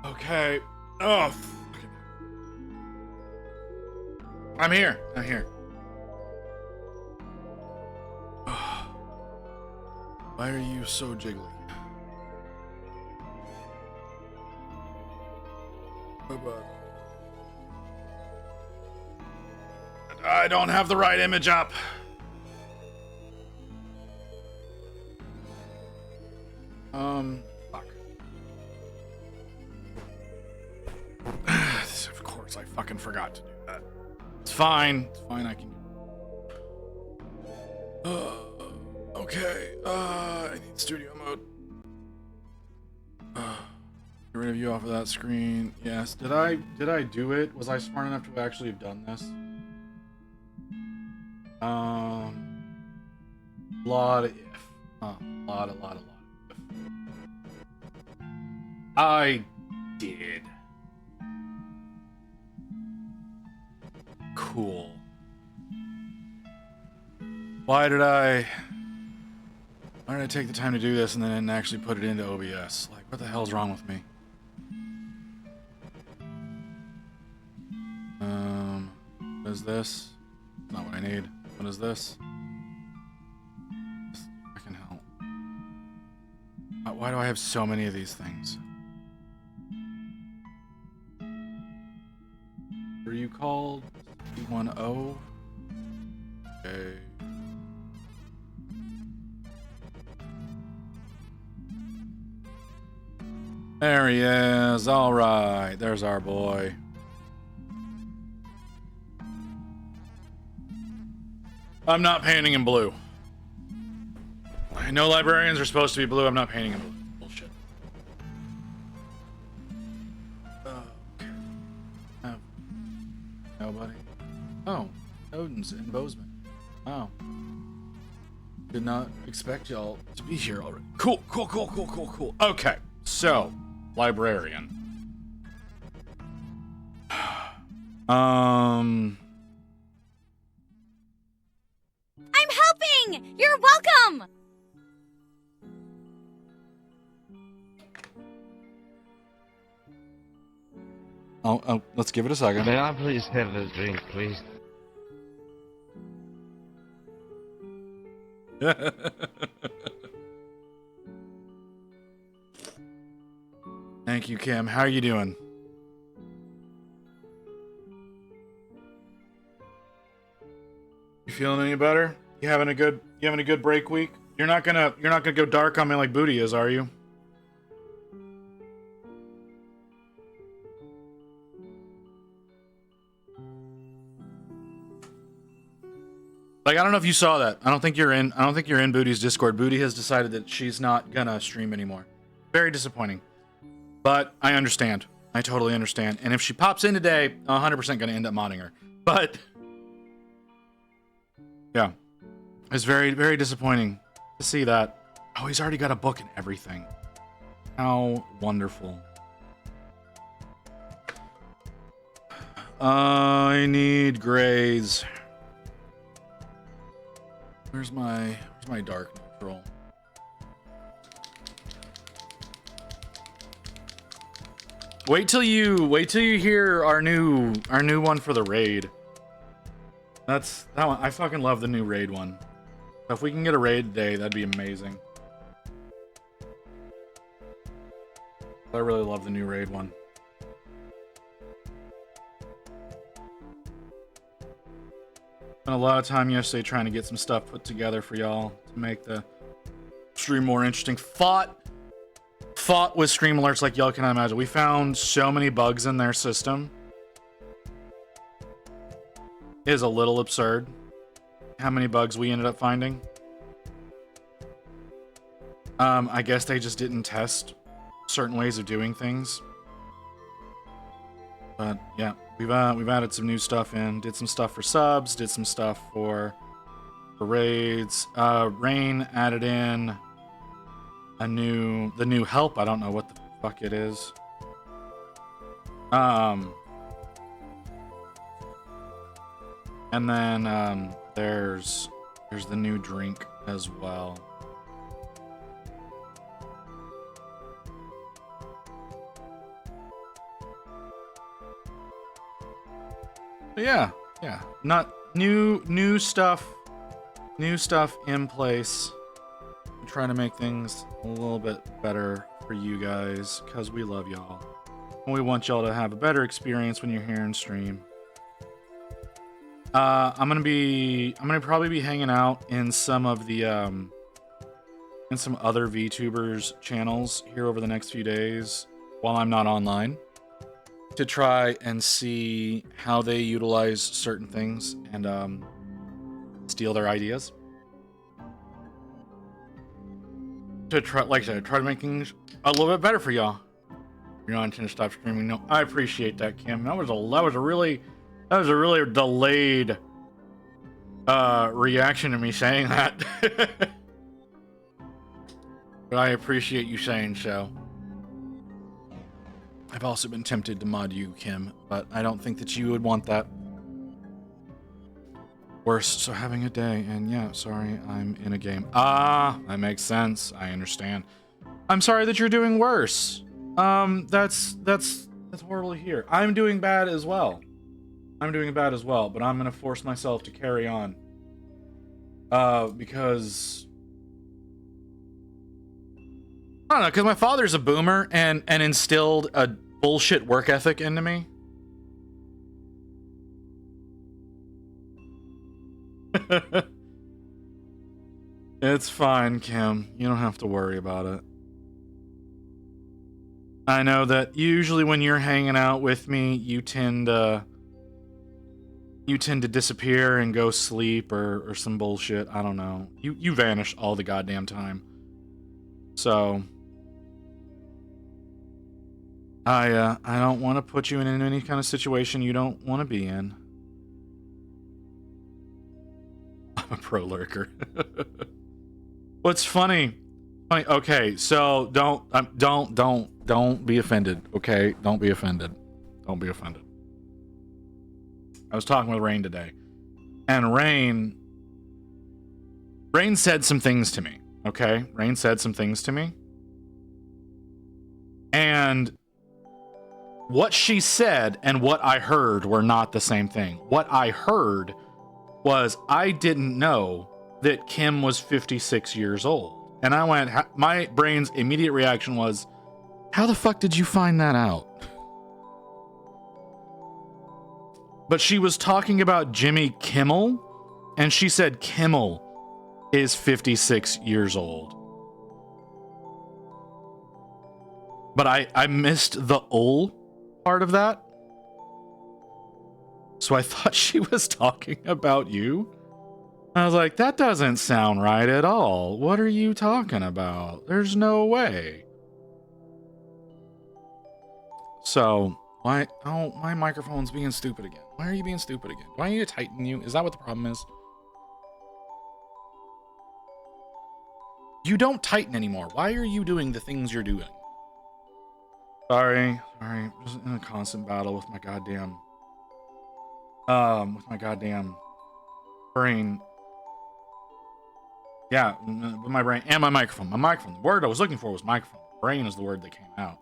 Okay. Oh, I'm here. I'm here. Why are you so jiggly? I don't have the right image up. Fuck. Of course, I fucking forgot to do that. It's fine. It's fine, I can... Okay, I need studio mode. Get rid of you off of that screen. Yes, did I do it? Was I smart enough to actually have done this? Lot of if. Lot of if. I did. Cool. Why did I take the time to do this and then actually put it into OBS? Like, what the hell's wrong with me? What is this? Not what I need. What is this? Fucking hell. Why do I have so many of these things? What are you called? C10? Okay. There he is. All right. There's our boy. I'm not painting him blue. I know librarians are supposed to be blue. I'm not painting him blue. Bullshit. Okay. Oh. Nobody. Oh. Odin's in Bozeman. Wow. Did not expect y'all to be here already. Cool. Okay, so, Librarian. I'm helping! You're welcome! Oh, let's give it a second. May I please have a drink, please? Thank you, Kim. How are you doing? You feeling any better? You having a good break week? You're not gonna go dark on me like Booty is, are you? Like, I don't know if you saw that. I don't think you're in Booty's Discord. Booty has decided that she's not gonna stream anymore. Very disappointing. But I understand. I totally understand. And if she pops in today, 100% gonna end up modding her. But yeah. It's very, very disappointing to see that. Oh, he's already got a book and everything. How wonderful. I need grades. Where's my dark neutral? Wait till you hear our new one for the raid. That one. I fucking love the new raid one. So if we can get a raid today, that'd be amazing. I really love the new raid one. Spent a lot of time yesterday trying to get some stuff put together for y'all to make the stream more interesting. Fought with stream alerts like y'all can imagine. We found so many bugs in their system. It is a little absurd how many bugs we ended up finding. I guess they just didn't test certain ways of doing things. But yeah, we've added some new stuff in. Did some stuff for subs. Did some stuff for raids. Rain added in the new help. I don't know what the fuck it is. And then there's the new drink as well. But yeah. Not new stuff in place. I'm trying to make things a little bit better for you guys because we love y'all. And we want y'all to have a better experience when you're here in stream. I'm gonna probably be hanging out in some of the in some other VTubers channels here over the next few days while I'm not online to try and see how they utilize certain things and steal their ideas. To try, like I said, try to make things a little bit better for y'all. You're not intending to stop streaming. No, I appreciate that, Kim. That was a really delayed reaction to me saying that. But I appreciate you saying so. I've also been tempted to mod you, Kim, but I don't think that you would want that. Worse, so having a day, and yeah, sorry, I'm in a game. Ah, that makes sense. I understand. I'm sorry that you're doing worse. That's horrible to hear. I'm doing bad as well. But I'm gonna force myself to carry on. Because I don't know, because my father's a boomer and instilled a bullshit work ethic into me. It's fine, Kim. You don't have to worry about it. I know that usually when you're hanging out with me, you tend to disappear and go sleep or some bullshit. I don't know. You vanish all the goddamn time. So I don't want to put you in any kind of situation you don't want to be in. I'm a pro lurker. What's funny? Okay, so don't be offended. Okay, don't be offended. Don't be offended. I was talking with Rain today, and Rain said some things to me. Okay, Rain said some things to me, and what she said and what I heard were not the same thing. What I heard was I didn't know that Kim was 56 years old. And I went, my brain's immediate reaction was, how the fuck did you find that out? But she was talking about Jimmy Kimmel, and she said Kimmel is 56 years old. But I missed the ul part of that. So I thought she was talking about you. I was like, that doesn't sound right at all. What are you talking about? There's no way. So, why? Oh, my microphone's being stupid again. Why are you being stupid again? Do I need to tighten you? Is that what the problem is? You don't tighten anymore. Why are you doing the things you're doing? Sorry. Just in a constant battle with my goddamn brain. Yeah, with my brain and my microphone. My microphone. The word I was looking for was microphone. Brain is the word that came out.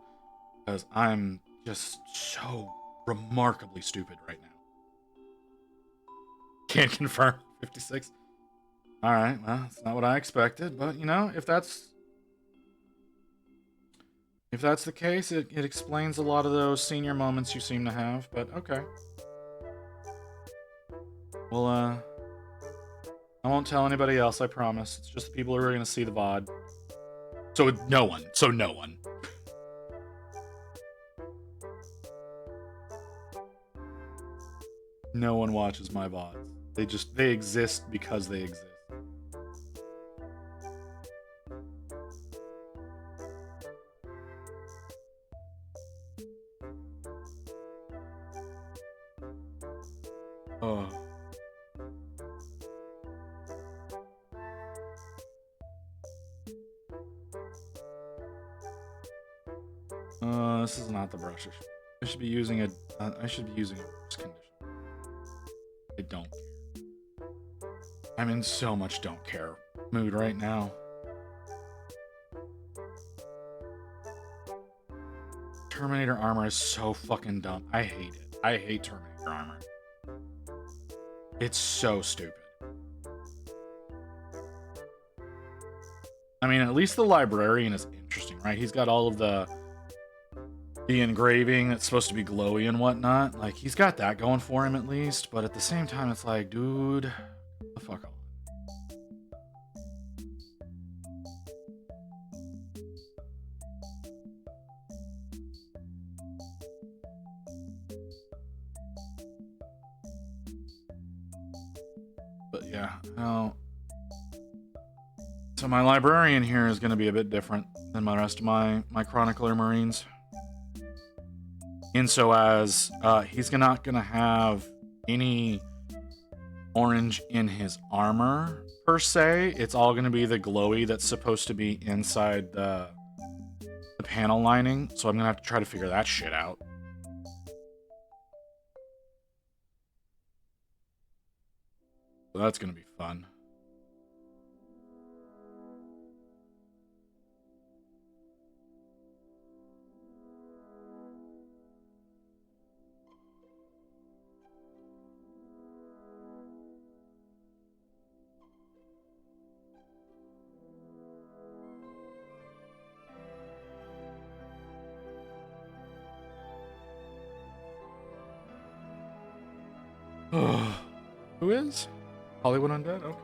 Because I'm just so remarkably stupid right now. Can't confirm. 56. Alright, well, that's not what I expected. But, you know, if that's the case, it explains a lot of those senior moments you seem to have. But, okay. Well, I won't tell anybody else, I promise. It's just the people who are going to see the VOD. So no one. No one watches my VODs. They exist because they exist. Oh. This is not the brush. I should be using a brush conditioner. I don't care. I'm in so much don't care mood right now. Terminator armor is so fucking dumb. I hate it. I hate Terminator armor. It's so stupid. I mean, at least the Librarian is interesting, right? He's got all of the engraving that's supposed to be glowy and whatnot. Like, he's got that going for him at least. But at the same time, it's like, dude, what the fuck on. But yeah, so my Librarian here is going to be a bit different than the rest of my Chronicler Marines. In so as he's not going to have any orange in his armor, per se. It's all going to be the glowy that's supposed to be inside the panel lining. So I'm going to have to try to figure that shit out. So that's going to be fun. Who is? Hollywood Undead? Okay.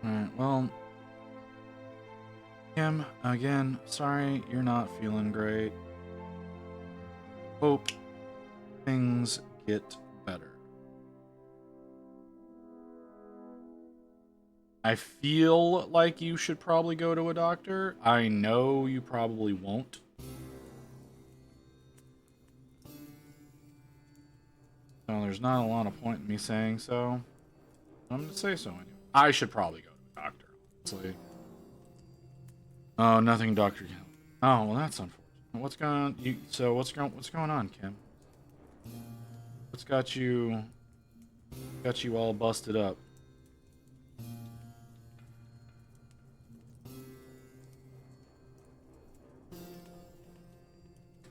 Alright, well, Kim, again, sorry you're not feeling great. hope things get better. I feel like you should probably go to a doctor. I know you probably won't. So there's not a lot of point in me saying so. I'm going to say so anyway. I should probably go to a doctor, honestly. Oh, nothing doctor can help. Oh, well, that's unfortunate. What's going on? What's going on, Kim? What's got you all busted up?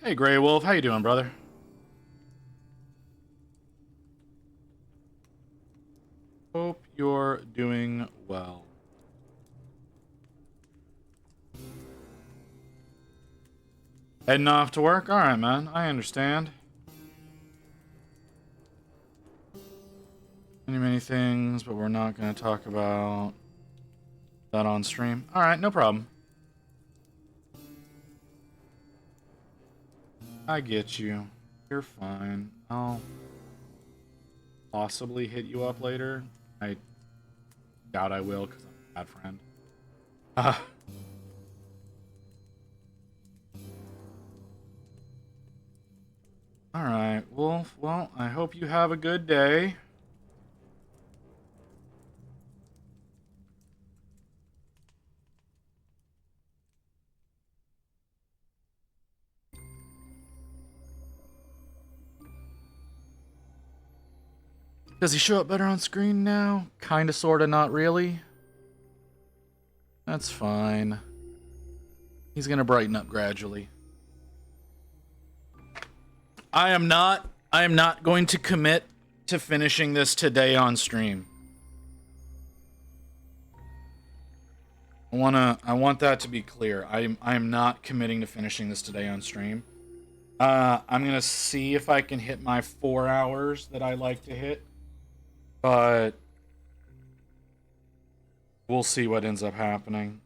Hey, Grey Wolf, how you doing, brother? Hope you're doing well. Heading off to work? Alright, man. I understand. Many things, but we're not going to talk about that on stream. Alright, no problem. I get you. You're fine. I'll possibly hit you up later. I doubt I will, because I'm a bad friend. Alright, Wolf. Well, I hope you have a good day. Does he show up better on screen now? Kinda, sorta, not really. That's fine. He's gonna brighten up gradually. I am not going to commit to finishing this today on stream. I want that to be clear. I'm not committing to finishing this today on stream. I'm gonna see if I can hit my 4 hours that I like to hit. But we'll see what ends up happening.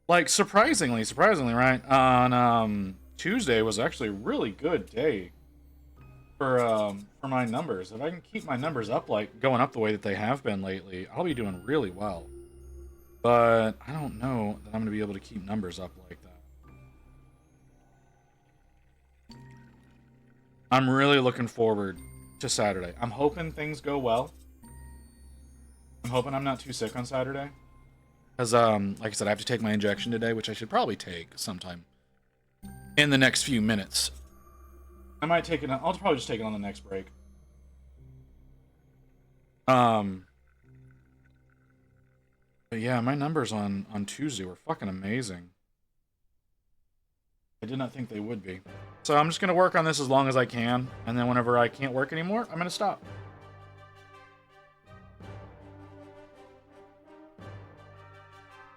Like, surprisingly, right? On Tuesday was actually a really good day for my numbers. If I can keep my numbers up, like going up the way that they have been lately, I'll be doing really well. But I don't know that I'm gonna be able to keep numbers up like that. I'm really looking forward to Saturday. I'm hoping things go well. I'm hoping I'm not too sick on Saturday. Because, like I said, I have to take my injection today, which I should probably take sometime in the next few minutes. I might take it. I'll probably just take it on the next break. But yeah, my numbers on Tuesday were fucking amazing. I did not think they would be. So I'm just going to work on this as long as I can. And then whenever I can't work anymore, I'm going to stop.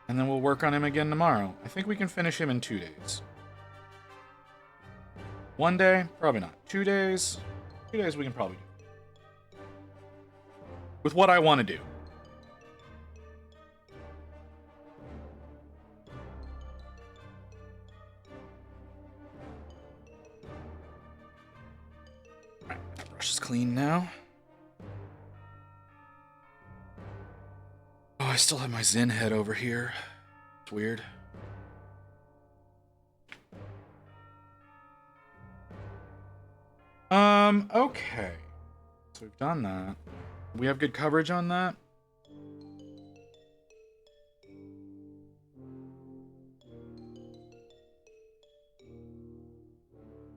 And then we'll work on him again tomorrow. I think we can finish him in 2 days. 1 day? Probably not. 2 days? 2 days we can probably do. With what I want to do. Alright, that brush is clean now. Oh, I still have my Zen head over here. It's weird. Okay. So we've done that. We have good coverage on that.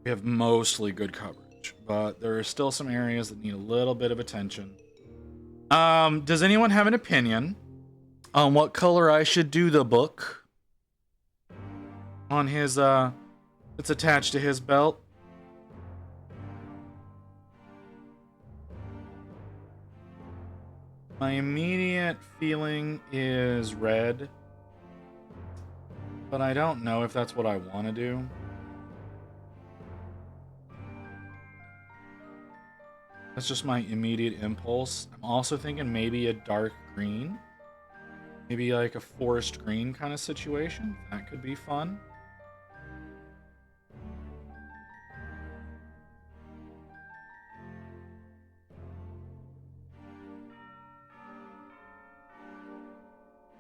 We have mostly good coverage, but there are still some areas that need a little bit of attention. Does anyone have an opinion on what color I should do the book on his, it's attached to his belt? My immediate feeling is red, but I don't know if that's what I want to do. That's just my immediate impulse. I'm also thinking maybe a dark green. Maybe like a forest green kind of situation. That could be fun.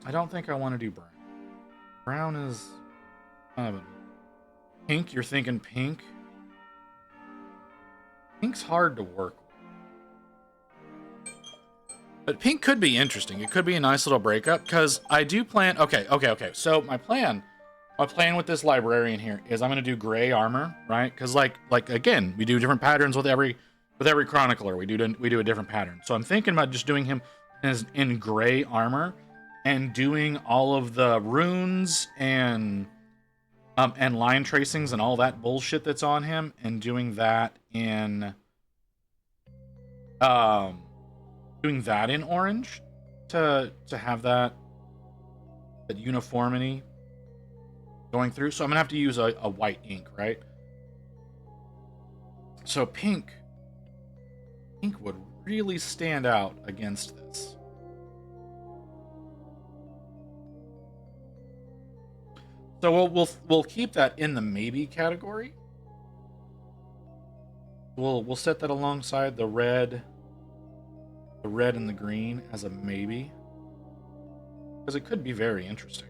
I don't think I want to do brown. Brown is kind of pink. You're thinking pink? Pink's hard to work with. But pink could be interesting. It could be a nice little breakup because I do plan. Okay. So my plan with this librarian here is I'm going to do gray armor, right? Because like again, we do different patterns with every chronicler. We do a different pattern. So I'm thinking about just doing him in gray armor and doing all of the runes and line tracings and all that bullshit that's on him, and doing that in orange to have that uniformity going through. So I'm gonna have to use a white ink, right? So pink would really stand out against this. So we'll keep that in the maybe category. We'll set that alongside the red and the green as a maybe, because it could be very interesting.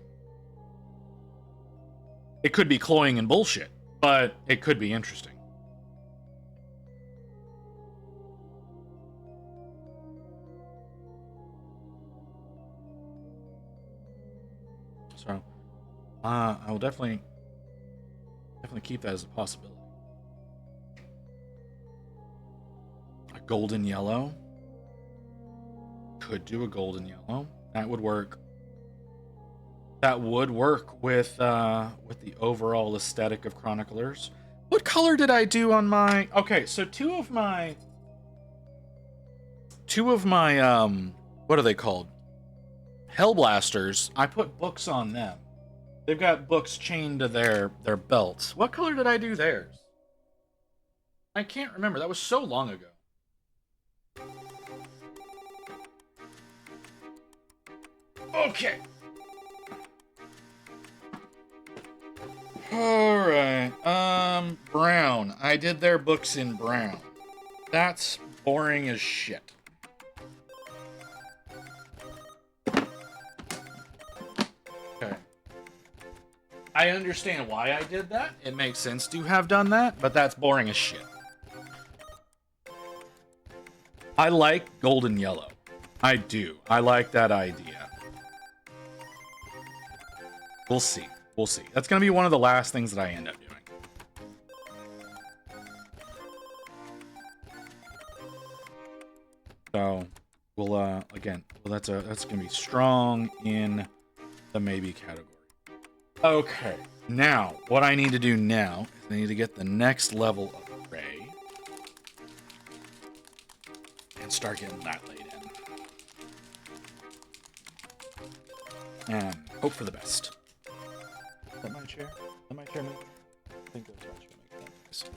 It could be cloying and bullshit, but it could be interesting. So I will definitely keep that as a possibility. A golden yellow. Could do a golden yellow. That would work. That would work with the overall aesthetic of Chroniclers. What color did I do on my... Okay, so two of my what are they called? Hellblasters. I put books on them. They've got books chained to their belts. What color did I do theirs? I can't remember. That was so long ago. Okay. Alright. Brown. I did their books in brown. That's boring as shit. Okay. I understand why I did that. It makes sense to have done that, but that's boring as shit. I like golden yellow. I do. I like that idea. We'll see. We'll see. That's going to be one of the last things that I end up doing. So, we'll, again, well, that's going to be strong in the maybe category. Okay. Now, what I need to do now is I need to get the next level of gray and start getting that laid in. And hope for the best. Is that my chair? Is that my chair? I think that's my chair. Make that next.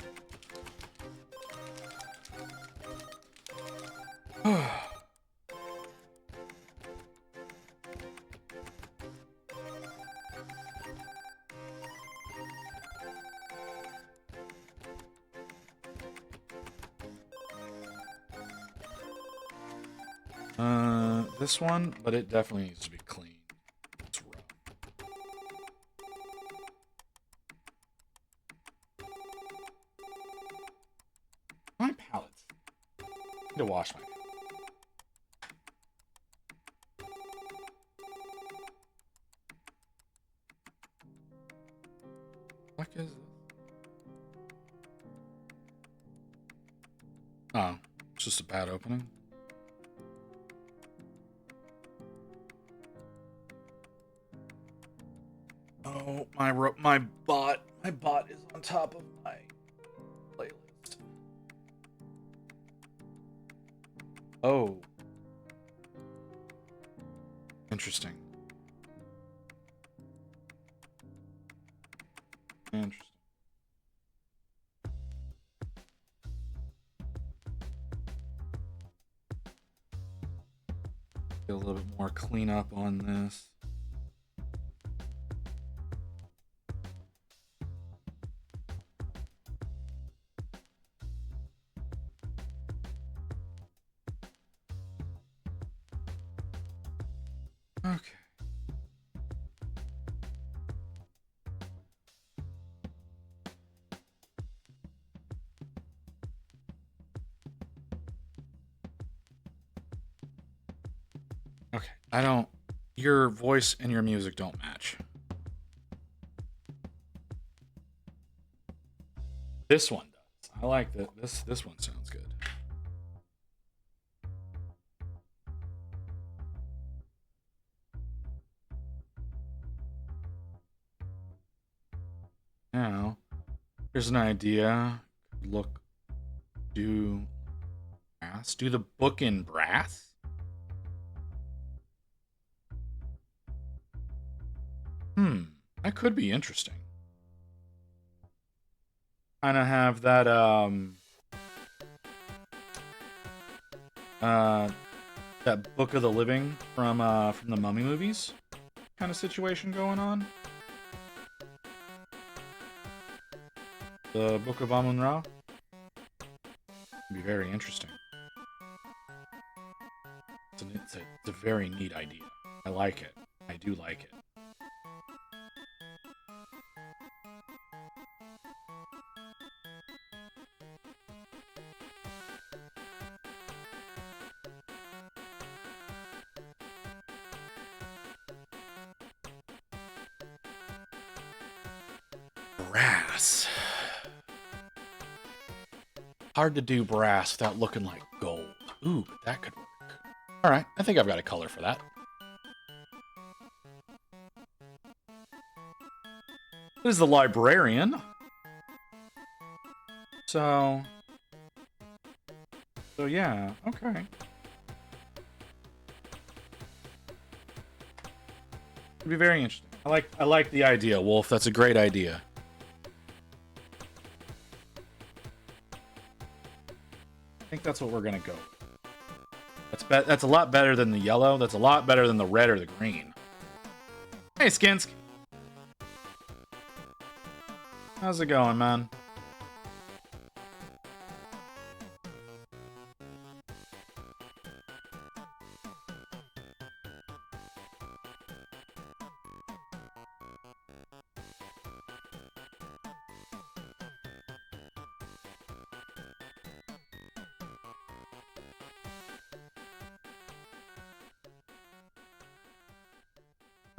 This one, but it definitely needs to be clean. It's rough. My palettes. I need to wash my palette. What is this? Oh, it's just a bad opening. Oh, my bot is on top of my playlist. Oh. Interesting. Interesting. Get a little bit more cleanup on this. Okay. Okay, I don't... Your voice and your music don't match. This one does. I like that. This one sounds good. Now, here's an idea. Look, do brass. Do the book in brass? That could be interesting. Kind of have that, that Book of the Living from the Mummy movies kind of situation going on. The Book of Amun-Ra. Would be very interesting. It's a very neat idea. I like it. I do like it. Brass. Hard to do brass without looking like gold. Ooh, but that could work. Alright, I think I've got a color for that. This is the Librarian. So yeah, okay. It'd be very interesting. I like the idea, Wolf. That's a great idea. I think that's what we're gonna go with. That's a lot better than the yellow. That's a lot better than the red or the green. Hey, Skinsk. How's it going, man?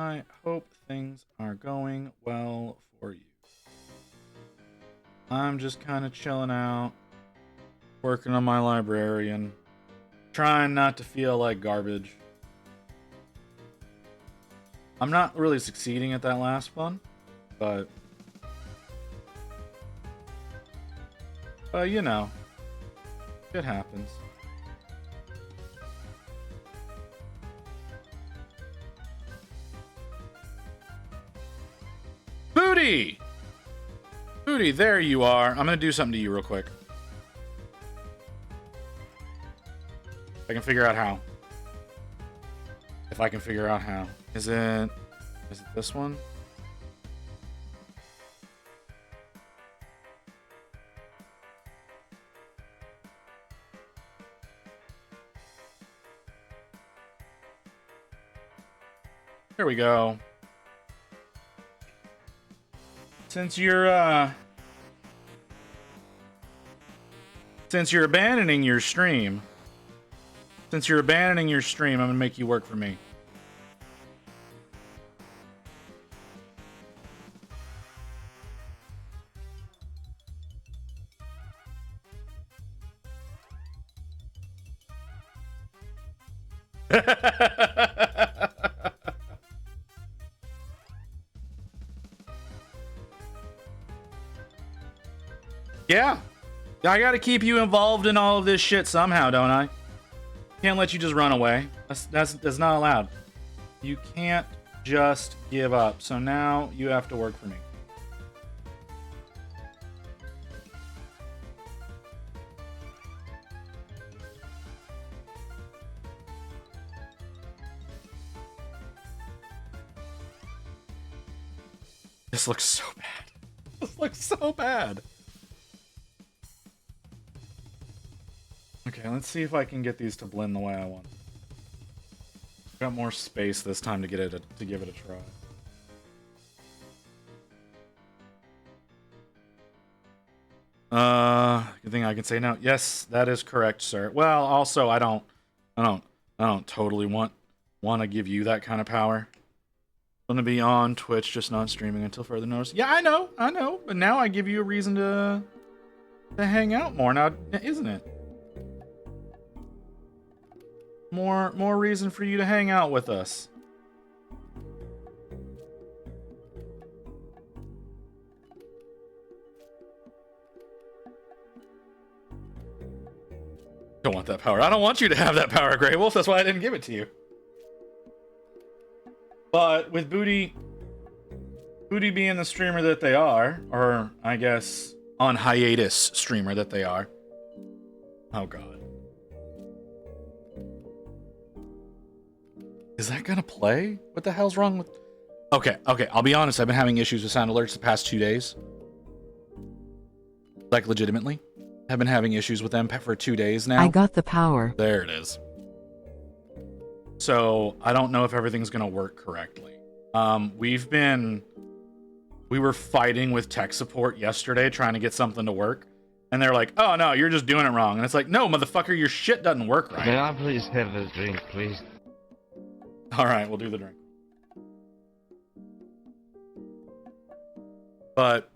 I hope things are going well for you. I'm just kind of chilling out, working on my librarian, trying not to feel like garbage. I'm not really succeeding at that last one, but you know, it happens. Booty! Booty, there you are. I'm gonna do something to you real quick. I can figure out how. If I can figure out how. Is it this one? There we go. Since you're abandoning your stream, I'm gonna make you work for me. Yeah. I gotta keep you involved in all of this shit somehow, don't I? Can't let you just run away. That's not allowed. You can't just give up. So now you have to work for me. This looks so bad. This looks so bad. Okay, let's see if I can get these to blend the way I want. Got more space this time to give it a try. Good thing I can say no. Yes, that is correct, sir. Well, also I don't totally want want to give you that kind of power. I'm gonna be on Twitch, just not streaming until further notice. Yeah, I know. But now I give you a reason to hang out more now, isn't it? More reason for you to hang out with us. Don't want that power. I don't want you to have that power, Grey Wolf. That's why I didn't give it to you. But with Booty being the streamer that they are, or I guess on hiatus streamer that they are. Oh god. Is that gonna play? What the hell's wrong with... Okay, I'll be honest. I've been having issues with sound alerts the past 2 days. Like, legitimately. I've been having issues with them for 2 days now. I got the power. There it is. So, I don't know if everything's gonna work correctly. We were fighting with tech support yesterday trying to get something to work. And they're like, oh no, you're just doing it wrong. And it's like, no, motherfucker, your shit doesn't work right. May I please have a drink, please? Alright, we'll do the drink. But...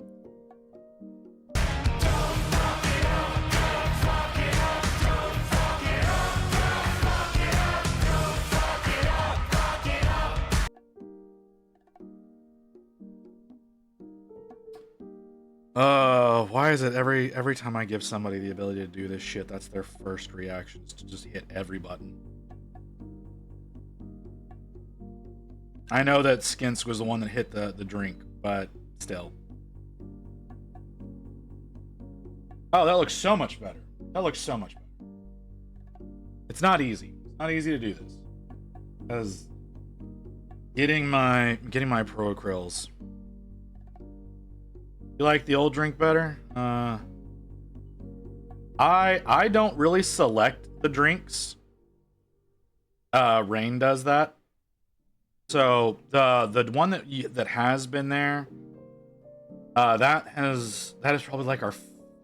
why is it every time I give somebody the ability to do this shit, that's their first reaction, is to just hit every button? I know that Skinsk was the one that hit the drink, but still. Oh, that looks so much better. That looks so much better. It's not easy. It's not easy to do this. Because getting my pro acryls. You like the old drink better? I don't really select the drinks. Rain does that. So the one that has been there, that is probably like our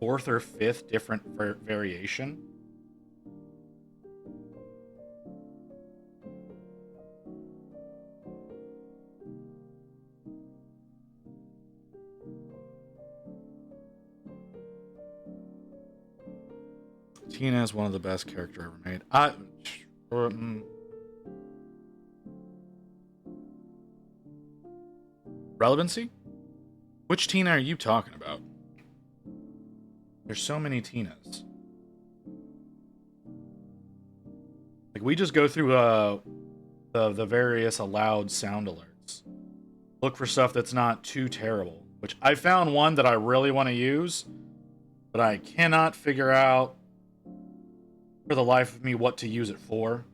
4th or 5th different variation. Tina is one of the best character ever made. Relevancy? Which Tina are you talking about? There's so many Tinas. Like, we just go through the various allowed sound alerts. Look for stuff that's not too terrible. Which I found one that I really want to use, but I cannot figure out for the life of me what to use it for.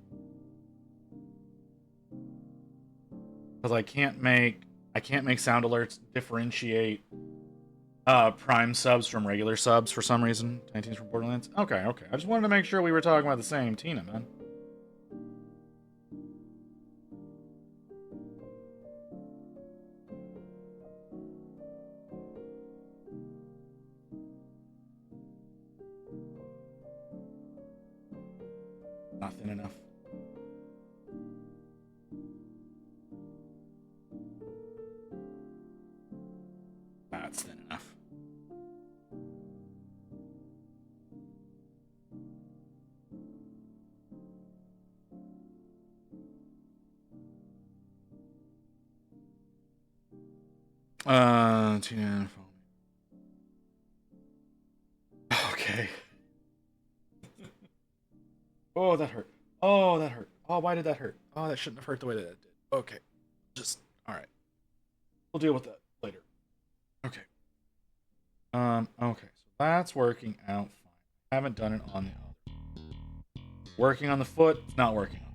Because I can't make sound alerts differentiate Prime subs from regular subs for some reason. 19's from Borderlands. Okay. I just wanted to make sure we were talking about the same Tina, man. Not thin enough. That's thin enough. Tina and phone. Okay. Oh, that hurt. Oh, that hurt. Oh, why did that hurt? Oh, that shouldn't have hurt the way that it did. Okay. Just, alright. We'll deal with that later. Okay. Okay. So that's working out fine. I haven't done it on the other. Working on the foot, it's not working on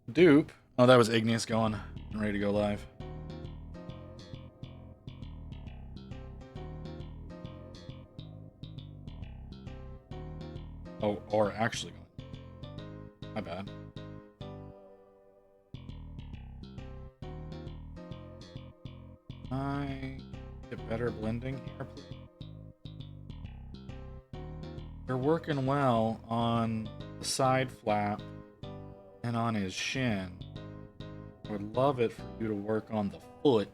the dupe. Oh, that was Igneous going and ready to go live. Oh, or actually going. My bad. I get better blending here, please. You're working well on the side flap and on his shin. I would love it for you to work on the foot.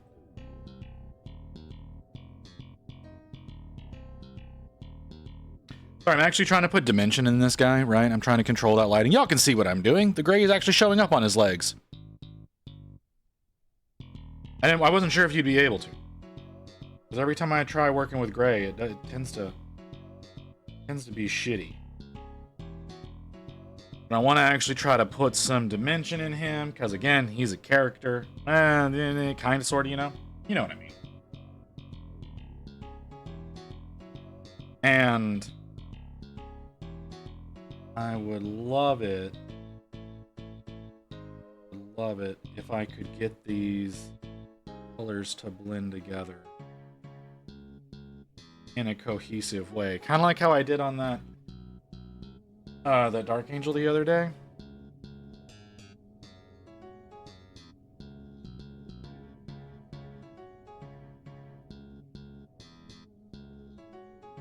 Sorry, I'm actually trying to put dimension in this guy, right? I'm trying to control that lighting. Y'all can see what I'm doing. The gray is actually showing up on his legs. I wasn't sure if you'd be able to. Because every time I try working with gray, it tends to be shitty. But I want to actually try to put some dimension in him, because again, he's a character. Kind of, sort of, you know? You know what I mean. And I would love it if I could get these colors to blend together in a cohesive way. Kind of like how I did on that Dark Angel the other day.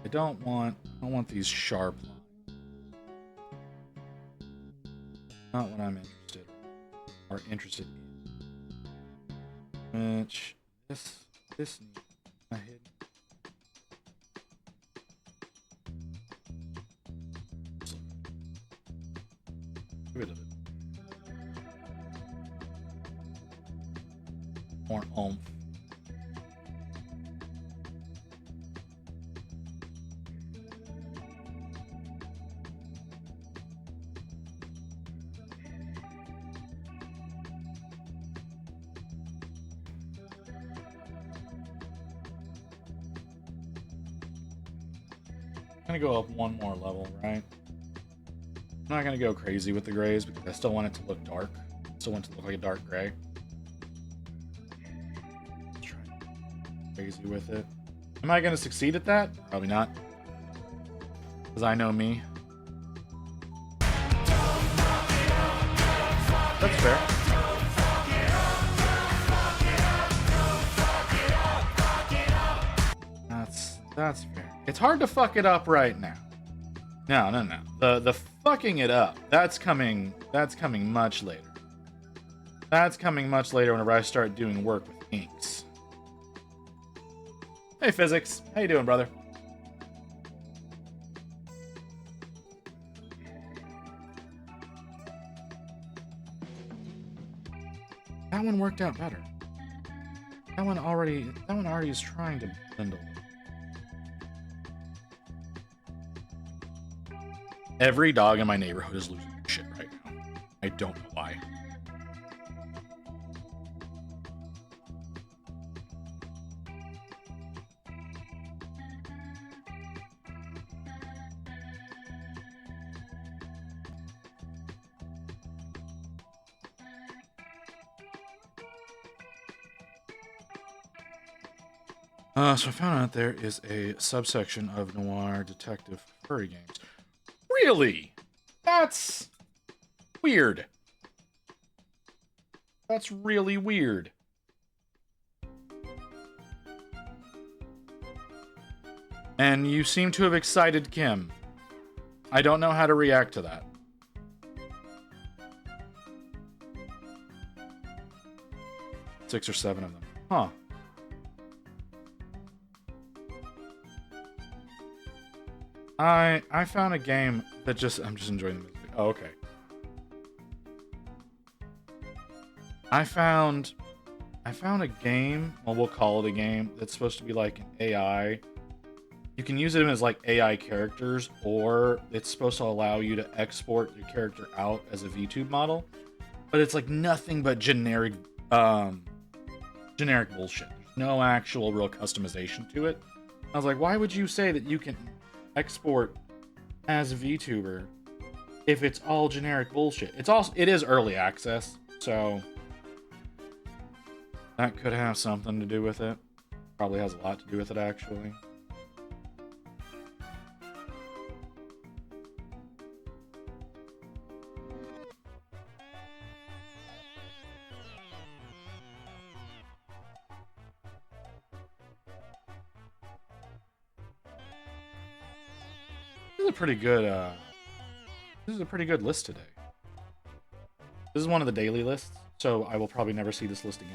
I don't want these sharp lines. Not what I'm interested in. Which this needs a hidden. Rid of it. More oomph. I'm gonna go up one more level, right? I'm not gonna go crazy with the grays because I still want it to look dark. Still want it to look like a dark gray. Let's try crazy with it. Am I gonna succeed at that? Probably not. Because I know me. That's fair. That's fair. It's hard to fuck it up right now. No. The fucking it up, that's coming much later. That's coming much later whenever I start doing work with inks. Hey, Physics. How you doing, brother? That one worked out better. That one already is trying to blend a little. Every dog in my neighborhood is losing their shit right now. I don't know why. So I found out there is a subsection of noir detective furry games. Really? That's weird. That's really weird. And you seem to have excited Kim. I don't know how to react to that. Six or seven of them. Huh. I found a game that I'm just enjoying the music. Oh, okay. I found a game, well, we'll call it a game, that's supposed to be like an AI. You can use it as like AI characters, or it's supposed to allow you to export your character out as a VTube model. But it's like nothing but generic bullshit. There's no actual real customization to it. I was like, why would you say that you can export as a VTuber if it's all generic bullshit? It is early access, so that could have something to do with it. Probably has a lot to do with it, actually. a pretty good this is a pretty good list today. This is one of the daily lists, so I will probably never see this list again.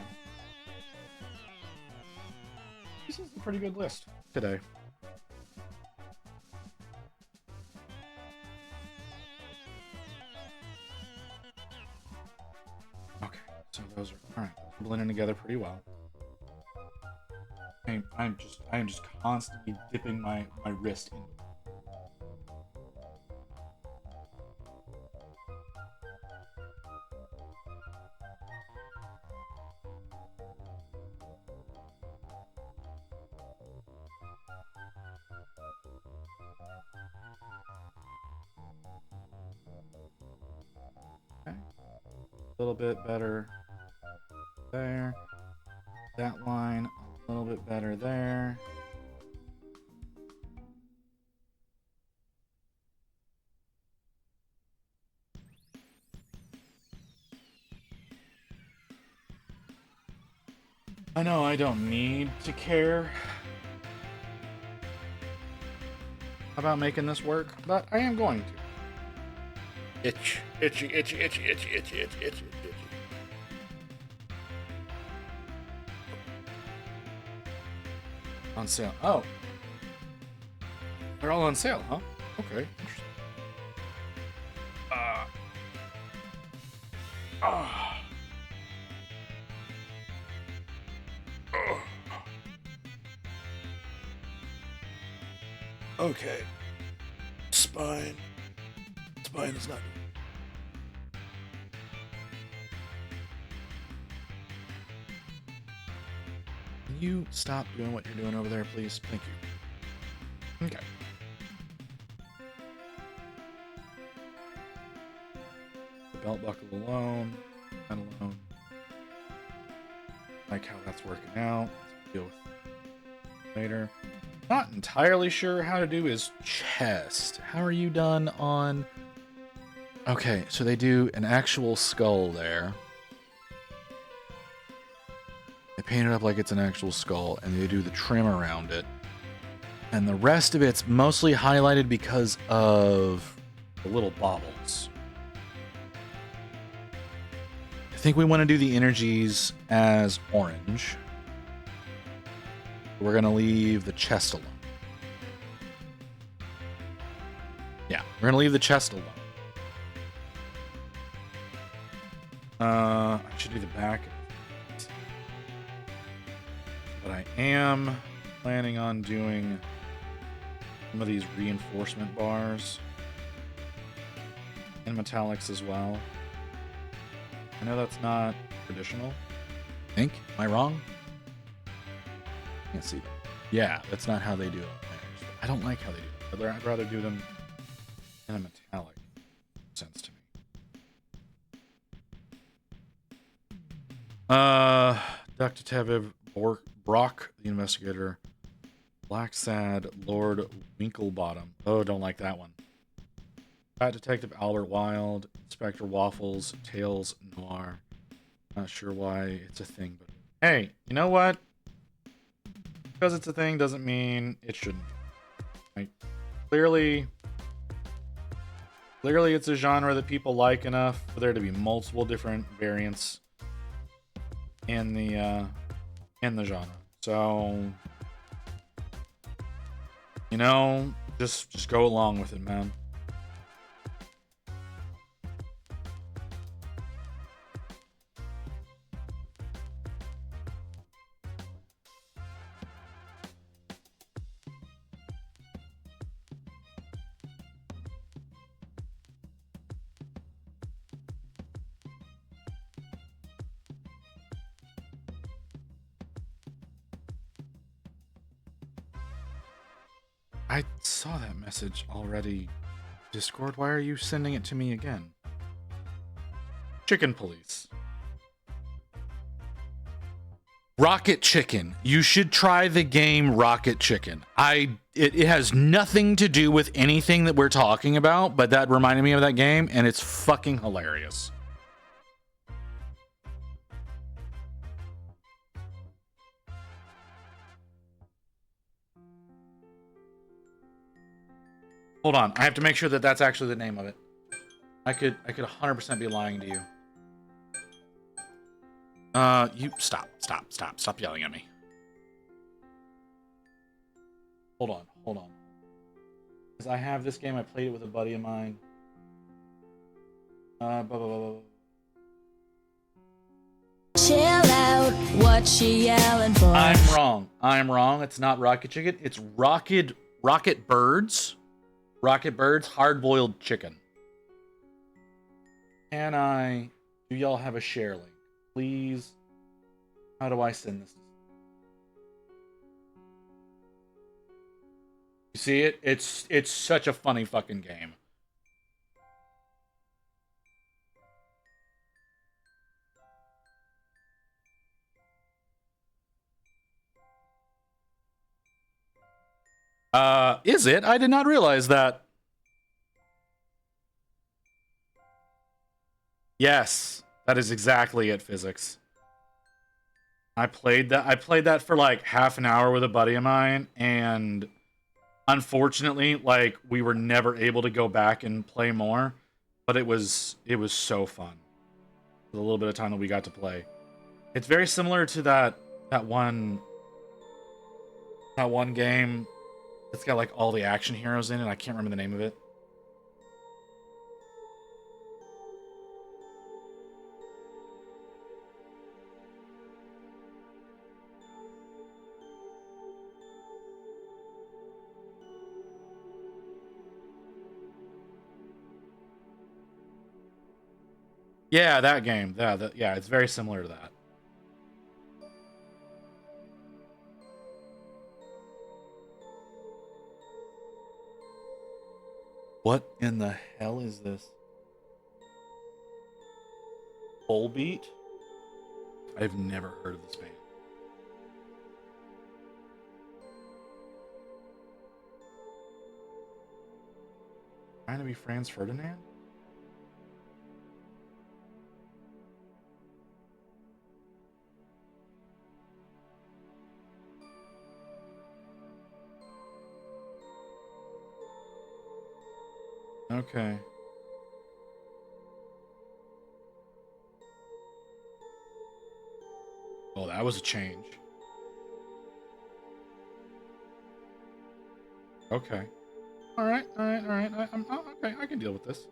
This is a pretty good list today. Okay, so those are all right. Blending together pretty well. I am just constantly dipping my wrist in. Okay. A little bit better there. That line a little bit better there. I know I don't need to care about making this work, but I am going to. Itch, itchy, itchy, itchy, itchy, itchy, itchy, itchy, itchy. On sale. Oh. They're all on sale, huh? Okay. Interesting. Okay. Spine is not. Can you stop doing what you're doing over there, please? Thank you. Okay. The belt buckle alone. That alone. Like how that's working out. Let's deal with it later. Not entirely sure how to do his chest. How are you done on... Okay, so they do an actual skull there. They paint it up like it's an actual skull, and they do the trim around it. And the rest of it's mostly highlighted because of the little baubles. I think we want to do the energies as orange. We're going to leave the chest alone. Yeah, we're going to leave the chest alone. I should do the back. But I am planning on doing some of these reinforcement bars in metallics as well. I know that's not traditional. I think. Am I wrong? Can't see them. Yeah, that's not how they do it. I don't like how they do it. I'd rather do them in a metallic sense to me. Dr. Teviv Brock, the investigator. Black Sad, Lord Winklebottom. Oh, don't like that one. Fat Detective Albert Wild, Inspector Waffles, Tails Noir. Not sure why it's a thing, but hey, you know what? Because it's a thing doesn't mean it shouldn't be. Right? Clearly it's a genre that people like enough for there to be multiple different variants in the genre. So, you know, just go along with it, man. I saw that message already. Discord, why are you sending it to me again? Chicken Police. Rocket Chicken. You should try the game Rocket Chicken. It has nothing to do with anything that we're talking about, but that reminded me of that game, and it's fucking hilarious. Hold on. I have to make sure that that's actually the name of it. I could 100% be lying to you. You stop yelling at me. Hold on. Because I have this game, I played it with a buddy of mine. Blah, blah, blah, blah. Chill out, what she yelling for? I'm wrong. It's not Rocket Chicken. It's Rocket Birds. Rocket Birds hard-boiled chicken. Do y'all have a share link? Please. How do I send this? You see it? It's such a funny fucking game. Is it? I did not realize that. Yes, that is exactly it, Physics. I played that for like half an hour with a buddy of mine, and unfortunately, like, we were never able to go back and play more, but it was so fun. The little bit of time that we got to play. It's very similar to that one game that's got like all the action heroes in it. I can't remember the name of it. Yeah, that game. Yeah, it's very similar to that. What in the hell is this? Bullbeat? I've never heard of this band. Trying to be Franz Ferdinand? Okay. Oh, that was a change. Okay. All right. Okay, I can deal with this.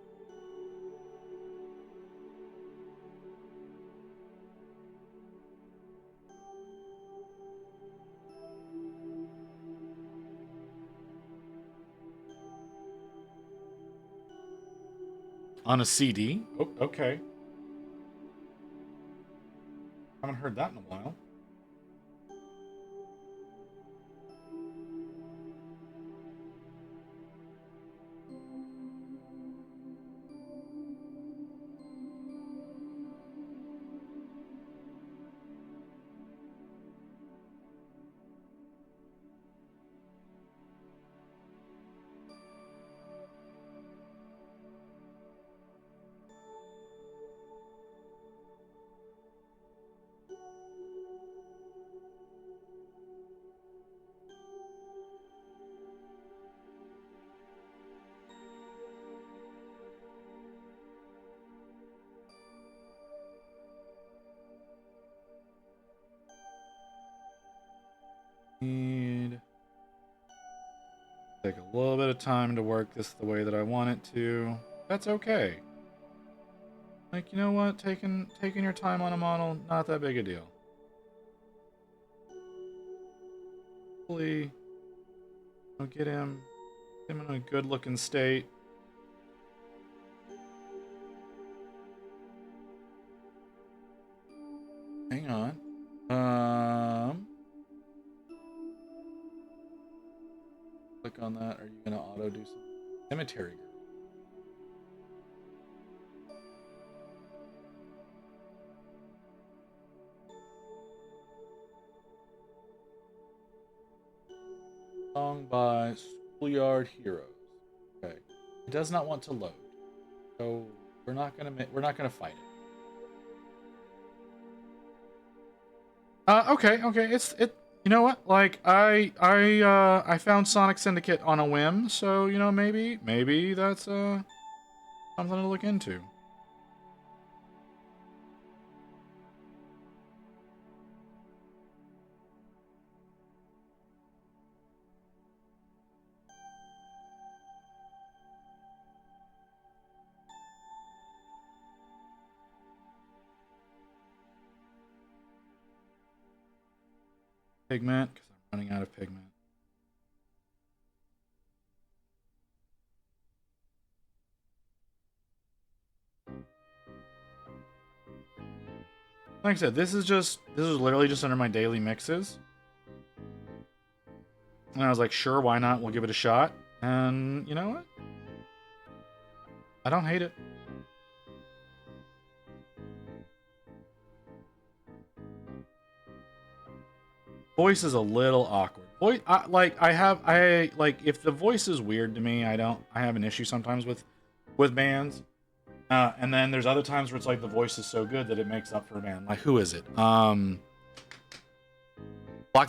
On a CD? Oh, okay. Haven't heard that in a while. Need take a little bit of time to work this the way that I want it to. That's okay. Like, you know what? Taking your time on a model, not that big a deal. Hopefully, I'll get him in a good looking state. Hang on. Click on that. Are you gonna auto do something? Cemetery Girl. Song by Schoolyard Heroes. Okay. It does not want to load. So we're not gonna fight it. Okay. You know what? Like I found Sonic Syndicate on a whim, so you know maybe that's something to look into. Pigment, because I'm running out of pigment. Like I said, this is literally just under my daily mixes. And I was like, sure, why not? We'll give it a shot. And you know what? I don't hate it. Voice is a little awkward. Voice, if the voice is weird to me, I have an issue sometimes with bands. And then there's other times where it's like the voice is so good that it makes up for a band. Like, who is it? Black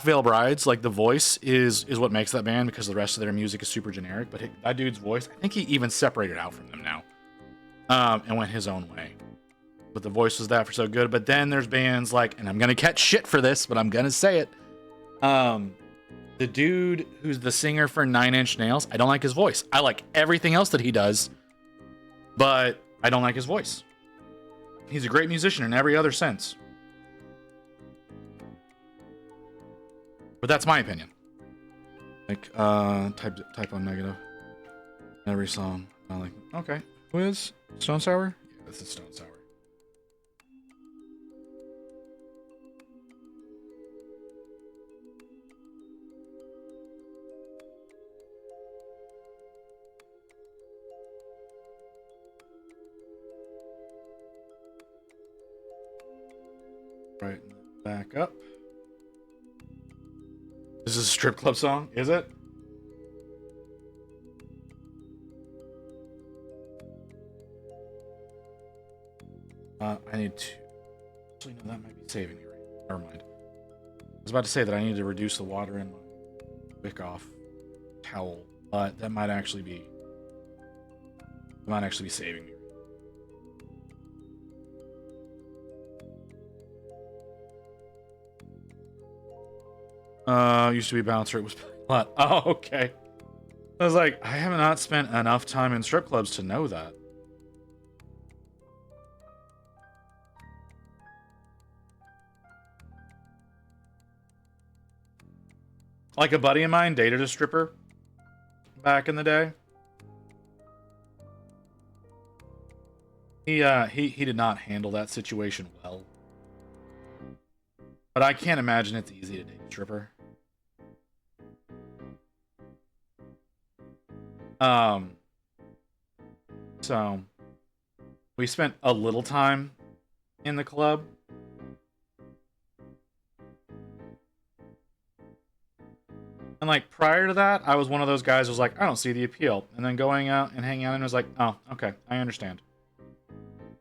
Veil Brides, like the voice is what makes that band, because the rest of their music is super generic. But that dude's voice, I think he even separated out from them now, and went his own way. But the voice was that for so good. But then there's bands like, and I'm gonna catch shit for this, but I'm gonna say it. The dude who's the singer for Nine Inch Nails, I don't like his voice. I like everything else that he does, but I don't like his voice. He's a great musician in every other sense. But that's my opinion. Like, type on negative. Every song. I'm like, okay. Who is? Stone Sour? Yeah, this is Stone Sour. Right, back up. This is a strip club song, is it? I need to... Actually, no, that might be saving me right now. Never mind. I was about to say that I need to reduce the water in my wick off towel, but that might actually be... It might actually be saving me. Used to be a bouncer. It was a lot. Oh, okay. I was like, I have not spent enough time in strip clubs to know that. Like a buddy of mine dated a stripper back in the day. He did not handle that situation well. But I can't imagine it's easy to date a stripper. So we spent a little time in the club. And like prior to that, I was one of those guys who was like, I don't see the appeal. And then going out and hanging out and was like, oh, okay, I understand.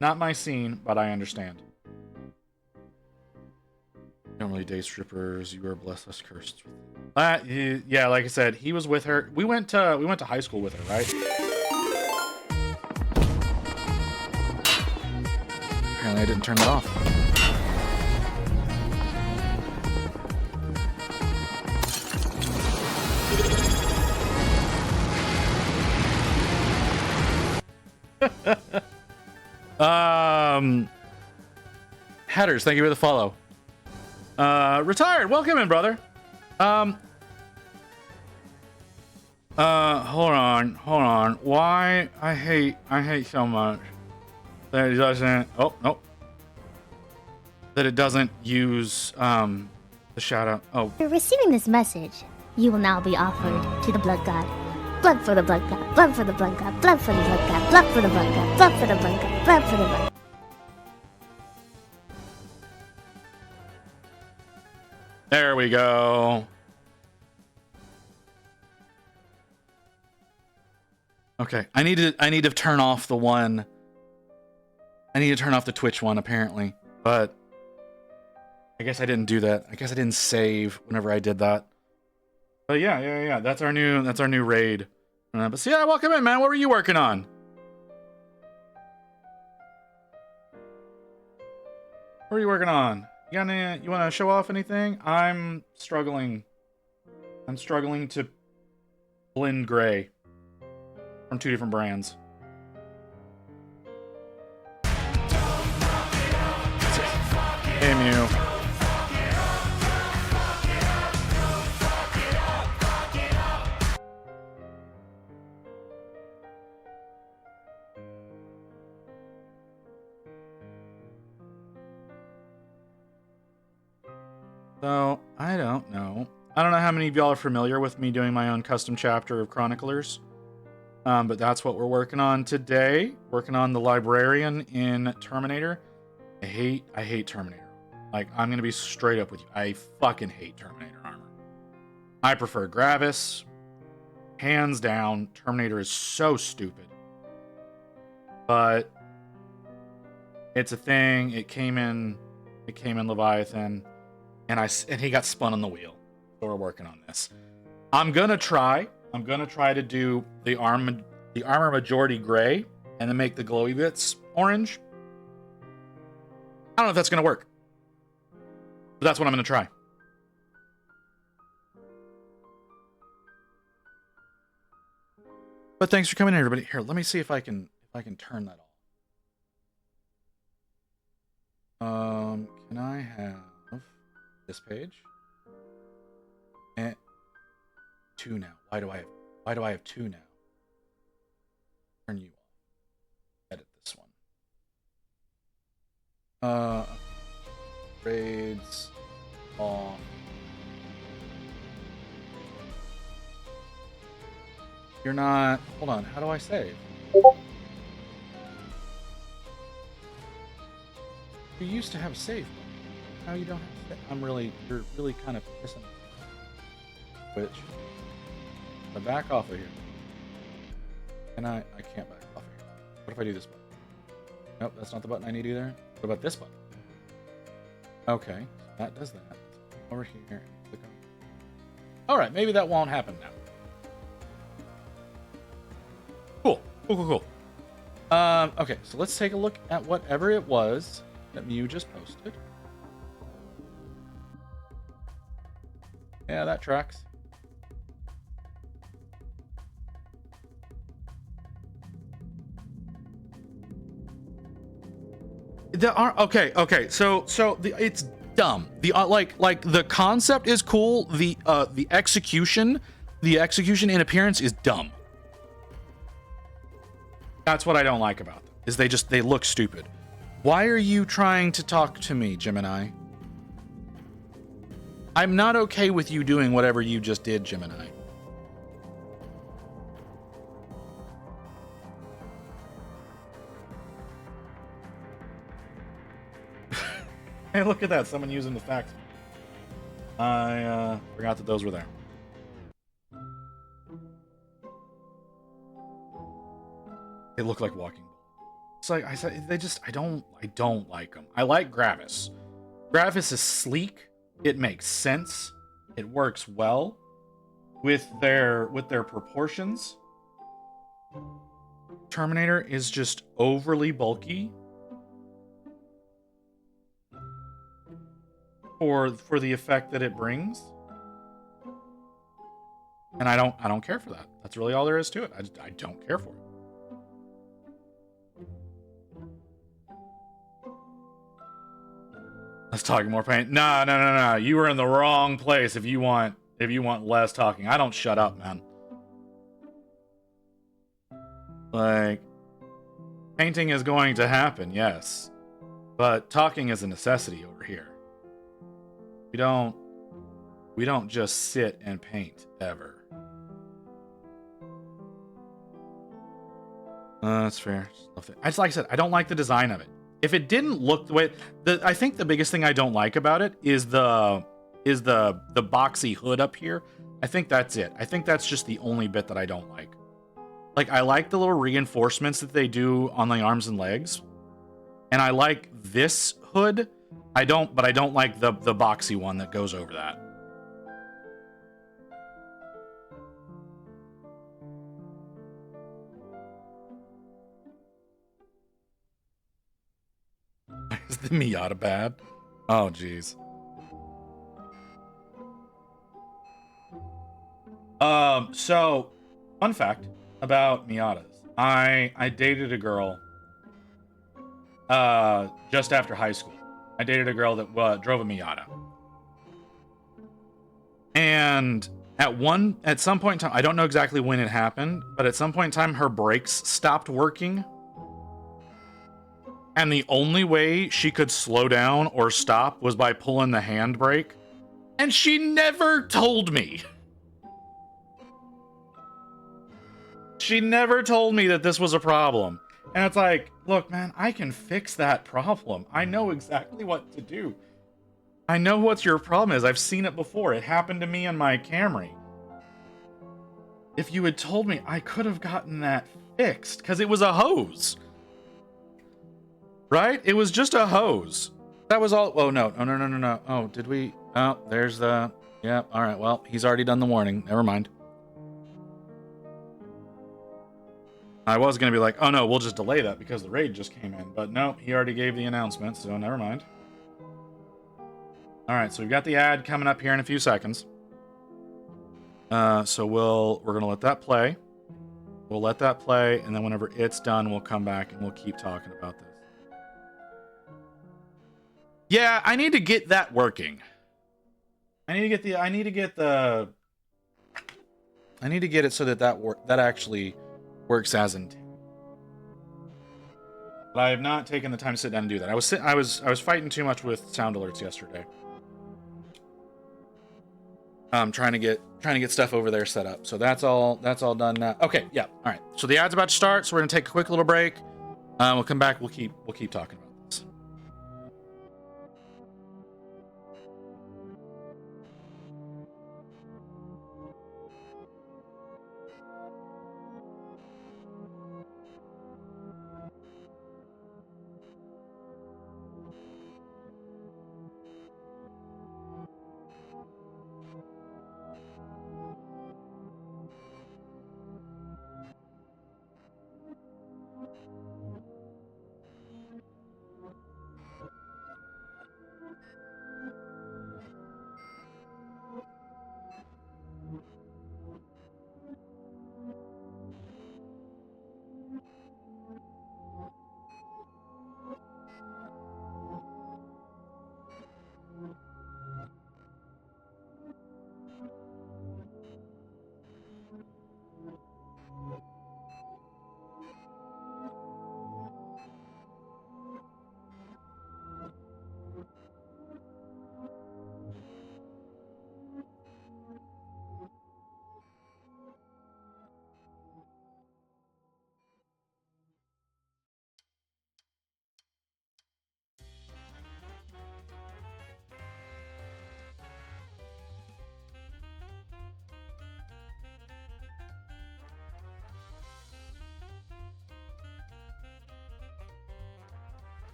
Not my scene, but I understand. Don't really date strippers. You are blessed, less cursed. Yeah, like I said, he was with her. We went to high school with her, right? Apparently, I didn't turn it off. Hatters, thank you for the follow. Retired, welcome in, brother. Hold on. Why I hate so much that it doesn't. Oh no. That it doesn't use the shout out. Oh. After receiving this message, you will now be offered to the blood god. Blood for the blood god. Blood for the blood god. Blood for the blood god. Blood for the blood god. Blood for the blood god. Blood for the blood. There we go. Okay, I need to turn off the one. I need to turn off the Twitch one apparently, but I guess I didn't do that. I guess I didn't save whenever I did that. But yeah. That's our new raid. But see, yeah, welcome in, man. What were you working on? What are you working on? You want to show off anything? I'm struggling to blend gray from 2 different brands. Hey, Mew. So, I don't know. I don't know how many of y'all are familiar with me doing my own custom chapter of Chroniclers. But that's what we're working on today. Working on the Librarian in Terminator. I hate Terminator. Like, I'm gonna be straight up with you. I fucking hate Terminator armor. I prefer Gravis. Hands down, Terminator is so stupid. But it's a thing. It came in Leviathan. And he got spun on the wheel. So we're working on this. I'm gonna try to do the armor majority gray and then make the glowy bits orange. I don't know if that's gonna work. But that's what I'm gonna try. But thanks for coming in, everybody. Here, let me see if I can turn that off. Can I have this page? And 2 now. Why do I have 2 now? Turn you off. Edit this one. Raids off. You're not. Hold on. How do I save? You used to have a save. Now you don't have to. You're really kind of pissing me. Which? I back off of here. And I can't back off of here. What if I do this button? Nope, that's not the button I need either. What about this button? Okay, so that does that. Over here. Click on. Alright, maybe that won't happen now. Cool. Okay, so let's take a look at whatever it was that Mew just posted. Yeah, that tracks. Okay. So it's dumb. The like the concept is cool. The execution in appearance is dumb. That's what I don't like about them. Is they look stupid. Why are you trying to talk to me, Gemini? I'm not okay with you doing whatever you just did, Gemini. Hey, look at that. Someone using the fax. I forgot that those were there. They look like walking. It's like I said, I don't like them. I like Gravis. Gravis is sleek. It makes sense. It works well with their proportions. Terminator is just overly bulky for the effect that it brings. And I don't care for that. That's really all there is to it. I don't care for it. Let's talk more paint. No. You were in the wrong place if you want less talking. I don't shut up, man. Like, painting is going to happen, yes. But talking is a necessity over here. We don't just sit and paint ever. That's fair. Like I said, I don't like the design of it. If it didn't look the way, I think the biggest thing I don't like about it is the boxy hood up here. I think that's it. I think that's just the only bit that I don't like. Like, I like the little reinforcements that they do on the arms and legs, and I like this hood, I don't like the boxy one that goes over that. Is the Miata bad? Oh, jeez. So, fun fact about Miatas. I dated a girl just after high school. I dated a girl that drove a Miata. And at some point in time, I don't know exactly when it happened, but at some point in time her brakes stopped working. And the only way she could slow down or stop was by pulling the handbrake. And she never told me. She never told me that this was a problem. And it's like, look, man, I can fix that problem. I know exactly what to do. I know what your problem is. I've seen it before. It happened to me in my Camry. If you had told me, I could have gotten that fixed because it was a hose. Right? It was just a hose. That was all. Oh, no. No. Oh, did we? Oh, there's the. Yeah. All right. Well, he's already done the warning. Never mind. I was going to be like, oh, no, we'll just delay that because the raid just came in. But no, he already gave the announcement, so never mind. All right. So we've got the ad coming up here in a few seconds. So we're going to let that play. We'll let that play. And then whenever it's done, we'll come back and we'll keep talking about this. Yeah, I need to get that working. I need to get it so that actually works as intended. But I have not taken the time to sit down and do that. I was fighting too much with sound alerts yesterday. Trying to get stuff over there set up. So that's all done now. Okay, yeah. All right. So the ad's about to start, so we're gonna take a quick little break. We'll come back, we'll keep talking about this.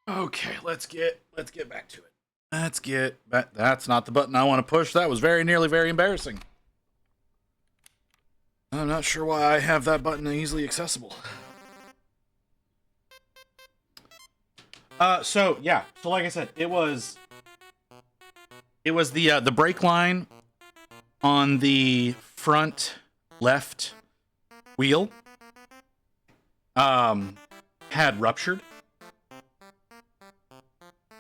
Okay, let's get back to it. Let's get back. That's not the button I want to push. That was very nearly very embarrassing. I'm not sure why I have that button easily accessible. So yeah. So like I said, it was the brake line on the front left wheel had ruptured.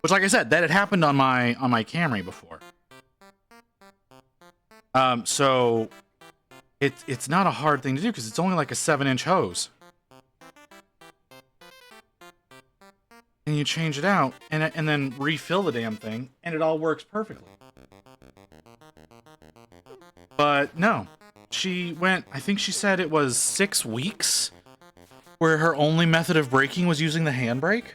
Which, like I said, that had happened on my Camry before. So it's not a hard thing to do because it's only like a 7-inch hose, and you change it out and then refill the damn thing, and it all works perfectly. But no, she went. I think she said it was 6 weeks where her only method of braking was using the handbrake.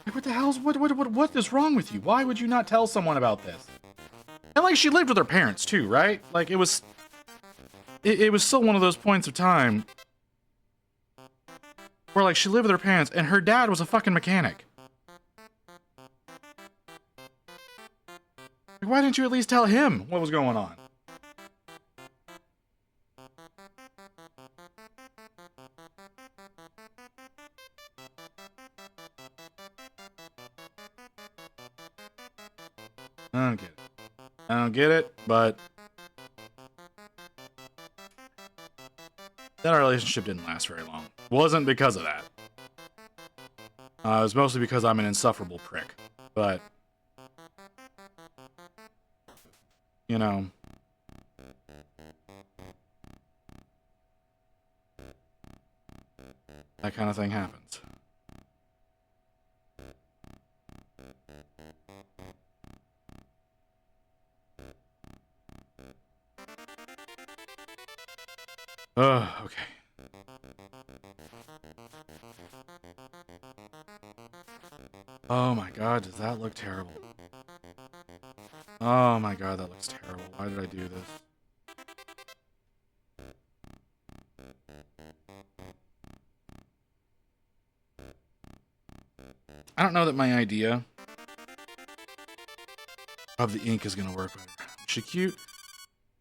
Like, what the hell's what is wrong with you? Why would you not tell someone about this? And like, she lived with her parents too, right? Like, it was still one of those points of time where like she lived with her parents and her dad was a fucking mechanic. Like, why didn't you at least tell him what was going on? I don't get it, but then our relationship didn't last very long. Wasn't because of that. It was mostly because I'm an insufferable prick. But, you know, that kind of thing happens. Okay. Oh my god, does that look terrible? Oh my god, that looks terrible. Why did I do this? I don't know that my idea of the ink is gonna work with her. Is she cute?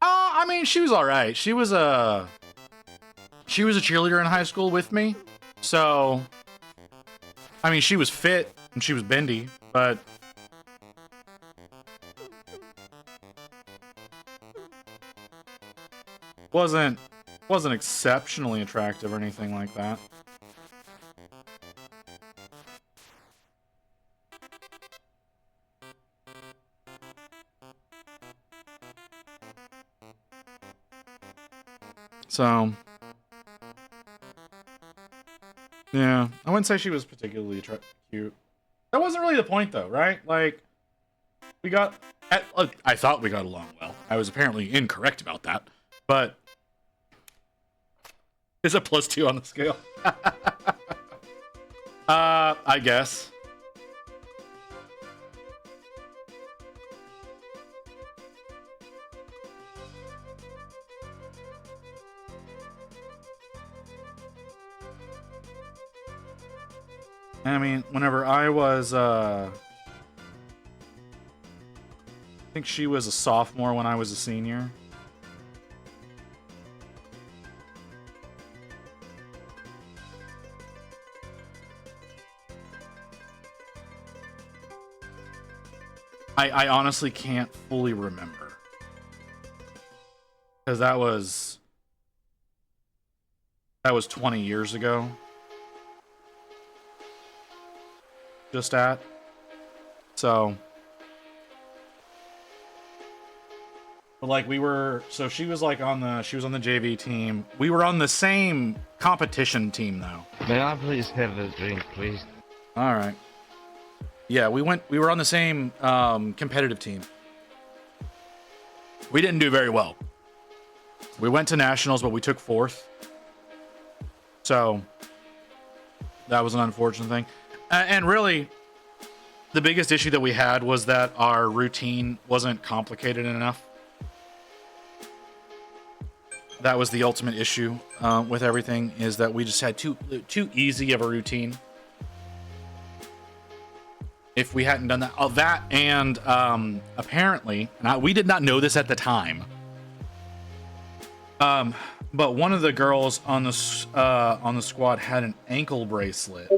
I mean, she was alright. She was a cheerleader in high school with me. So, I mean, she was fit and she was bendy, but wasn't exceptionally attractive or anything like that. So, yeah, I wouldn't say she was particularly cute. That wasn't really the point, though, right? Like, I thought we got along well. I was apparently incorrect about that, but it's a +2 on the scale. I guess. I mean, whenever I was, I think she was a sophomore when I was a senior. I honestly can't fully remember. Because that was 20 years ago. Just at. So. But like so she was like on the JV team. We were on the same competition team though. May I please have a drink, please? All right. Yeah, we were on the same competitive team. We didn't do very well. We went to nationals, but we took 4th. So that was an unfortunate thing. And really, the biggest issue that we had was that our routine wasn't complicated enough. That was the ultimate issue with everything, is that we just had too easy of a routine. if we hadn't done that. Oh, that and apparently, we did not know this at the time. But one of the girls on the squad had an ankle bracelet,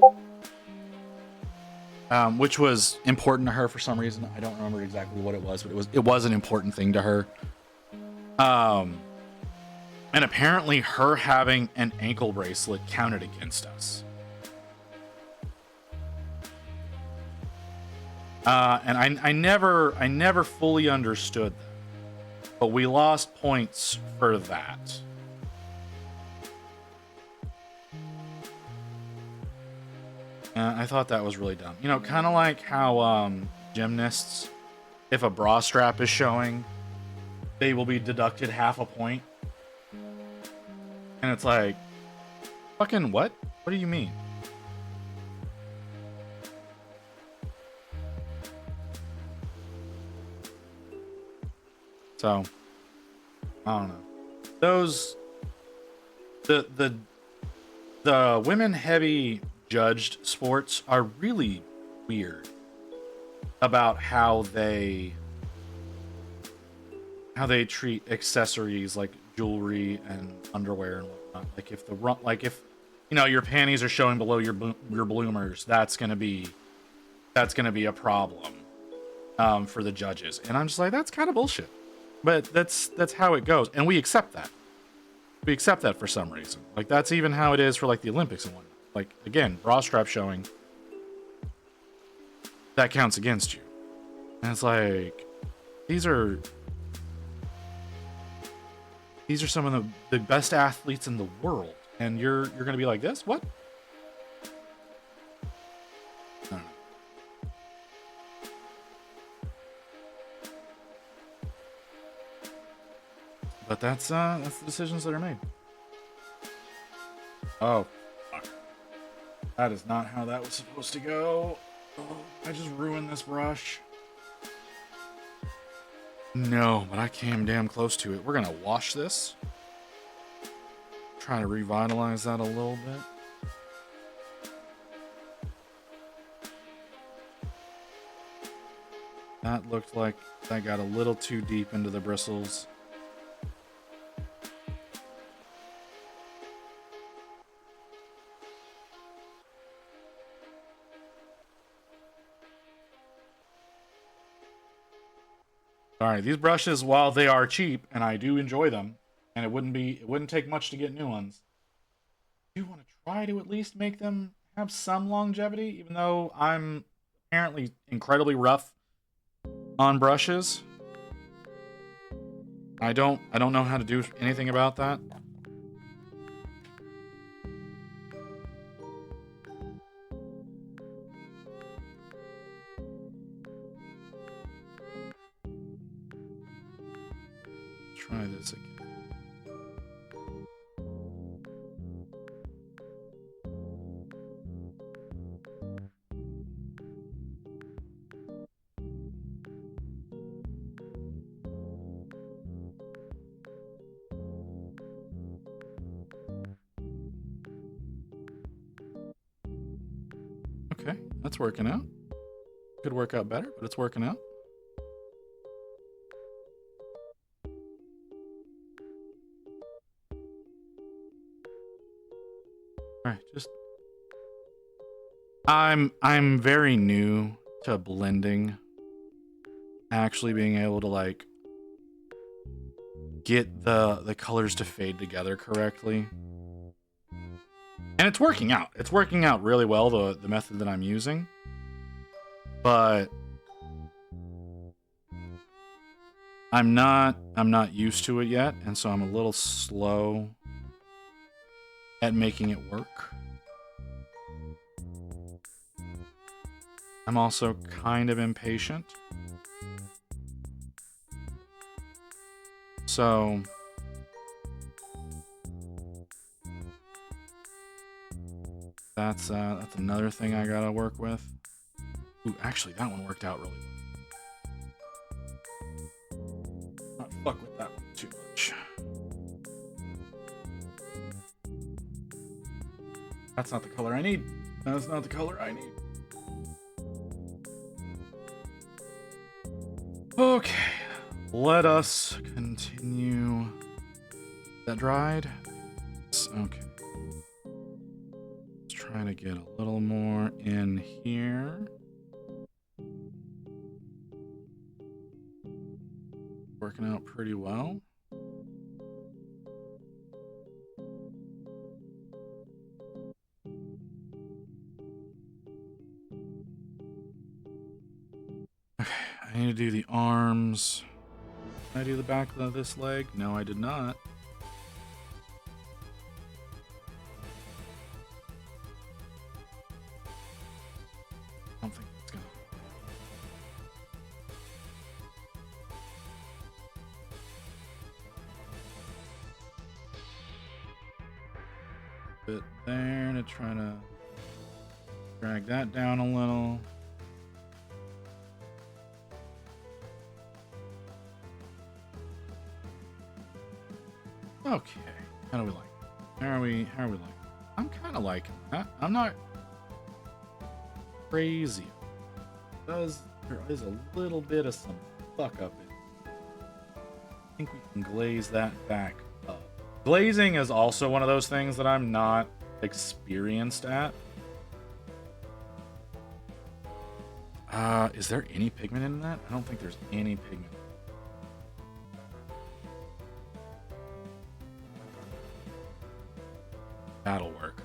which was important to her for some reason. I don't remember exactly what it was, but it was an important thing to her. And apparently, her having an ankle bracelet counted against us. And I never fully understood that, but we lost points for that. I thought that was really dumb. You know, kind of like how gymnasts, if a bra strap is showing, they will be deducted half a point. And it's like, fucking what? What do you mean? So, I don't know. Those, the women heavy judged sports are really weird about how they treat accessories like jewelry and underwear and whatnot. Like if you know your panties are showing below your bloomers, that's gonna be a problem for the judges. And I'm just like, that's kind of bullshit. But that's how it goes, and we accept that. We accept that for some reason. Like that's even how it is for like the Olympics and whatnot. Like again, bra strap showing, that counts against you. And it's like these are some of the best athletes in the world, and you're gonna be like this? What? I don't know. But that's the decisions that are made. Oh, fuck. That is not how that was supposed to go. Oh, I just ruined this brush. No, but I came damn close to it. We're gonna wash this. Try to revitalize that a little bit. That looked like that got a little too deep into the bristles. Alright, these brushes, while they are cheap, and I do enjoy them, and it wouldn't take much to get new ones, I do want to try to at least make them have some longevity, even though I'm apparently incredibly rough on brushes. I don't know how to do anything about that. Try this again. Okay, that's working out. Could work out better, but it's working out. Alright, just I'm very new to blending. Actually being able to like get the colors to fade together correctly. And it's working out. It's working out really well, the method that I'm using. But I'm not used to it yet, and so I'm a little slow at making it work. I'm also kind of impatient. So that's another thing I gotta work with. Ooh, actually, that one worked out really well. Not fuck with that one too much. That's not the color I need. That's not the color I need. Okay, let us continue. That dried? Okay. Let's try to get a little more in here. Working out pretty well. Okay, I need to do the arms. Did I do the back of this leg? No, I did not. I don't think it's gonna. Bit there to try to drag that down a little. Okay, how do we like it? How are we like it? I'm kind of liking that. I'm not crazy. There is a little bit of some fuck up in it. I think we can glaze that back up. Glazing is also one of those things that I'm not experienced at. Is there any pigment in that? I don't think there's any pigment. That'll work.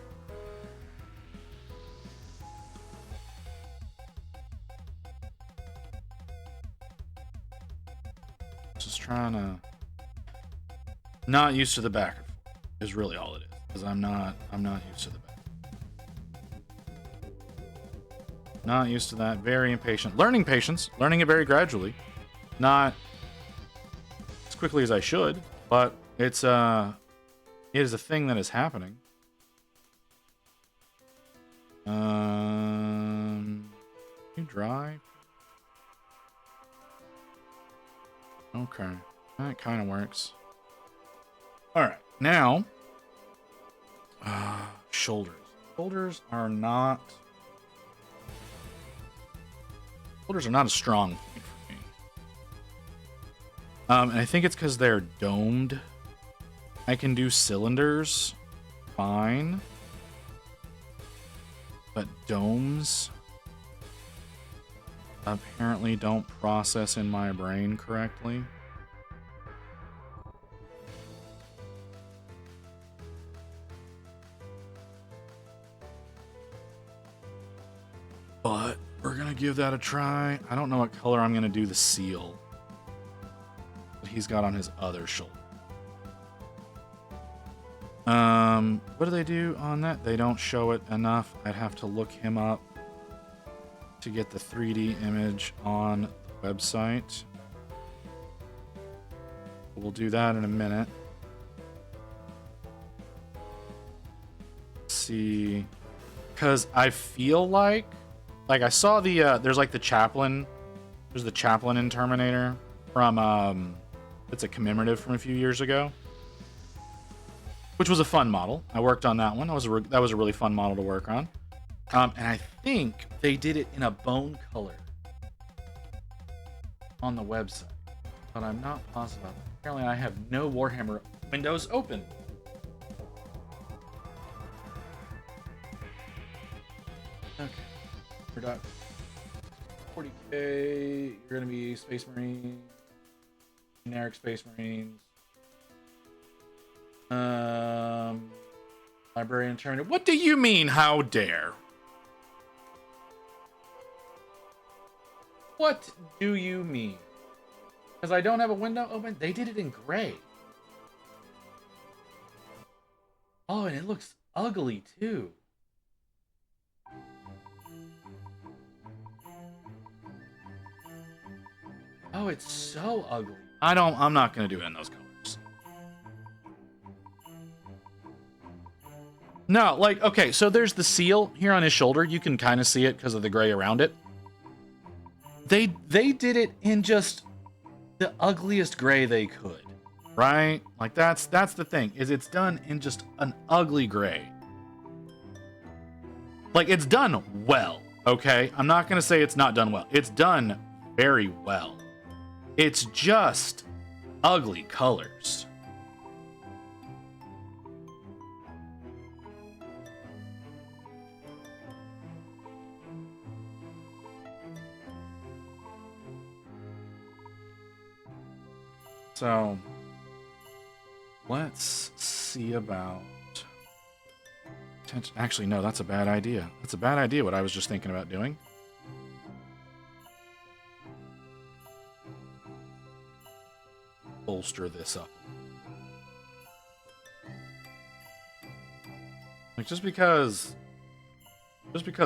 Just trying to not used to the back is really all it is, because I'm not used to the back. Not used to that. Very impatient. Learning patience. Learning it very gradually. Not as quickly as I should, but it is a thing that is happening. You dry? Okay. That kind of works. Alright, now shoulders. Shoulders are not a strong point for me. And I think it's because they're domed. I can do cylinders fine. But domes apparently don't process in my brain correctly. But we're gonna give that a try. I don't know what color I'm gonna do the seal that he's got on his other shoulder. What do they do on that? They don't show it enough. I'd have to look him up to get the 3D image on the website. We'll do that in a minute. Let's see, because I feel like I saw the there's like the chaplain. There's the chaplain in Terminator from it's a commemorative from a few years ago, which was a fun model. I worked on that one. That was a really fun model to work on. And I think they did it in a bone color on the website, but I'm not positive about that. Apparently, I have no Warhammer windows open. Okay, we're done. 40K. You're gonna be Space Marine, generic Space Marines. Librarian Terminator. What do you mean, how dare? What do you mean? Because I don't have a window open? They did it in gray. Oh, and it looks ugly too. Oh, it's so ugly. I'm not gonna do it in those colors. No, like, okay, so there's the seal here on his shoulder. You can kind of see it because of the gray around it. They did it in just the ugliest gray they could, right? Like that's the thing, is it's done in just an ugly gray. Like, it's done well, okay? I'm not gonna say it's not done well. It's done very well. It's just ugly colors. So let's see about... Actually, no, that's a bad idea. That's a bad idea, what I was just thinking about doing. Bolster this up. Like, just because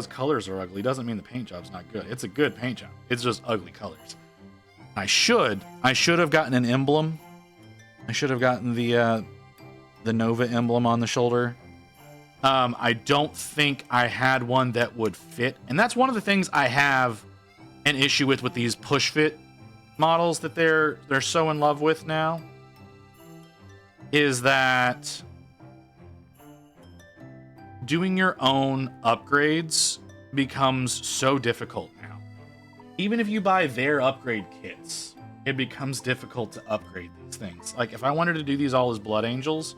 colors are ugly doesn't mean the paint job's not good. It's a good paint job. It's just ugly colors. I should have gotten an emblem. I should have gotten the Nova emblem on the shoulder. I don't think I had one that would fit, and that's one of the things I have an issue with these push fit models that they're so in love with now. Is that doing your own upgrades becomes so difficult now. Even if you buy their upgrade kits, it becomes difficult to upgrade these things. Like, if I wanted to do these all as Blood Angels,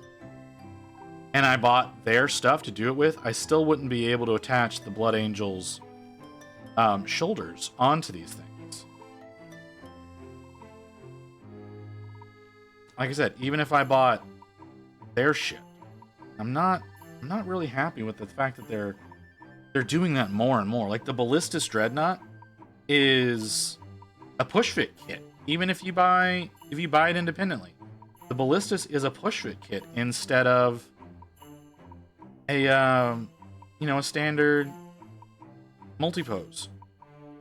and I bought their stuff to do it with, I still wouldn't be able to attach the Blood Angels shoulders onto these things. Like I said, even if I bought their shit, I'm not really happy with the fact that they're doing that more and more. Like, the Ballistus Dreadnought is a push fit kit, even if you buy it independently. The Ballistus is a push fit kit instead of a a standard multi-pose,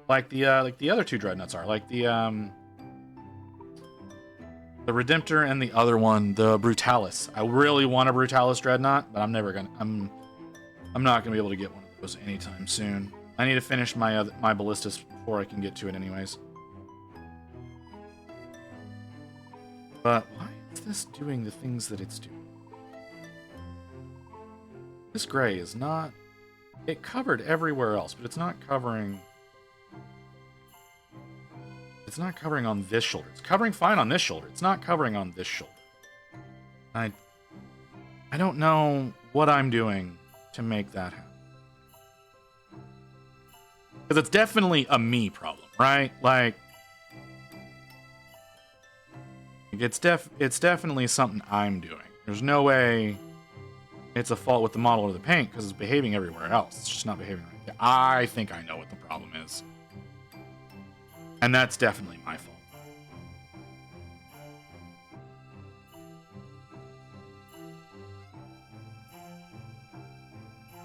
like the other two Dreadnoughts are, like the Redemptor and the other one, the Brutalis. I really want a Brutalis Dreadnought, but I'm not gonna be able to get one of those anytime soon. I need to finish my Ballistus before I can get to it anyways. But why is this doing the things that it's doing? This gray is not... It covered everywhere else, but it's not covering... It's not covering on this shoulder. It's covering fine on this shoulder. It's not covering on this shoulder. I don't know what I'm doing to make that happen. Because it's definitely a me problem, right? Like, it's definitely something I'm doing. There's no way it's a fault with the model or the paint, because it's behaving everywhere else. It's just not behaving right. I think I know what the problem is. And that's definitely my fault.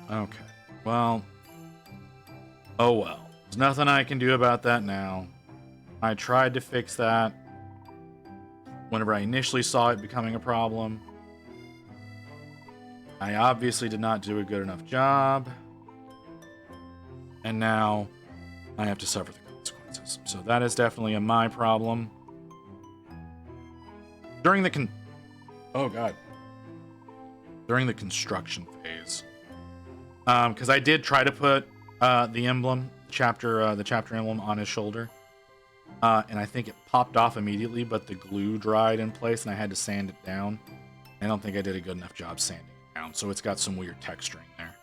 Okay. Well. Oh well. There's nothing I can do about that now. I tried to fix that whenever I initially saw it becoming a problem. I obviously did not do a good enough job. And now I have to suffer the consequences. So that is definitely my problem. During the during the construction phase. Because I did try to put the emblem, the chapter emblem on his shoulder. And I think it popped off immediately, but the glue dried in place and I had to sand it down. I don't think I did a good enough job sanding it down, so it's got some weird texturing there.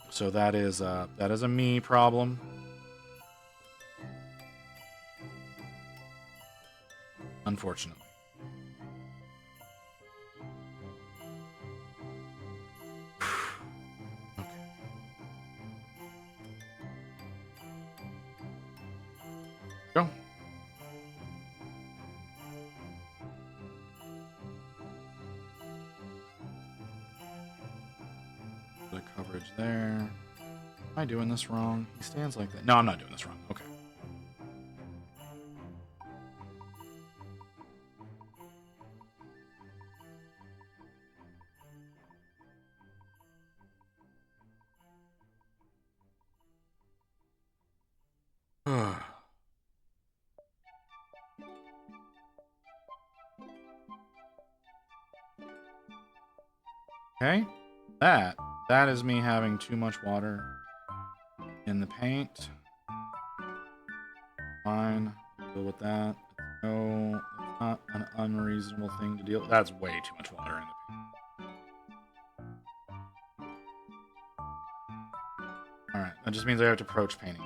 So that is a me problem. Unfortunately. Okay. Go. The coverage there. Am I doing this wrong? He stands like that. No, I'm not doing this wrong. Okay. Okay. That is me having too much water in the paint. Fine. Deal with that. No, that's not an unreasonable thing to deal with. That's way too much water in the paint. Alright, that just means I have to approach painting.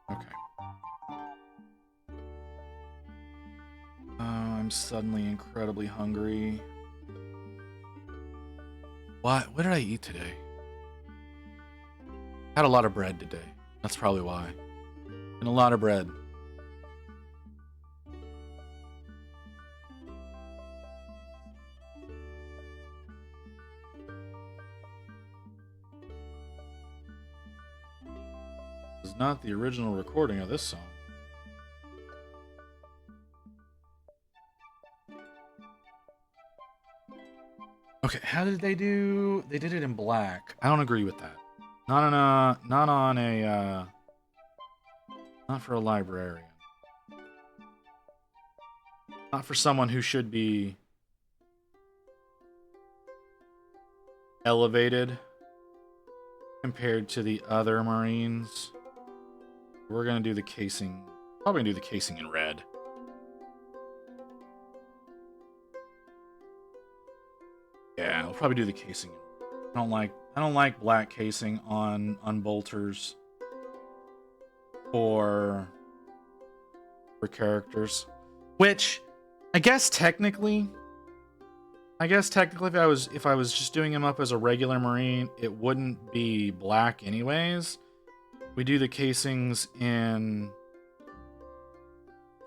Okay. I'm suddenly incredibly hungry. What did I eat today? Had a lot of bread today. That's probably why. And a lot of bread. This is not the original recording of this song. Okay, how did they do? They did it in black. I don't agree with that. Not for a librarian. Not for someone who should be elevated compared to the other Marines. We're gonna do the casing. Probably gonna do the casing in red. Yeah, I'll probably do the casing. I don't like black casing on bolters for characters. Which I guess technically if I was just doing him up as a regular Marine, it wouldn't be black anyways. We do the casings in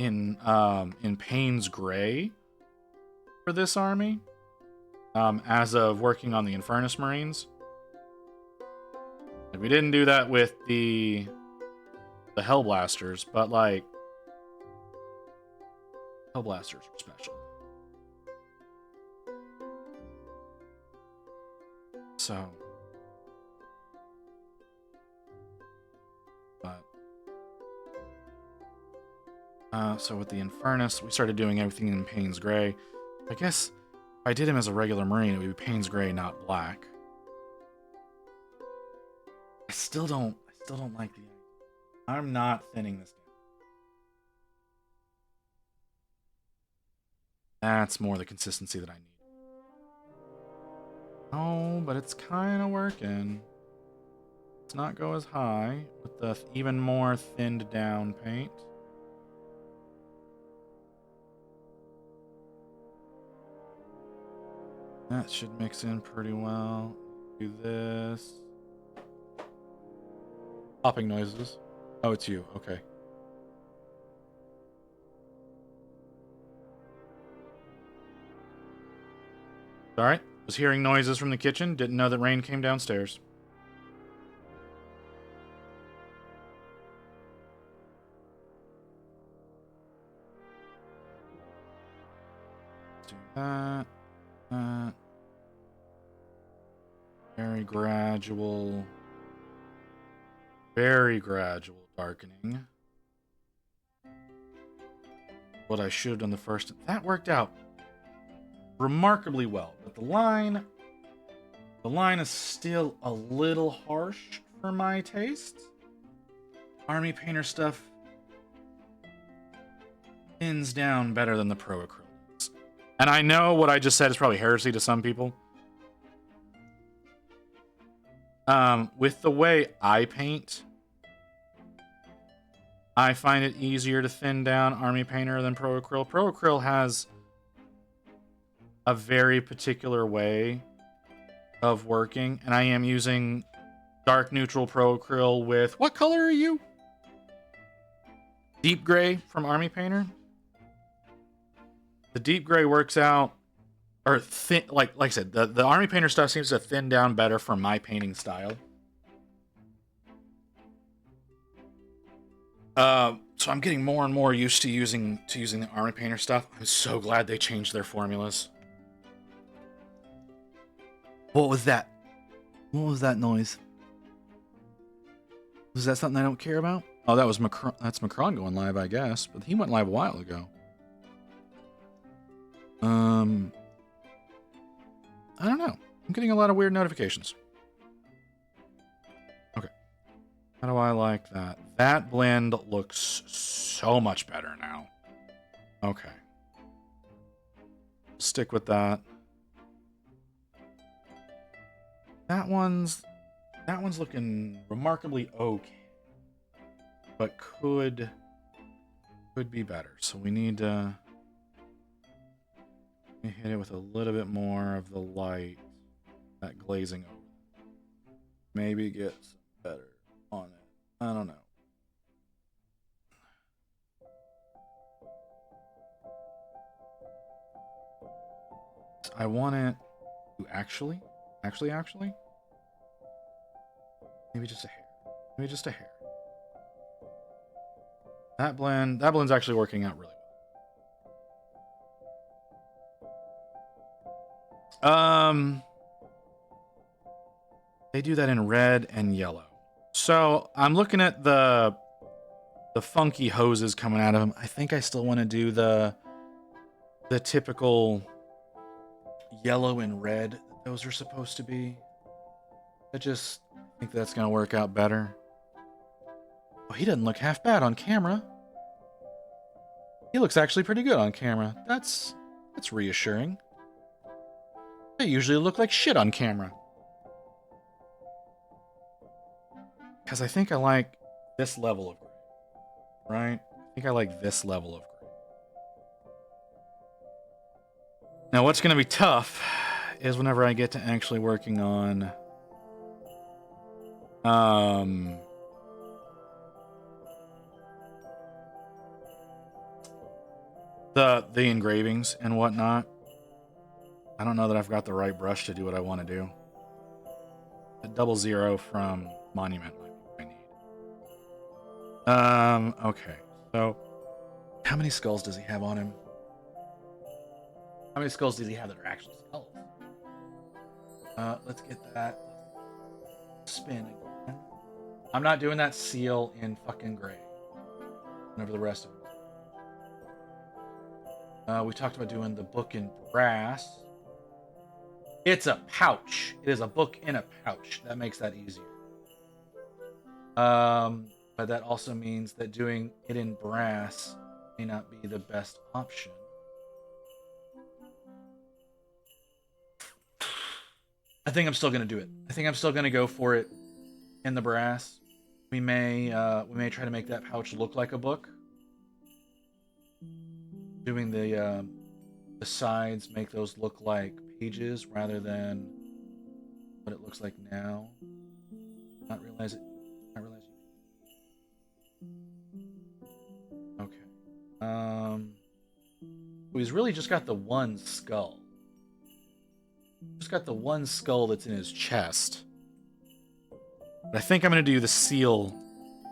Payne's Gray for this army. As of working on the Infernus Marines. And we didn't do that with the Hellblasters, but like Hellblasters are special. So so with the Infernus, we started doing everything in Payne's Gray. I guess if I did him as a regular Marine, it would be Payne's Gray, not black. I still don't like the idea. I'm not thinning this down. That's more the consistency that I need. Oh, but it's kind of working. Let's not go as high with the even more thinned down paint. That should mix in pretty well. Do this. Popping noises. Oh, it's you. Okay. Alright. Was hearing noises from the kitchen. Didn't know that rain came downstairs. Let's do that. Very gradual darkening. What I should have done the first. That worked out remarkably well, but the line is still a little harsh for my taste. Army painter stuff thins down better than the pro acrylics. And I know what I just said is probably heresy to some people. With the way I paint, I find it easier to thin down Army Painter than Pro Acryl. Pro Acryl has a very particular way of working, and I am using dark neutral Pro Acryl with... What color are you? Deep gray from Army Painter. The deep gray works out, or thin, like I said, the Army Painter stuff seems to thin down better for my painting style. So I'm getting more and more used to using the Army Painter stuff. I'm so glad they changed their formulas. What was that? What was that noise? Was that something I don't care about? Oh, that was Macron. That's Macron going live, I guess. But he went live a while ago. I don't know. I'm getting a lot of weird notifications. Okay. How do I like that? That blend looks so much better now. Okay. Stick with that. That one's looking remarkably okay. But could be better. So we need to hit it with a little bit more of the light, that glazing over. Maybe get some better on it. I don't know. I want it to actually, maybe just a hair. Maybe just a hair. That blend's actually working out really well. They do that in red and yellow. So I'm looking at the funky hoses coming out of them. I think I still want to do the typical yellow and red that those are supposed to be. I think that's gonna work out better. Oh, he doesn't look half bad on camera. He looks actually pretty good on camera. That's reassuring. They usually look like shit on camera. Because I think I like this level of gray. Right? I think I like this level of gray. Now what's going to be tough is whenever I get to actually working on the engravings and whatnot. I don't know that I've got the right brush to do what I want to do. A 00 from Monument might be what I need. Okay. So, how many skulls does he have on him? How many skulls does he have that are actually skulls? Let's get that spin again. I'm not doing that seal in fucking gray. Whenever the rest of them. We talked about doing the book in brass. It's a pouch. It is a book in a pouch. That makes that easier. But that also means that doing it in brass may not be the best option. I think I'm still gonna do it. I think I'm still gonna go for it in the brass. We may try to make that pouch look like a book. Doing the sides, make those look like pages rather than what it looks like now. Not realize it. Okay. He's really just got the one skull. Just got the one skull that's in his chest. But I think I'm gonna do the seal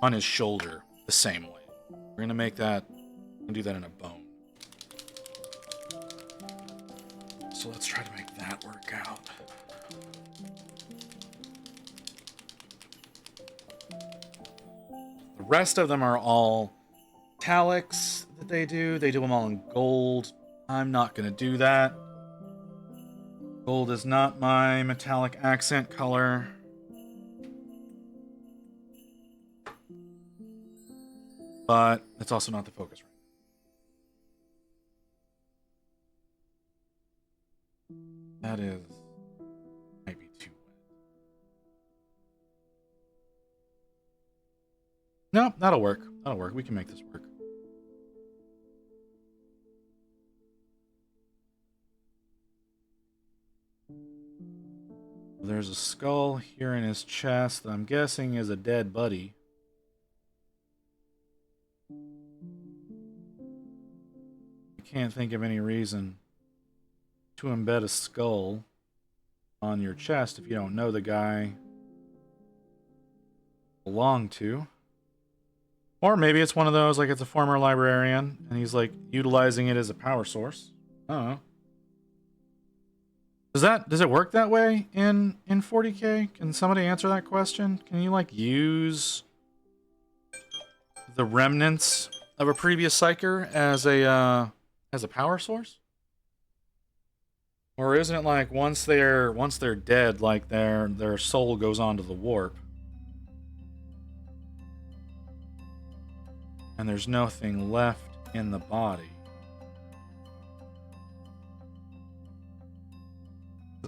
on his shoulder the same way. We're gonna make that. I'm gonna do that in a bone. So let's try to make that work out. The rest of them are all metallics that they do. They do them all in gold. I'm not going to do that. Gold is not my metallic accent color. But it's also not the focus right. That might be too wet. No, that'll work. That'll work. We can make this work. There's a skull here in his chest that I'm guessing is a dead buddy. I can't think of any reason to embed a skull on your chest if you don't know the guy belonged to. Or maybe it's one of those, like it's a former librarian and he's like utilizing it as a power source. I don't know. Does it work that way in 40K? Can somebody answer that question? Can you like use the remnants of a previous psyker as a power source? Or isn't it like once they're dead, like their soul goes onto the warp? And there's nothing left in the body.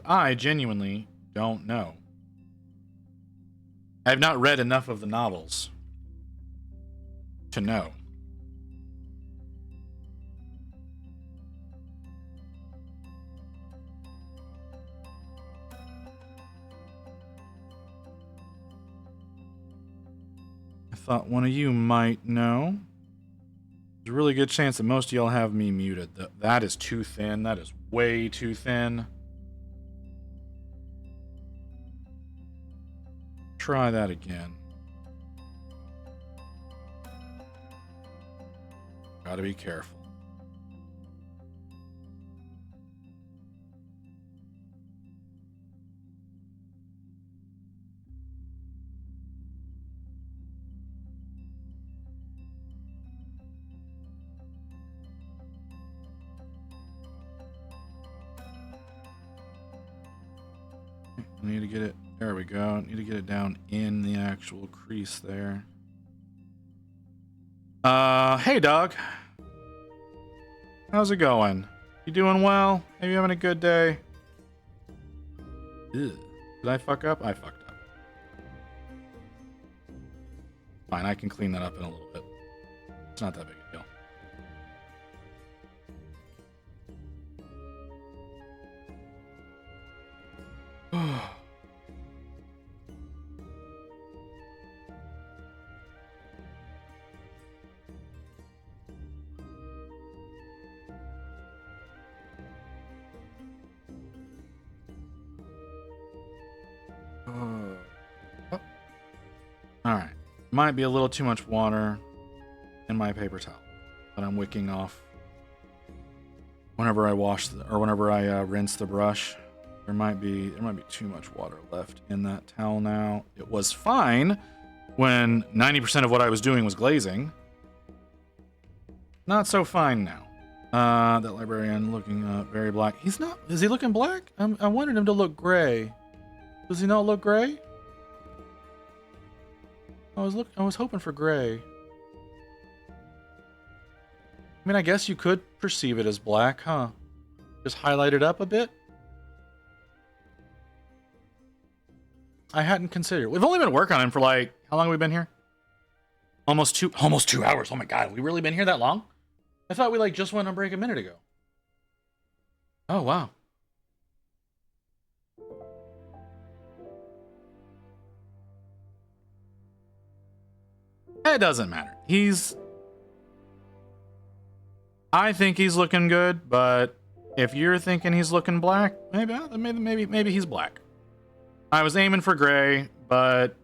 I genuinely don't know. I have not read enough of the novels to know. I thought one of you might know. There's a really good chance that most of y'all have me muted. That is too thin. That is way too thin. Try that again. Gotta be careful. I need to get it. There we go. Need to get it down in the actual crease there. Hey, dog. How's it going? You doing well? Are you having a good day? Ew. Did I fuck up? I fucked up. Fine, I can clean that up in a little bit. It's not that big a deal. Alright. Might be a little too much water in my paper towel that I'm wicking off whenever I wash or whenever I rinse the brush. There might be too much water left in that towel now. It was fine when 90% of what I was doing was glazing. Not so fine now. That librarian looking very black. He's not. Is he looking black? I wanted him to look gray. Does he not look gray? I was hoping for gray. I mean, I guess you could perceive it as black, huh? Just highlight it up a bit. I hadn't considered. We've only been working on him for like, how long have we been here? Almost 2 hours. Oh my god, have we really been here that long? I thought we like just went on break a minute ago. Oh wow. It doesn't matter. I think he's looking good, but if you're thinking he's looking black, maybe he's black. I was aiming for gray, but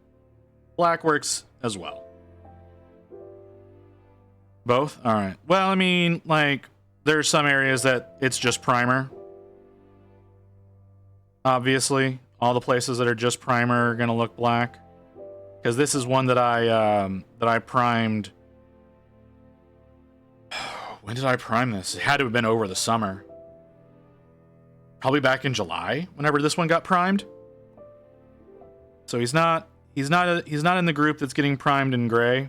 black works as well. Both? All right. Well, I mean, like, there's some areas that it's just primer. Obviously, all the places that are just primer are gonna look black. Because this is one that I primed. When did I prime this? It had to have been over the summer. Probably back in July, whenever this one got primed. So he's not in the group that's getting primed in gray.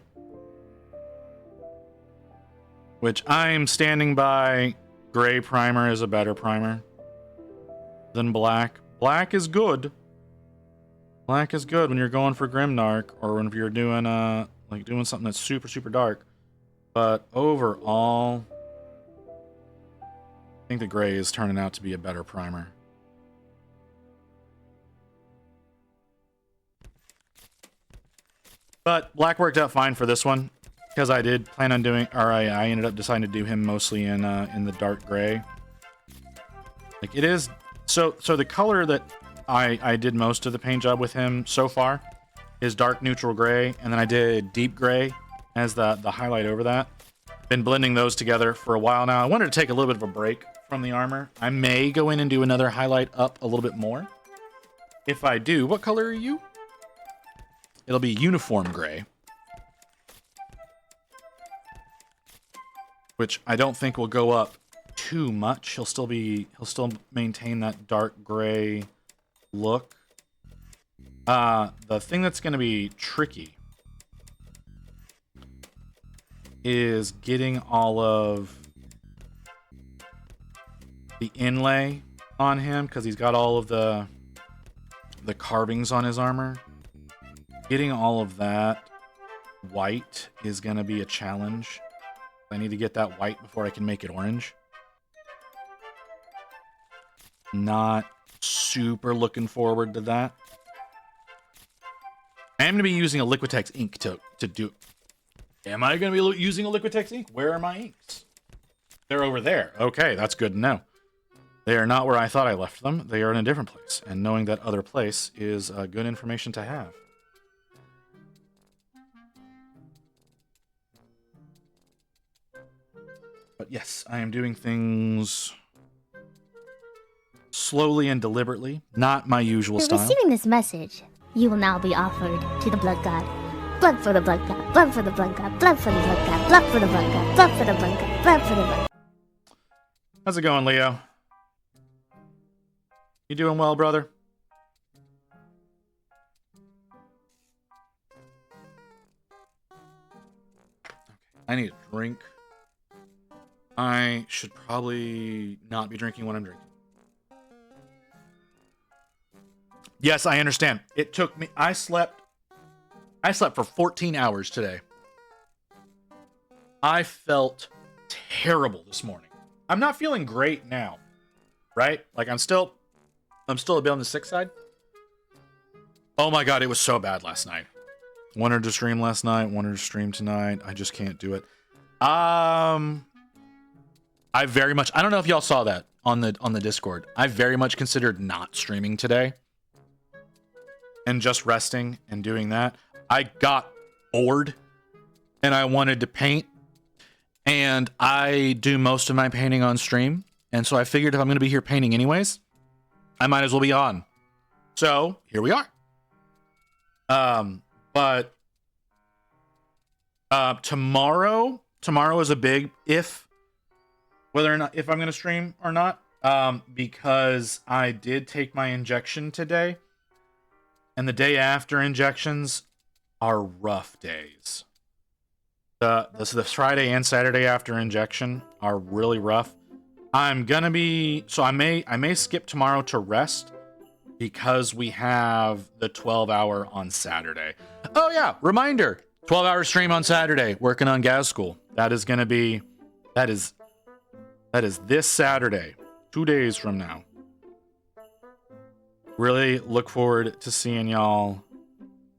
Which I'm standing by. Gray primer is a better primer than black. Black is good. Black is good when you're going for Grimdark, or when you're doing doing something that's super, super dark. But overall, I think the gray is turning out to be a better primer. But black worked out fine for this one, because I did plan on doing, or I ended up deciding to do him mostly in the dark gray. Like it is, so the color that I did most of the paint job with him so far is dark neutral gray, and then I did deep gray as the highlight over that. Been blending those together for a while now. I wanted to take a little bit of a break from the armor. I may go in and do another highlight up a little bit more. If I do, what color are you? It'll be uniform gray. Which I don't think will go up too much. He'll still maintain that dark gray look. The thing that's going to be tricky is getting all of the inlay on him, because he's got all of the carvings on his armor. Getting all of that white is going to be a challenge. I need to get that white before I can make it orange. Not super looking forward to that. I am going to be using a Liquitex ink to do. Am I going to be using a Liquitex ink? Where are my inks? They're over there. Okay, that's good to know. They are not where I thought I left them. They are in a different place. And knowing that other place is good information to have. But yes, I am doing things slowly and deliberately. Not my usual After style. receiving this message, you will now be offered to the blood god. Blood for the blood god. Blood for the blood god. Blood for the blood god. Blood for the blood god. Blood for the blood god. Blood for the blood. How's it going, Leo? You doing well, brother? Okay, I need a drink. I should probably not be drinking when I'm drinking. Yes, I understand. It took me... I slept for 14 hours today. I felt terrible this morning. I'm not feeling great now, right? Like, I'm still a bit on the sick side. Oh my god, it was so bad last night. Wanted to stream last night, wanted to stream tonight. I just can't do it. I don't know if y'all saw that on the Discord. I very much considered not streaming today and just resting and doing that. I got bored and I wanted to paint, and I do most of my painting on stream. And so I figured if I'm going to be here painting anyways, I might as well be on. So here we are. But tomorrow is a big if I'm going to stream or not, because I did take my injection today, and the day after injections are rough days. The Friday and Saturday after injection are really rough. I may skip tomorrow to rest because we have the 12-hour on Saturday. Oh yeah, reminder, 12-hour stream on Saturday, working on Gaz School. That is this Saturday, 2 days from now. Really look forward to seeing y'all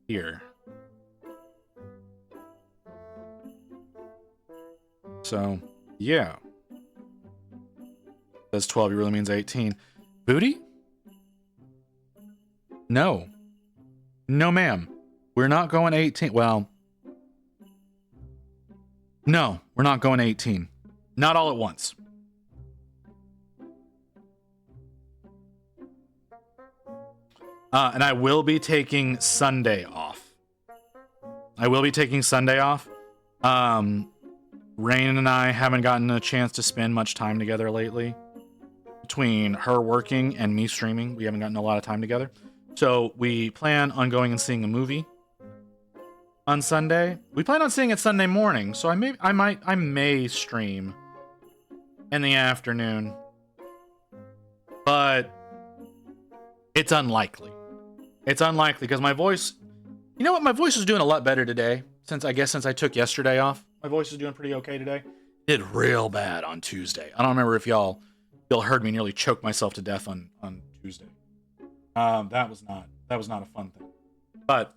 here. So, yeah. Says 12, he really means 18. Booty? No. No, ma'am. We're not going 18. Well, no, we're not going 18. Not all at once. And I will be taking Sunday off. Rain and I haven't gotten a chance to spend much time together lately. Between her working and me streaming, we haven't gotten a lot of time together. So we plan on going and seeing a movie on Sunday. We plan on seeing it Sunday morning, so I may stream in the afternoon. But it's unlikely. It's unlikely because my voice, you know what? My voice is doing a lot better today. Since I took yesterday off, my voice is doing pretty okay today. Did real bad on Tuesday. I don't remember if y'all heard me nearly choke myself to death on Tuesday. That was not a fun thing. But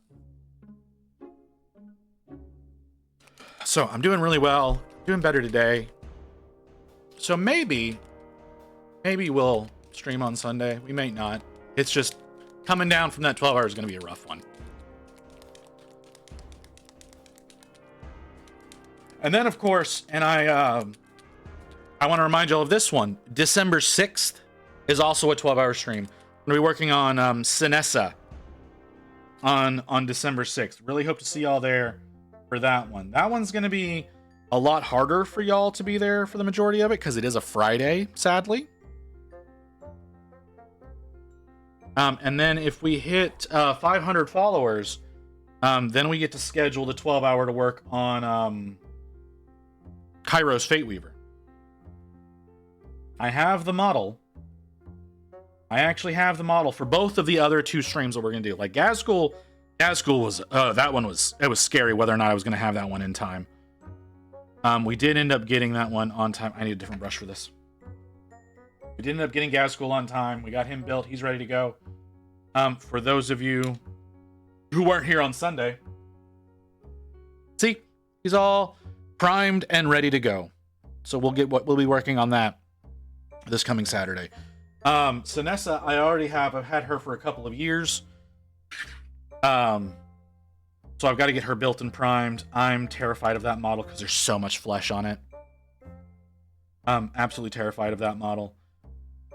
so I'm doing really well, doing better today. So maybe we'll stream on Sunday. We may not. It's just coming down from that 12 hours is going to be a rough one. And then, of course, and I want to remind you all of this one. December 6th is also a 12-hour stream. I'm going to be working on Sinessa on December 6th. Really hope to see y'all there for that one. That one's going to be a lot harder for y'all to be there for the majority of it because it is a Friday, sadly. And then if we hit 500 followers, then we get to schedule the 12-hour to work on Kairos Fate Weaver. I have the model. I actually have the model for both of the other 2 streams that we're gonna do. Like Gazgul was that one was scary whether or not I was gonna have that one in time. We did end up getting that one on time. I need a different brush for this. We did end up getting Gazgul on time. We got him built. He's ready to go. For those of you who weren't here on Sunday, see, he's all primed and ready to go. So we'll be working on that this coming Saturday. Sinessa, I've had her for a couple of years. So I've got to get her built and primed. I'm terrified of that model because there's so much flesh on it. I'm absolutely terrified of that model.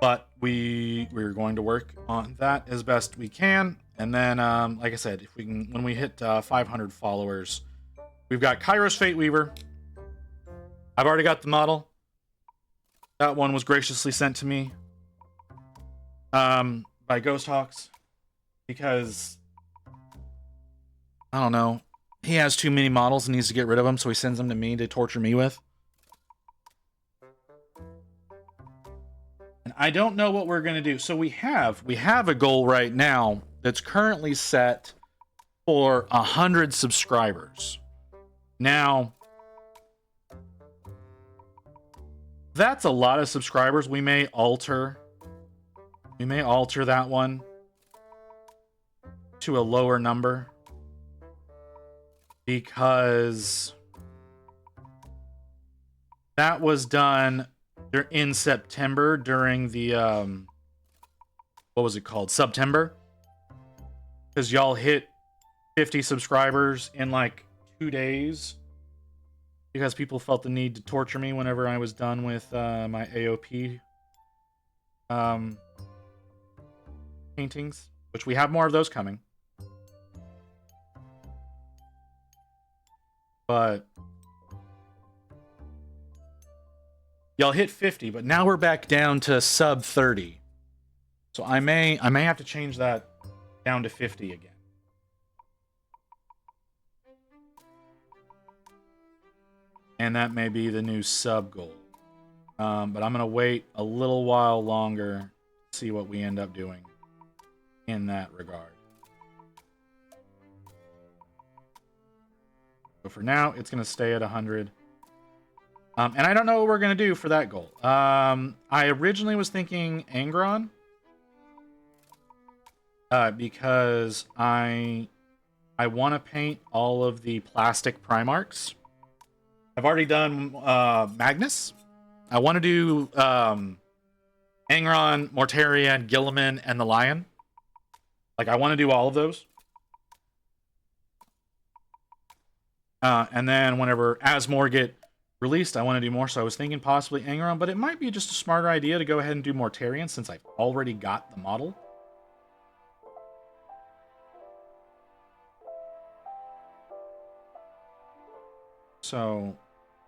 But we're going to work on that as best we can. And then, like I said, if we can, when we hit 500 followers, we've got Kairos Fate Weaver. I've already got the model. That one was graciously sent to me by Ghost Hawks because I don't know. He has too many models and needs to get rid of them, so he sends them to me to torture me with. And I don't know what we're gonna do. So we have a goal right now that's currently set for 100 subscribers. Now, that's a lot of subscribers. We may alter that one to a lower number because that was done in September during the what was it called? September. Because y'all hit 50 subscribers in like 2 days. Because people felt the need to torture me whenever I was done with my AOP paintings, which we have more of those coming. But y'all hit 50, but now we're back down to sub 30. So I may have to change that down to 50 again. And that may be the new sub goal. But I'm going to wait a little while longer to see what we end up doing in that regard. But for now, it's going to stay at 100. And I don't know what we're going to do for that goal. I originally was thinking Angron. Because I want to paint all of the plastic Primarchs. I've already done Magnus. I want to do Angron, Mortarion, Gilliman, and the Lion. Like, I want to do all of those. And then whenever Asmore get released, I want to do more. So I was thinking possibly Angron, but it might be just a smarter idea to go ahead and do Mortarion since I've already got the model. So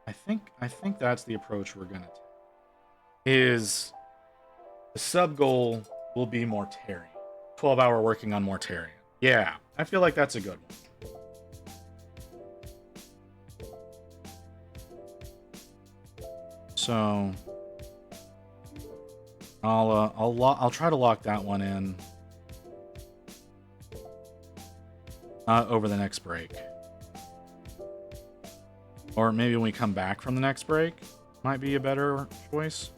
I think that's the approach we're gonna take. Is the sub goal will be Mortarion. 12-hour working on Mortarion. Yeah, I feel like that's a good one. So I'll try to lock that one in over the next break. Or maybe when we come back from the next break, might be a better choice.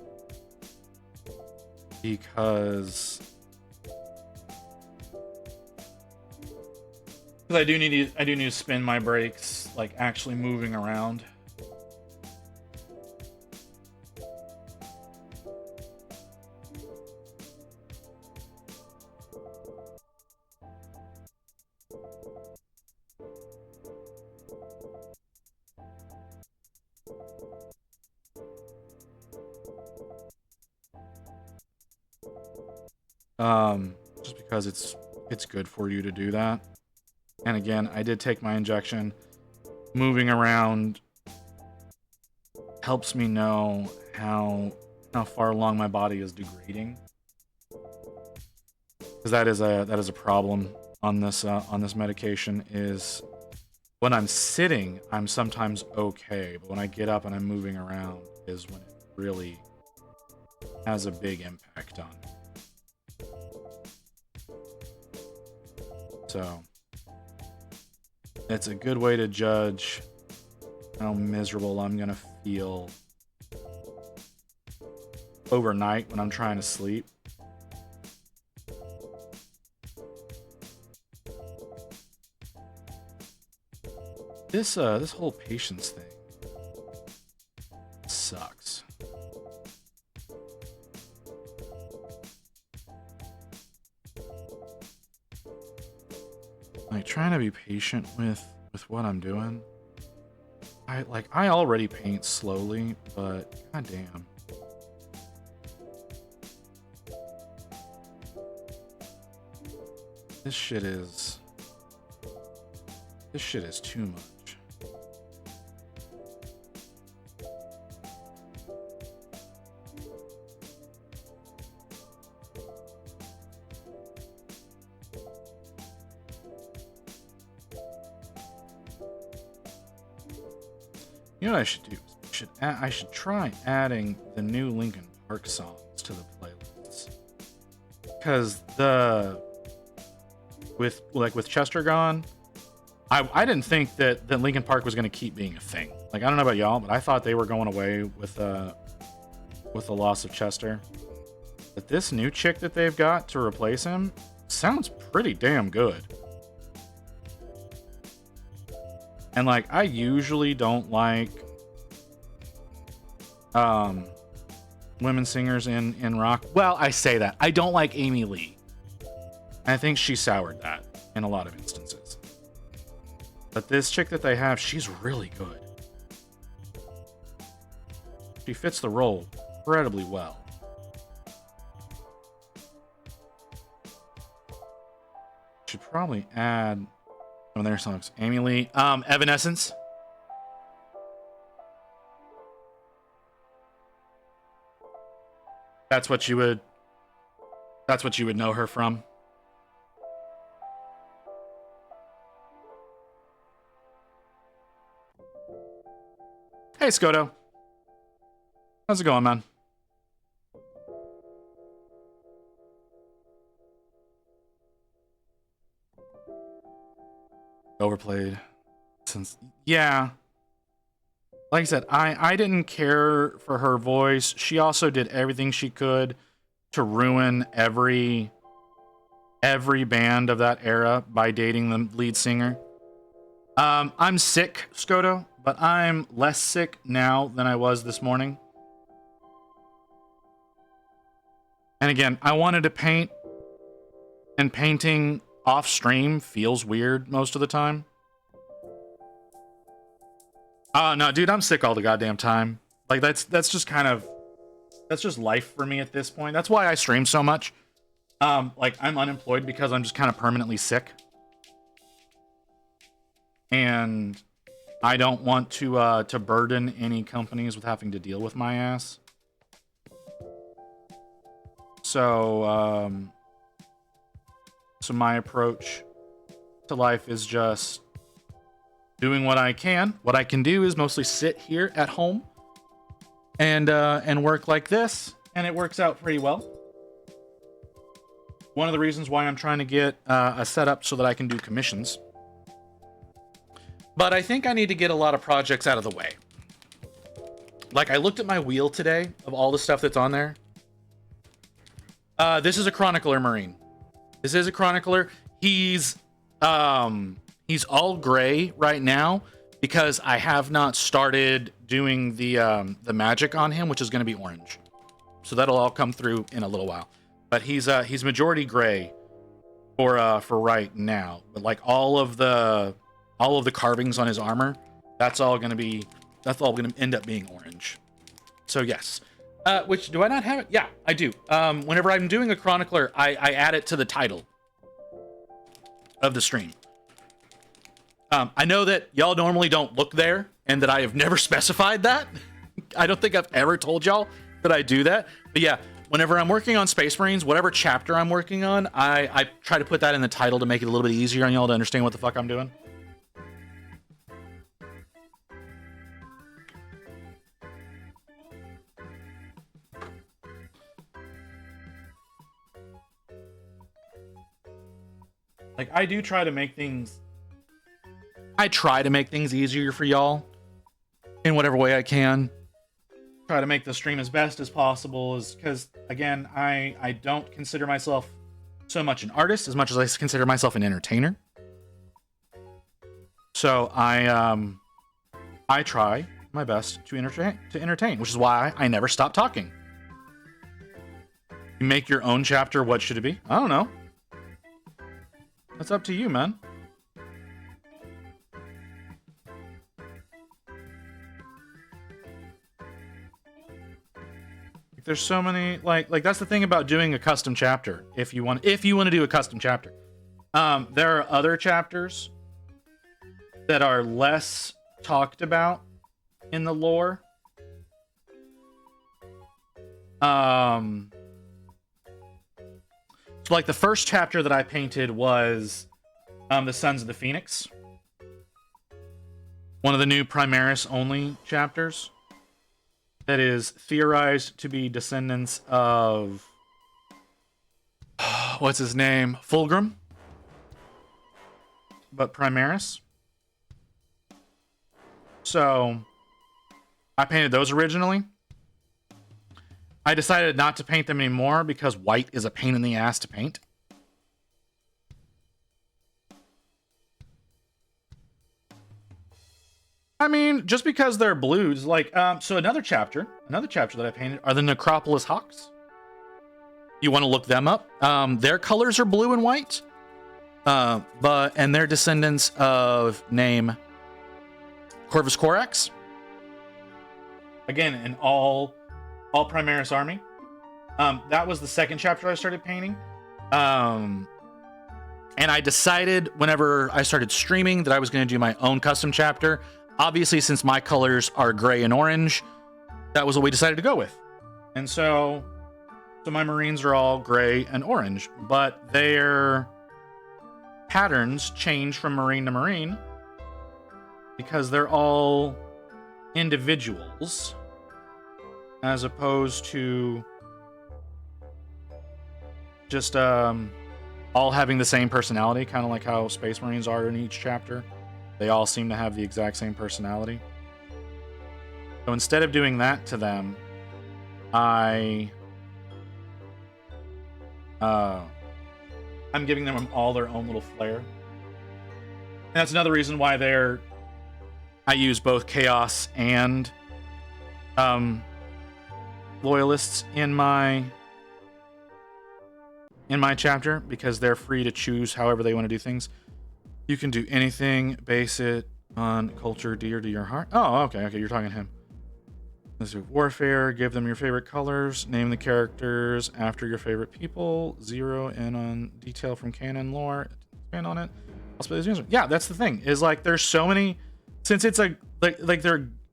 Because I do need to spin my brakes, like actually moving around. Just because it's good for you to do that. And again, I did take my injection. Moving around helps me know how far along my body is degrading, because that is a problem on this medication. Is when I'm sitting, I'm sometimes okay, but when I get up and I'm moving around is when it really has a big impact on me. So it's a good way to judge how miserable I'm gonna feel overnight when I'm trying to sleep. This whole patience thing sucks. Like, trying to be patient with what I'm doing. I already paint slowly, but goddamn. This shit is too much. You know what I should do? I should try adding the new Linkin Park songs to the playlists. Because with Chester gone, I didn't think that Linkin Park was going to keep being a thing. Like, I don't know about y'all, but I thought they were going away with the loss of Chester. But this new chick that they've got to replace him sounds pretty damn good. And like, I usually don't like women singers in rock. Well, I say that. I don't like Amy Lee. I think she soured that in a lot of instances. But this chick that they have, she's really good. She fits the role incredibly well. Should probably add some of their songs. Amy Lee, Evanescence. That's what you would know her from. Hey, Skoto. How's it going, man? Overplayed. Yeah. Like I said, I didn't care for her voice. She also did everything she could to ruin every band of that era by dating the lead singer. I'm sick, Skoto, but I'm less sick now than I was this morning. And again, I wanted to paint, and painting off stream feels weird most of the time. No, dude, I'm sick all the goddamn time. Like, that's just life for me at this point. That's why I stream so much. Like, I'm unemployed because I'm just kind of permanently sick. And I don't want to burden any companies with having to deal with my ass. So my approach to life is just doing what I can. What I can do is mostly sit here at home and work like this, and it works out pretty well. One of the reasons why I'm trying to get a setup so that I can do commissions. But I think I need to get a lot of projects out of the way. Like, I looked at my wheel today of all the stuff that's on there. This is a Chronicler Marine. This is a Chronicler. He's all gray right now because I have not started doing the magic on him, which is going to be orange. So that'll all come through in a little while. But he's majority gray for right now. But like all of the carvings on his armor, that's all going to end up being orange. So yes. Which, do I not have it? Yeah, I do. Whenever I'm doing a Chronicler, I add it to the title of the stream. I know that y'all normally don't look there, and that I have never specified that. I don't think I've ever told y'all that I do that. But yeah, whenever I'm working on Space Marines, whatever chapter I'm working on, I try to put that in the title to make it a little bit easier on y'all to understand what the fuck I'm doing. Like, I do try to make things... I try to make things easier for y'all in whatever way I can. Try to make the stream as best as possible, is because, again, I don't consider myself so much an artist as much as I consider myself an entertainer. So I try my best to entertain, which is why I never stop talking. You make your own chapter, what should it be? I don't know. That's up to you, man. There's so many, like that's the thing about doing a custom chapter. If you want to do a custom chapter, there are other chapters that are less talked about in the lore. So like the first chapter that I painted was the Sons of the Phoenix, one of the new Primaris only chapters. That is theorized to be descendants of... what's his name? Fulgrim. But Primaris. So, I painted those originally. I decided not to paint them anymore because white is a pain in the ass to paint. I mean, just because they're blues, like, so another chapter that I painted are the Necropolis Hawks. You want to look them up. Their colors are blue and white, and they're descendants of name Corvus Corax. Again, an all Primaris army. That was the second chapter I started painting. And I decided whenever I started streaming that I was going to do my own custom chapter. Obviously, since my colors are gray and orange, that was what we decided to go with. And so my Marines are all gray and orange, but their patterns change from Marine to Marine because they're all individuals as opposed to just all having the same personality, kind of like how Space Marines are in each chapter. They all seem to have the exact same personality. So instead of doing that to them, I'm giving them all their own little flair. And that's another reason why I use both Chaos and Loyalists in my chapter, because they're free to choose however they want to do things. You can do anything, base it on culture dear to your heart. Oh, okay, you're talking to him. Let's do warfare, give them your favorite colors, name the characters after your favorite people, zero in on detail from canon lore, expand on it. Yeah, that's the thing, is like there's so many, since it's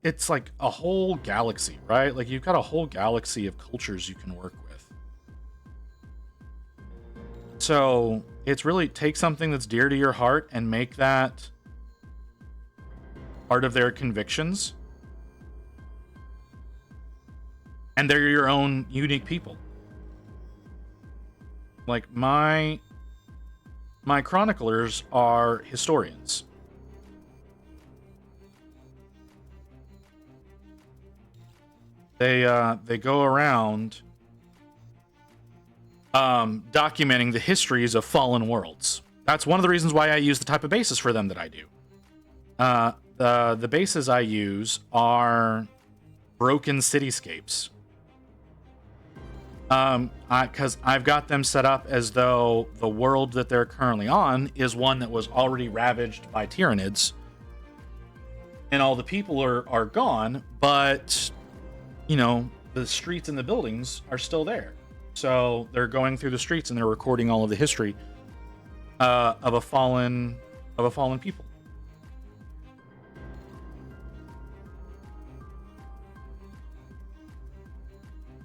it's like a whole galaxy, right? Like you've got a whole galaxy of cultures you can work with. So it's really take something that's dear to your heart and make that part of their convictions. And they're your own unique people. Like my chroniclers are historians. They go around documenting the histories of fallen worlds. That's one of the reasons why I use the type of bases for them that I do. The bases I use are broken cityscapes. Because I've got them set up as though the world that they're currently on is one that was already ravaged by Tyranids. And all the people are gone, but, you know, the streets and the buildings are still there. So they're going through the streets and they're recording all of the history of a fallen people.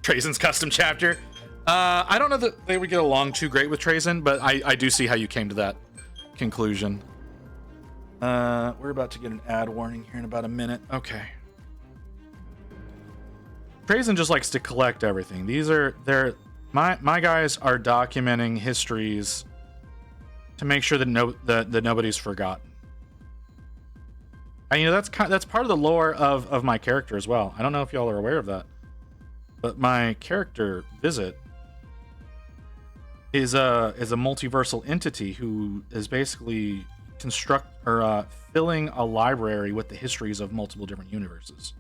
Trazen's custom chapter. I don't know that they would get along too great with Trazen, but I do see how you came to that conclusion. We're about to get an ad warning here in about a minute. Okay. Trazen just likes to collect everything. My guys are documenting histories to make sure that that nobody's forgotten. And that's part of the lore of my character as well. I don't know if y'all are aware of that, but my character Visit is a multiversal entity who is basically filling a library with the histories of multiple different universes.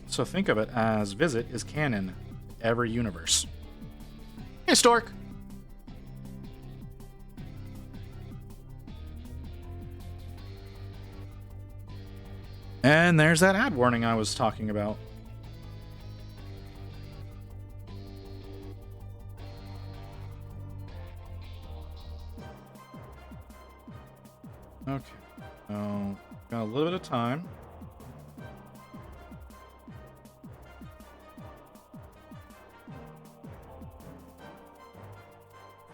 So think of it as Visit is canon to every universe. Hey, Stork. And there's that ad warning I was talking about. Okay, so got a little bit of time.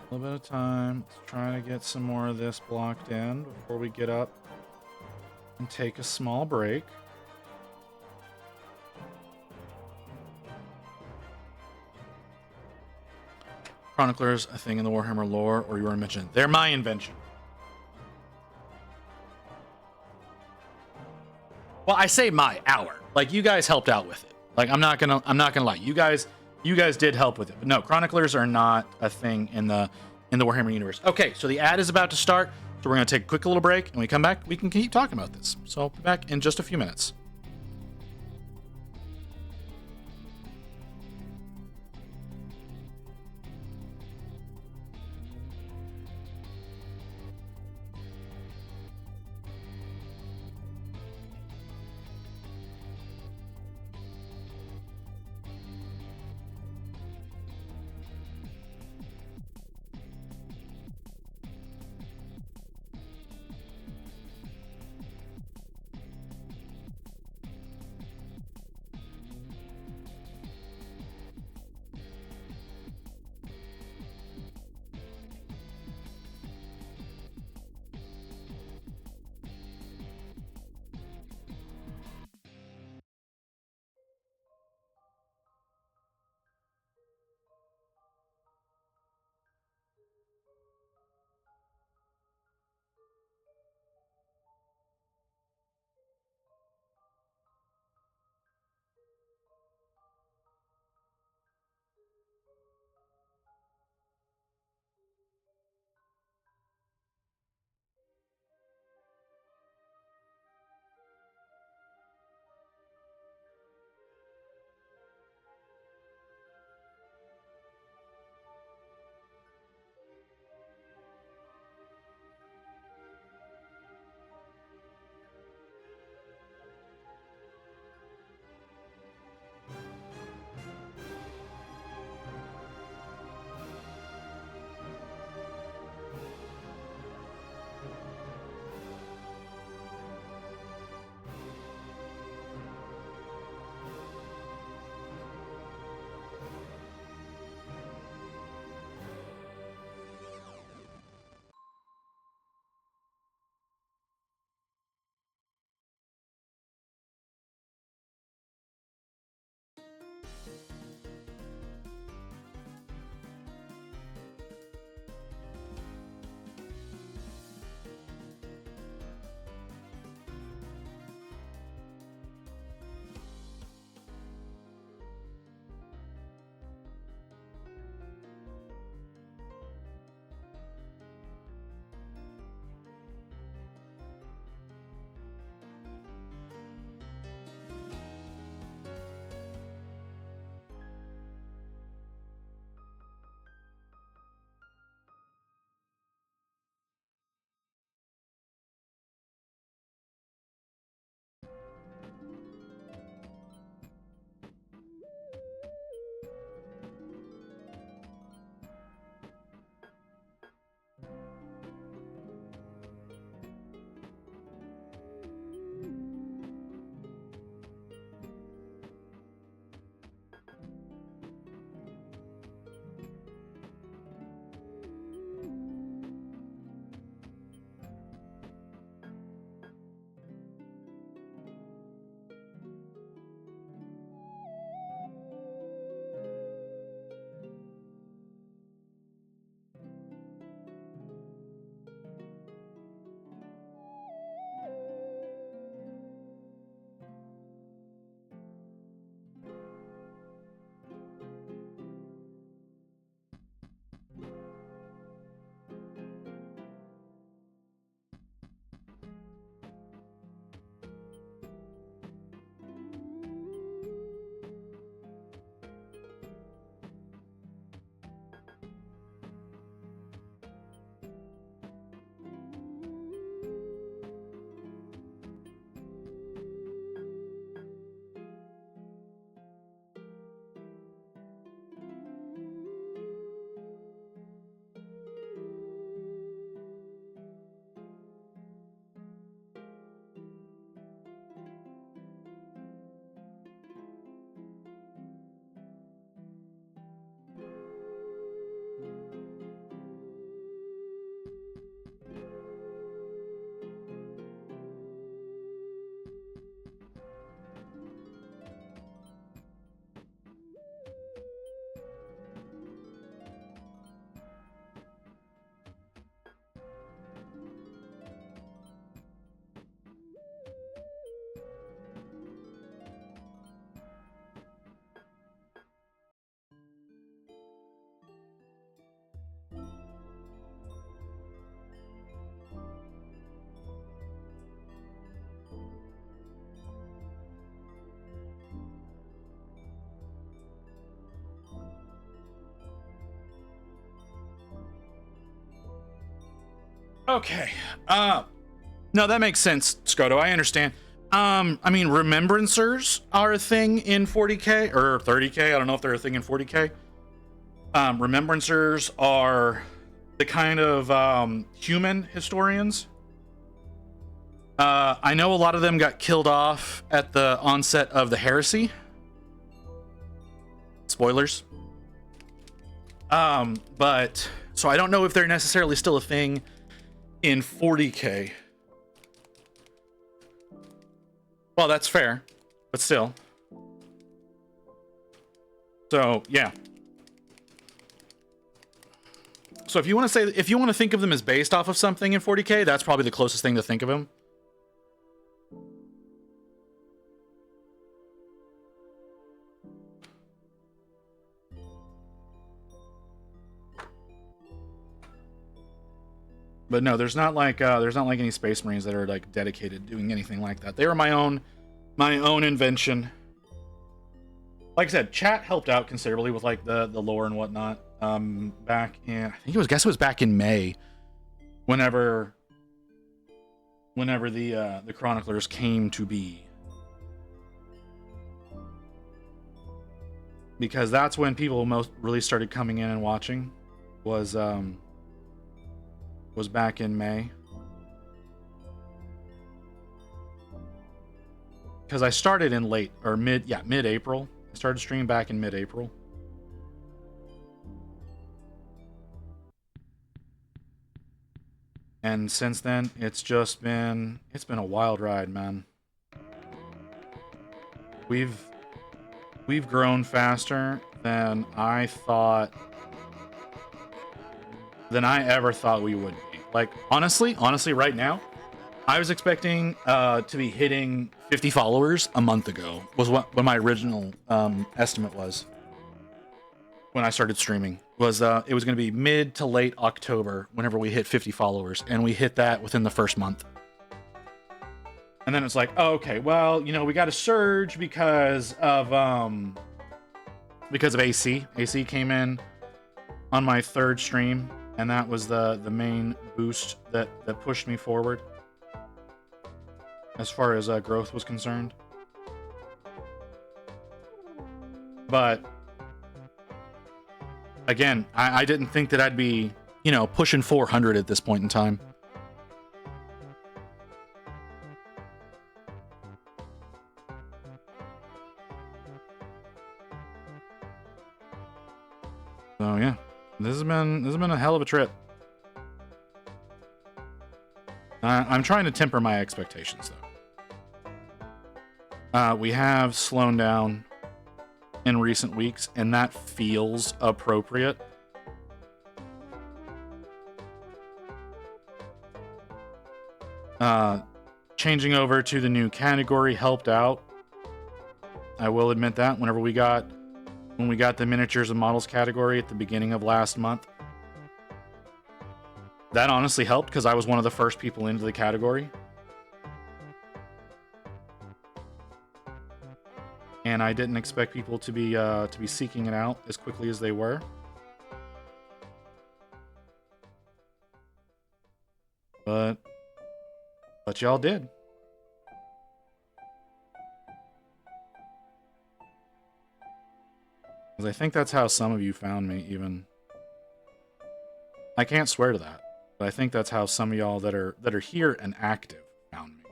A little bit of time. Let's try to get some more of this blocked in before we get up and take a small break. Chroniclers, a thing in the Warhammer lore, or you want to mention they're my invention. Well, I say our. Like, you guys helped out with it. Like, I'm not gonna lie. You guys did help with it. But no, Chroniclers are not a thing in the Warhammer universe. Okay, so the ad is about to start. So we're gonna take a quick little break, and when we come back, we can keep talking about this. So I'll be back in just a few minutes. Okay. No, that makes sense, Skoto. I understand. I mean, remembrancers are a thing in 40k or 30k. I don't know if they're a thing in 40k. Remembrancers are the kind of human historians. I know a lot of them got killed off at the onset of the heresy. Spoilers. But so I don't know if they're necessarily still a thing in 40k. Well, that's fair, but still. So, yeah. So if you want to think of them as based off of something in 40k, that's probably the closest thing to think of them. But no, there's not like any Space Marines that are like dedicated doing anything like that. They were my own invention. Like I said, chat helped out considerably with like the lore and whatnot. Back in, I think it was back in May, whenever the chroniclers came to be, because that's when people most really started coming in and watching. Was back in May. Because I started in mid-April. I started streaming back in mid-April. And since then, it's been a wild ride, man. We've grown faster than I ever thought we would be. Like, honestly, right now, I was expecting to be hitting 50 followers a month ago, was what my original estimate was when I started streaming. Was it was going to be mid to late October whenever we hit 50 followers, and we hit that within the first month. And then it's like, oh, okay, well, you know, we got a surge because of AC. AC came in on my third stream, and that was the main boost that pushed me forward as far as growth was concerned. But again, I didn't think that I'd be, you know, pushing 400 at this point in time. So yeah, this has been a hell of a trip. I'm trying to temper my expectations though. We have slowed down in recent weeks, and that feels appropriate. Changing over to the new category helped out. I will admit that when we got the miniatures and models category at the beginning of last month, that honestly helped because I was one of the first people into the category. And I didn't expect people to be seeking it out as quickly as they were. But y'all did. Because I think that's how some of you found me, even. I can't swear to that, but I think that's how some of y'all that are here and active found me.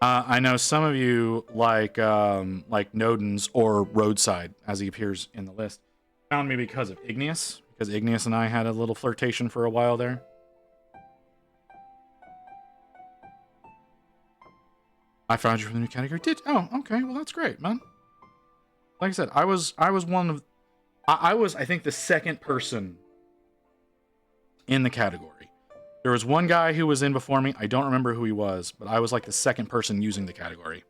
I know some of you, like Nodens or Roadside, as he appears in the list, found me because of Igneous, because Igneous and I had a little flirtation for a while there. I found you from the new category. Oh, okay. Well, that's great, man. Like I said, I was I think the second person in the category. There was one guy who was in before me. I don't remember who he was, but I was like the second person using the category.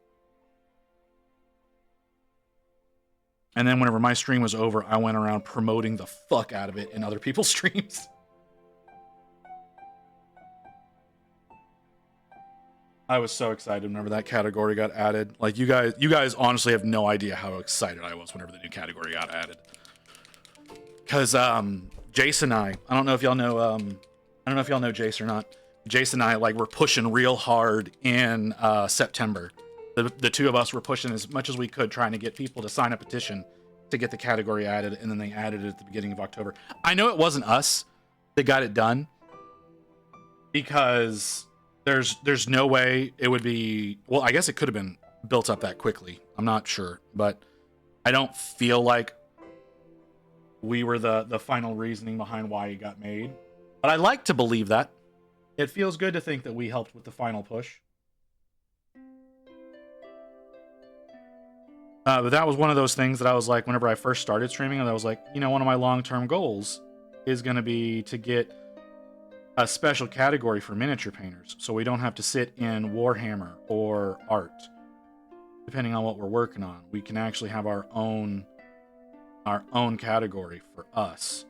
And then whenever my stream was over, I went around promoting the fuck out of it in other people's streams. I was so excited whenever that category got added. Like, you guys honestly have no idea how excited I was whenever the new category got added. Because Jace and I don't know if y'all know Jace or not, Jason and I like were pushing real hard in September. The two of us were pushing as much as we could, trying to get people to sign a petition to get the category added, and then they added it at the beginning of October. I know it wasn't us that got it done, because there's no way it would be, well, I guess it could have been built up that quickly. I'm not sure, but I don't feel like we were the final reasoning behind why it got made. But I like to believe that. It feels good to think that we helped with the final push. But that was one of those things that I was like, whenever I first started streaming, I was like, you know, one of my long-term goals is going to be to get a special category for miniature painters, so we don't have to sit in Warhammer or art, depending on what we're working on. We can actually have our own category for us.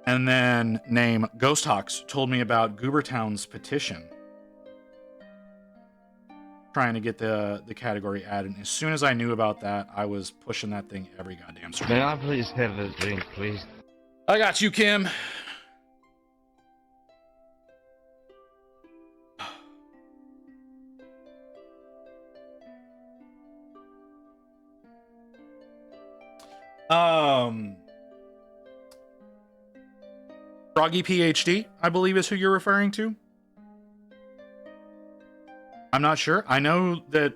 And then name Ghost Hawks told me about Goobertown's petition, trying to get the category added. And as soon as I knew about that, I was pushing that thing every goddamn stream. May I please have a drink, please? I got you, Kim. Froggy PhD, I believe is who you're referring to. I'm not sure. I know that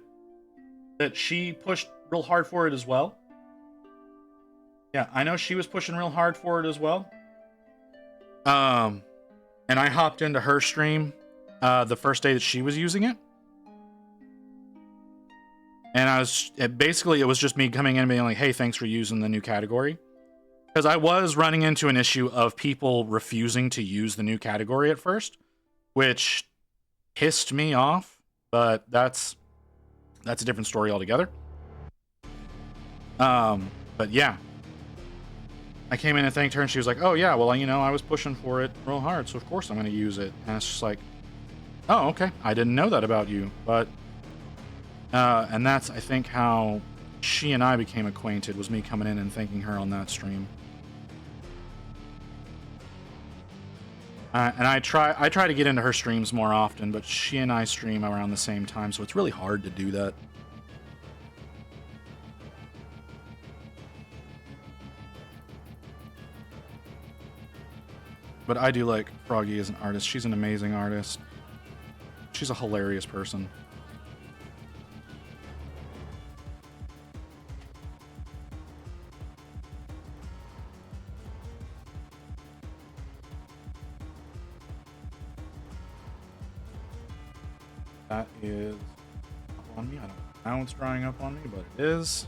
she pushed real hard for it as well. Yeah, I know she was pushing real hard for it as well. And I hopped into her stream the first day that she was using it. And basically it was just me coming in and being like, hey, thanks for using the new category. Because I was running into an issue of people refusing to use the new category at first, which pissed me off, but that's a different story altogether. But yeah, I came in and thanked her, and she was like, oh yeah, well, you know, I was pushing for it real hard, so of course I'm going to use it. And it's just like, oh, okay, I didn't know that about you. But and that's, I think, how she and I became acquainted, was me coming in and thanking her on that stream. And I try to get into her streams more often, but she and I stream around the same time, so it's really hard to do that. But I do like Froggy as an artist. She's an amazing artist. She's a hilarious person. That is up on me. I don't know how it's drying up on me, but it is.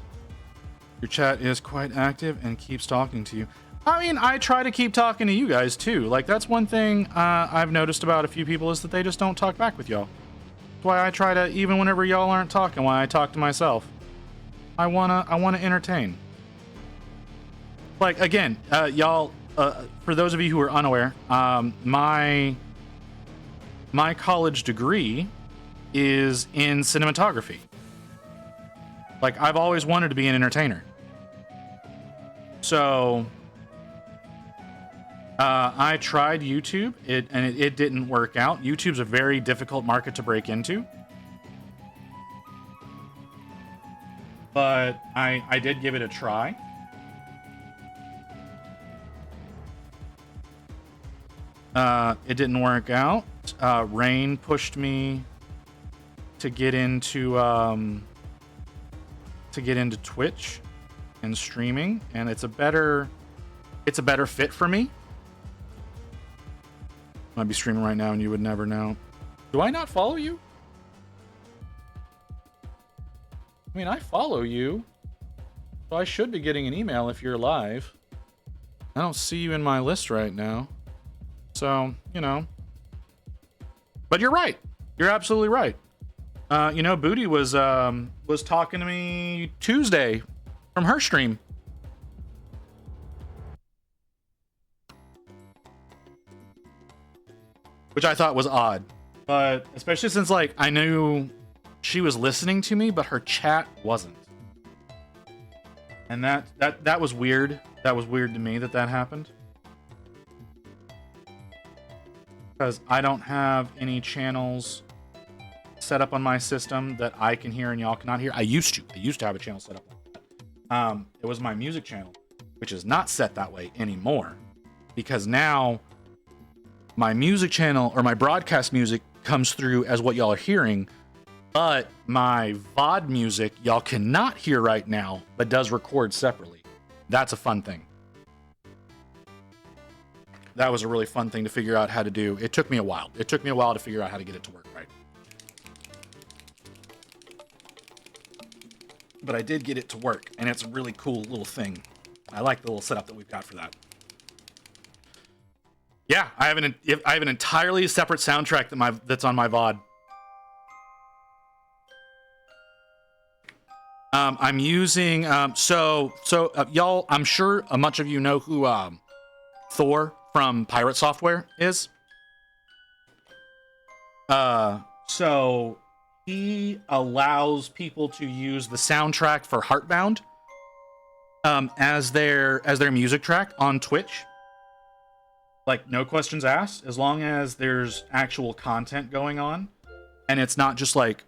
Your chat is quite active and keeps talking to you. I mean, I try to keep talking to you guys too. Like, that's one thing I've noticed about a few people, is that they just don't talk back with y'all. That's why I try to, even whenever y'all aren't talking, why I talk to myself. I wanna entertain. Like, again, y'all, for those of you who are unaware, my college degree is in cinematography. Like, I've always wanted to be an entertainer. So I tried YouTube, and it didn't work out. YouTube's a very difficult market to break into. But I did give it a try. It didn't work out. Rain pushed me to get into Twitch and streaming, and it's a better fit for me. I might be streaming right now and you would never know. Do I not follow you? I mean, I follow you, so I should be getting an email if you're live. I don't see you in my list right now, so, you know. But you're right. You're absolutely right. You know, Booty was talking to me Tuesday from her stream. Which I thought was odd. But especially since, like, I knew she was listening to me, but her chat wasn't. And that was weird. That was weird to me that happened. because I don't have any channels set up on my system that I can hear and y'all cannot hear. I used to have a channel set up like that. It was my music channel, which is not set that way anymore, because now my music channel or my broadcast music comes through as what y'all are hearing, but my VOD music y'all cannot hear right now, but does record separately. That's a fun thing. That was a really fun thing to figure out how to do. It took me a while. It took me a while to figure out how to get it to work right. But I did get it to work, and it's a really cool little thing. I like the little setup that we've got for that. Yeah, I have an entirely separate soundtrack that's on my VOD. I'm using y'all. I'm sure much of you know who Thor from Pirate Software is. So he allows people to use the soundtrack for Heartbound as their music track on Twitch. Like, no questions asked, as long as there's actual content going on, and it's not just like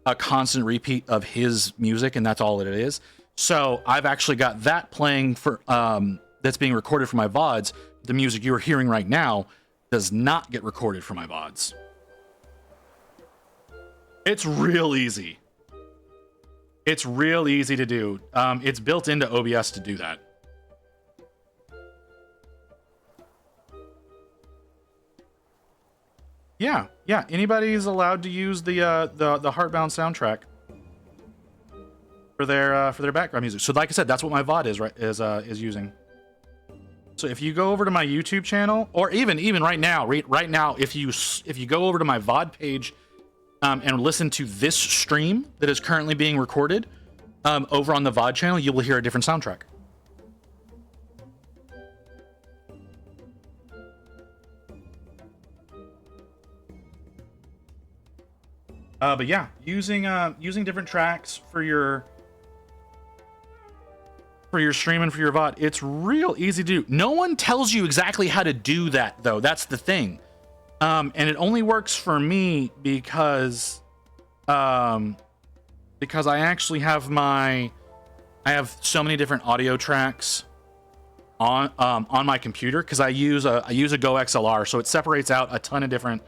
a constant repeat of his music and that's all it is. So I've actually got that playing for that's being recorded for my VODs. The music you are hearing right now does not get recorded for my VODs. It's real easy. It's real easy to do. It's built into OBS to do that. Yeah. Anybody's allowed to use the Heartbound soundtrack for their background music. So, like I said, that's what my VOD is using. So if you go over to my YouTube channel, or even right now, if you go over to my VOD page and listen to this stream that is currently being recorded over on the VOD channel, you will hear a different soundtrack. But yeah, using different tracks for your stream and for your VOD, it's real easy to do. No one tells you exactly how to do that, though. That's the thing. And it only works for me because I actually have I have so many different audio tracks on my computer, because I use a Go XLR, so it separates out a ton of different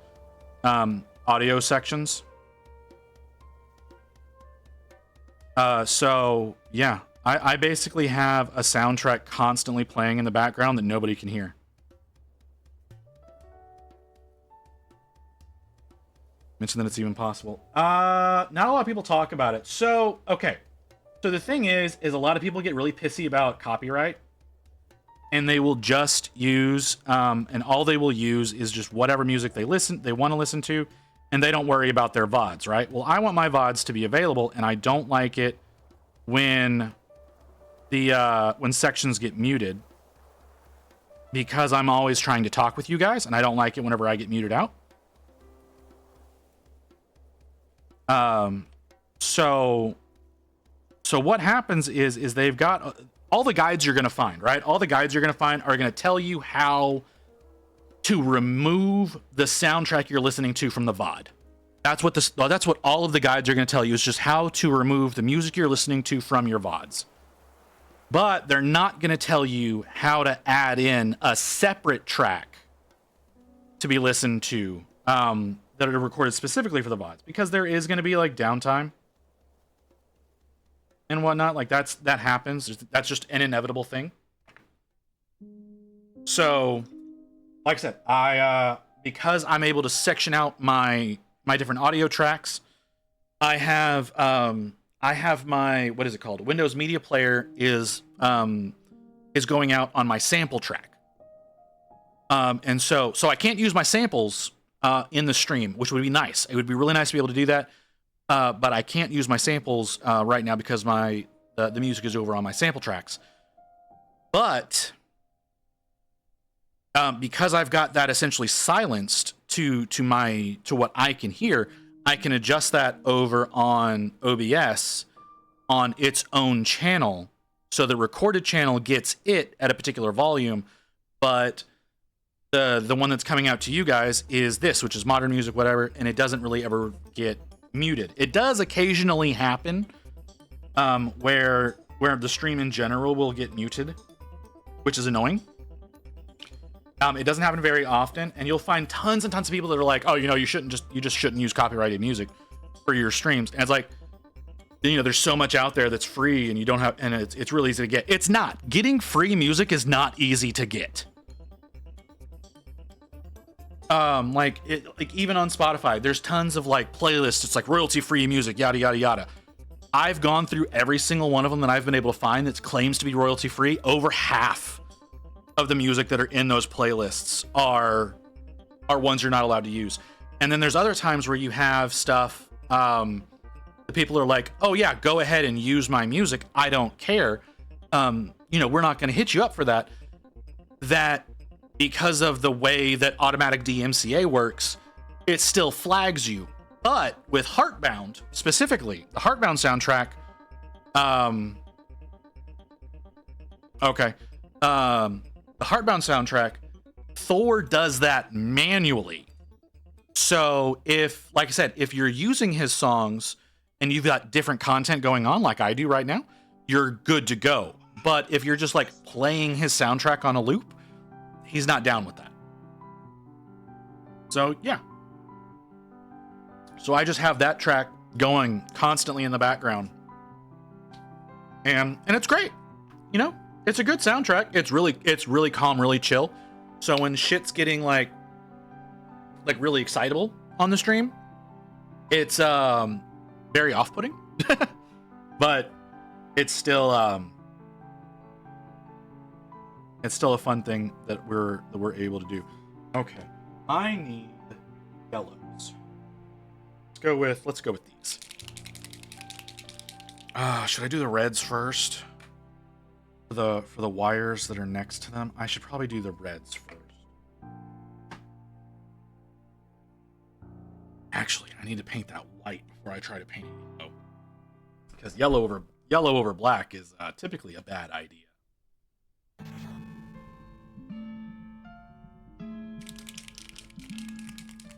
audio sections. So yeah, I basically have a soundtrack constantly playing in the background that nobody can hear. Mention that it's even possible. Not a lot of people talk about it. So, okay. So the thing is a lot of people get really pissy about copyright, and they will just use, and all they will use is just whatever music they want to listen to, and they don't worry about their VODs, right? Well, I want my VODs to be available, and I don't like it when when sections get muted, because I'm always trying to talk with you guys, and I don't like it whenever I get muted out. So what happens is they've got all the guides you're going to find, right? All the guides you're going to find are going to tell you how to remove the soundtrack you're listening to from the VOD. That's what all of the guides are going to tell you, is just how to remove the music you're listening to from your VODs. But they're not going to tell you how to add in a separate track to be listened to that are recorded specifically for the VODs, because there is going to be like downtime and whatnot. Like that happens. That's just an inevitable thing. So, like I said, because I'm able to section out my different audio tracks, I have my, what is it called? Windows Media Player is going out on my sample track. And so I can't use my samples in the stream, which would be nice. It would be really nice to be able to do that. But I can't use my samples right now because the music is over on my sample tracks. But because I've got that essentially silenced to what I can hear, I can adjust that over on OBS on its own channel, so the recorded channel gets it at a particular volume, but the one that's coming out to you guys is this, which is modern music, whatever, and it doesn't really ever get muted. It does occasionally happen where the stream in general will get muted, which is annoying. It doesn't happen very often, and you'll find tons and tons of people that are like, oh, you just shouldn't use copyrighted music for your streams. And it's like, there's so much out there that's free, and you don't have, and it's really easy to get. It's not. Getting free music is not easy to get. Like even on Spotify, there's tons of like playlists. It's like royalty-free music, yada yada yada. I've gone through every single one of them that I've been able to find that claims to be royalty-free. Over half of the music that are in those playlists are ones you're not allowed to use. And then there's other times where you have stuff. The people are like, oh yeah, go ahead and use my music. I don't care. We're not going to hit you up for that. That because of the way that automatic DMCA works, it still flags you. But with Heartbound, specifically, the Heartbound soundtrack, the Heartbound soundtrack, Thor does that manually. So if, like I said, if you're using his songs and you've got different content going on, like I do right now, you're good to go. But if you're just like playing his soundtrack on a loop, he's not down with that. So yeah. So I just have that track going constantly in the background. And it's great. It's a good soundtrack. It's really calm, really chill. So when shit's getting like really excitable on the stream, it's very off-putting. But it's still a fun thing that we're able to do. Okay. I need yellows. Let's go with these. Should I do the reds first? For the wires that are next to them? I should probably do the reds first. Actually, I need to paint that white before I try to paint it yellow. Because yellow over black is typically a bad idea.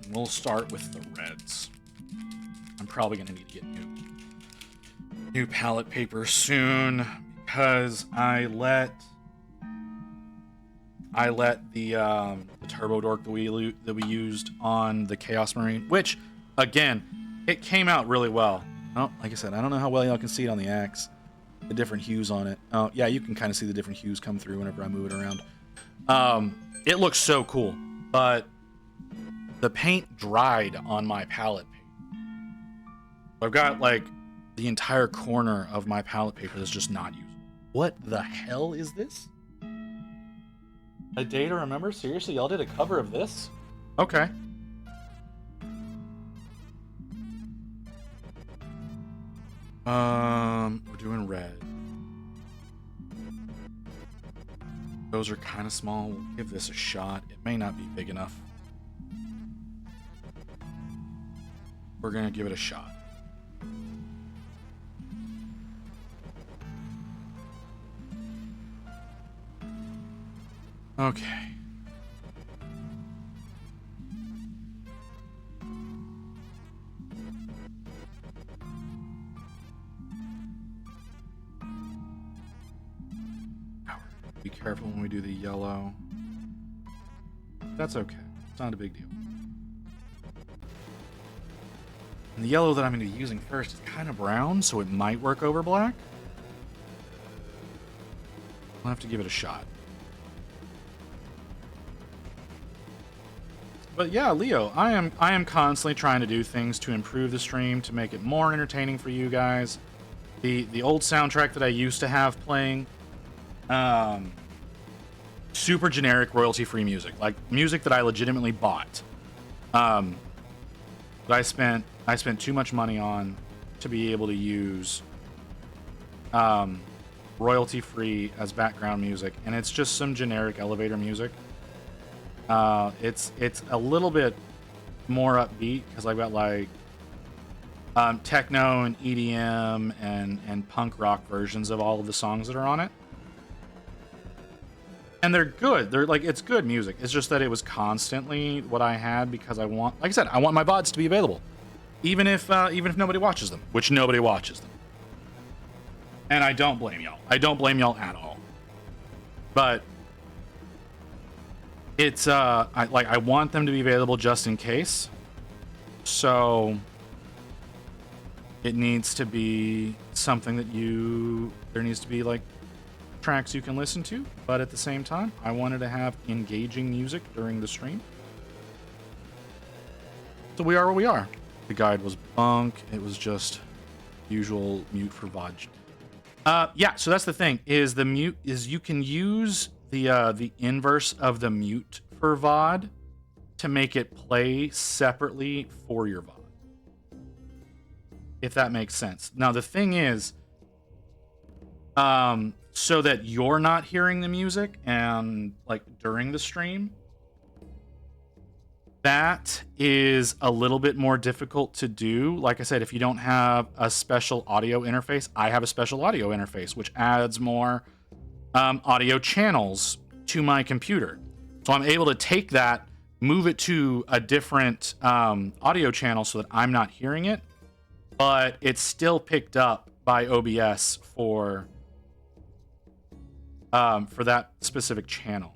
And we'll start with the reds. I'm probably going to need to get new palette paper soon because I let the Turbo Dork that we used on the Chaos Marine, which again, it came out really well. Oh, like I said, I don't know how well y'all can see it on the axe, the different hues on it. Oh yeah, you can kind of see the different hues come through whenever I move it around. It looks so cool, but the paint dried on my palette paper. I've got like the entire corner of my palette paper that's just not usable. What the hell is this? A day to remember? Seriously, y'all did a cover of this? Okay. We're doing red. Those are kind of small. We'll give this a shot. It may not be big enough. We're gonna give it a shot. Okay. Be careful when we do the yellow. That's okay. It's not a big deal. And the yellow that I'm going to be using first is kind of brown, so it might work over black. I'll have to give it a shot. But yeah, Leo, I am constantly trying to do things to improve the stream, to make it more entertaining for you guys. The old soundtrack that I used to have playing, super generic royalty-free music, like music that I legitimately bought. That I spent too much money on to be able to use royalty-free as background music, and it's just some generic elevator music. It's a little bit more upbeat because I've got like techno and EDM and punk rock versions of all of the songs that are on it. And they're good. They're like, it's good music. It's just that it was constantly what I had because I want, like I said, I want my VODs to be available, even if nobody watches them, which nobody watches them. And I don't blame y'all. I don't blame y'all at all. But it's I want them to be available just in case. So it needs to be something that there needs to be like tracks you can listen to, but at the same time, I wanted to have engaging music during the stream. So we are where we are. The guide was bunk. It was just usual mute for VOD. Yeah, so that's the thing, is the mute is you can use the inverse of the mute for VOD to make it play separately for your VOD. If that makes sense. Now the thing is, so that you're not hearing the music and like during the stream, that is a little bit more difficult to do. Like I said, if you don't have a special audio interface, I have a special audio interface, which adds more audio channels to my computer. So I'm able to take that, move it to a different audio channel so that I'm not hearing it, but it's still picked up by OBS for that specific channel.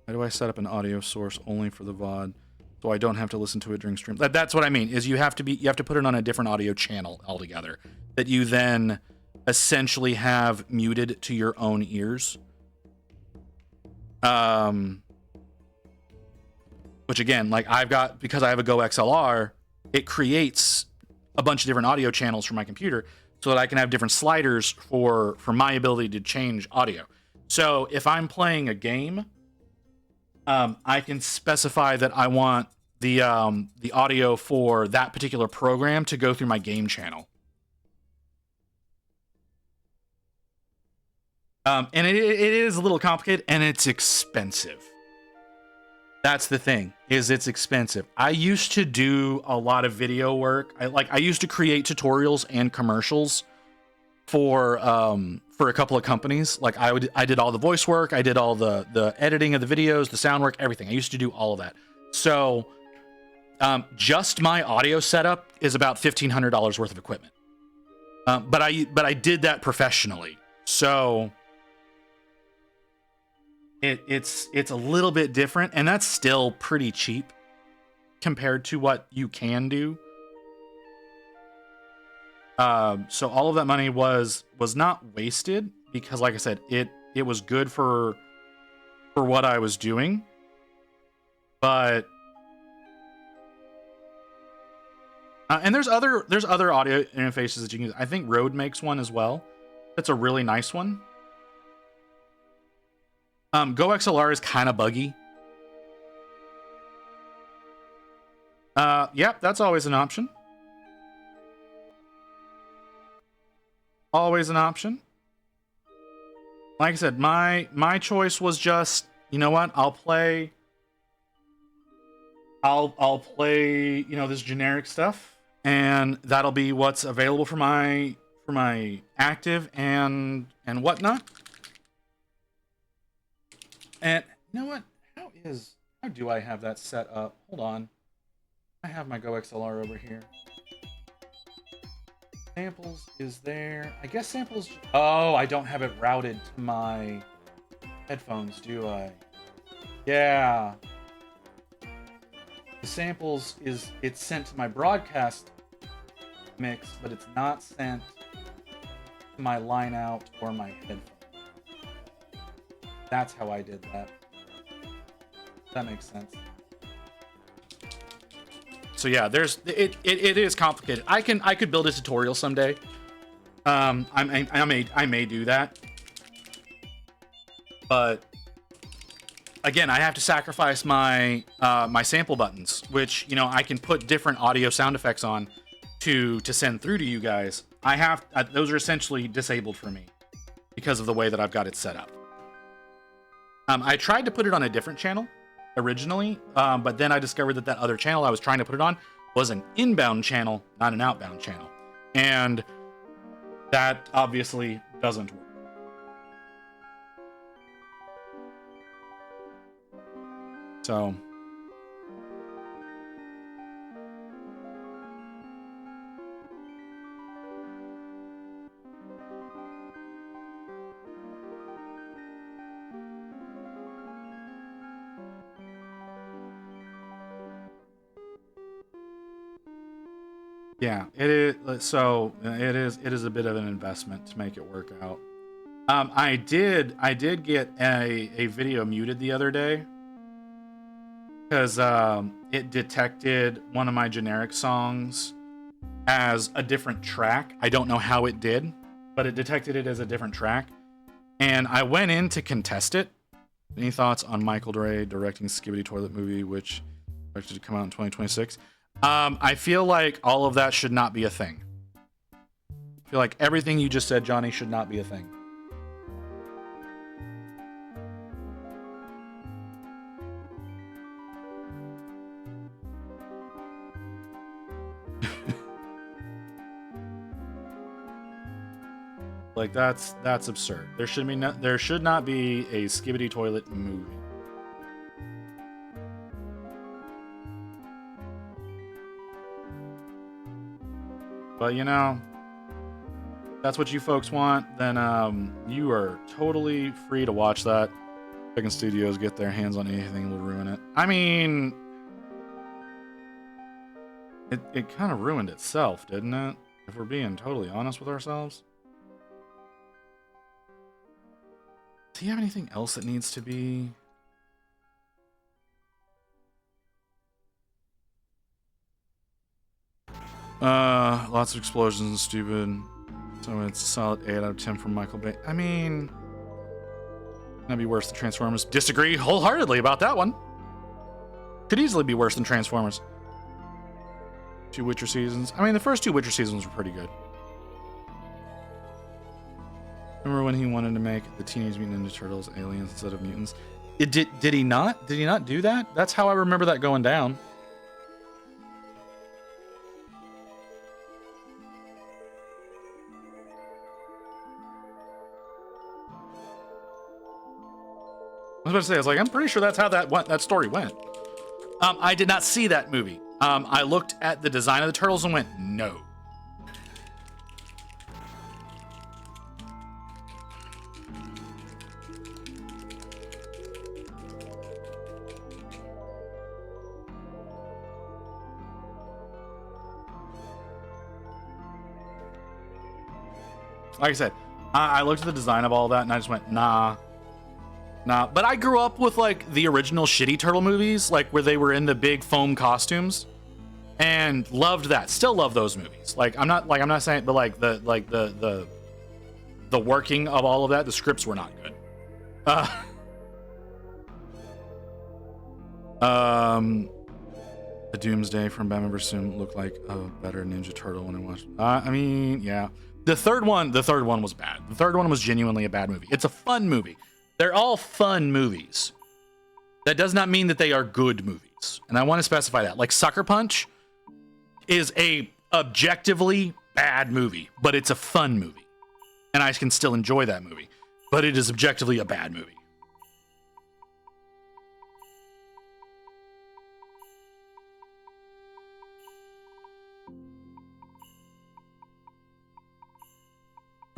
How do I set up an audio source only for the VOD so I don't have to listen to it during stream? That's what I mean, is you have to put it on a different audio channel altogether that you then essentially have muted to your own ears. Which again, like because I have a Go XLR, it creates a bunch of different audio channels for my computer so that I can have different sliders for my ability to change audio. So if I'm playing a game, I can specify that I want the audio for that particular program to go through my game channel. And it is a little complicated and it's expensive. That's the thing, is it's expensive. I used to do a lot of video work. I used to create tutorials and commercials for a couple of companies. Like I did all the voice work, I did all the editing of the videos, the sound work, everything. I used to do all of that. So just my audio setup is about $1,500 worth of equipment. But I did that professionally. So it's a little bit different, and that's still pretty cheap compared to what you can do. So all of that money was not wasted because, like I said, it was good for what I was doing. But and there's other audio interfaces that you can use. I think Rode makes one as well. That's a really nice one. Go XLR is kind of buggy. Yep, that's always an option. Always an option. Like I said, my choice was just, you know what? I'll play, this generic stuff, and that'll be what's available for my active and whatnot. And you know what? How do I have that set up? Hold on. I have my Go XLR over here. Samples is there. I guess samples. Oh, I don't have it routed to my headphones, do I? Yeah. The samples it's sent to my broadcast mix, but it's not sent to my line out or my headphones. That's how I did that. That makes sense. So yeah, it is complicated. I could build a tutorial someday. I may do that. But again, I have to sacrifice my my sample buttons, which, you know, I can put different audio sound effects on to send through to you guys. Those are essentially disabled for me because of the way that I've got it set up. I tried to put it on a different channel originally, but then I discovered that other channel I was trying to put it on was an inbound channel, not an outbound channel. And that obviously doesn't work. So. Yeah, it is. So it is. It is a bit of an investment to make it work out. I did get a video muted the other day because it detected one of my generic songs as a different track. I don't know how it did, but it detected it as a different track, and I went in to contest it. Any thoughts on Michael Dre directing Skibidi Toilet movie, which expected to come out in 2026? I feel like all of that should not be a thing. I feel like everything you just said, Johnny, should not be a thing. Like that's absurd. There should not be a Skibidi Toilet movie. But you know, if that's what you folks want, then you are totally free to watch that. Second Studios get their hands on anything will ruin it. I mean, it kind of ruined itself, didn't it? If we're being totally honest with ourselves. Do you have anything else that needs to be? Lots of explosions and stupid. So it's a solid 8 out of 10 from Michael Bay. I mean, that'd be worse than Transformers. Disagree wholeheartedly about that one. Could easily be worse than Transformers. 2 Witcher seasons. I mean, the first 2 Witcher seasons were pretty good. Remember when he wanted to make the Teenage Mutant Ninja Turtles aliens instead of mutants? Did he not? Did he not do that? That's how I remember that going down. I was about to say, I was like, I'm pretty sure that's how that story went. I did not see that movie. I looked at the design of the turtles and went, no. Like I said, I looked at the design of all that and I just went, nah. But I grew up with like the original shitty turtle movies, like where they were in the big foam costumes, and loved that. Still love those movies. I'm not saying, but like the working of all of that, the scripts were not good. The Doomsday from Batman vs. Superman looked like a better Ninja Turtle when I watched. I mean, yeah. The third one was bad. The third one was genuinely a bad movie. It's a fun movie. They're all fun movies. That does not mean that they are good movies. And I want to specify that. Like Sucker Punch is a objectively bad movie, but it's a fun movie. And I can still enjoy that movie. But it is objectively a bad movie.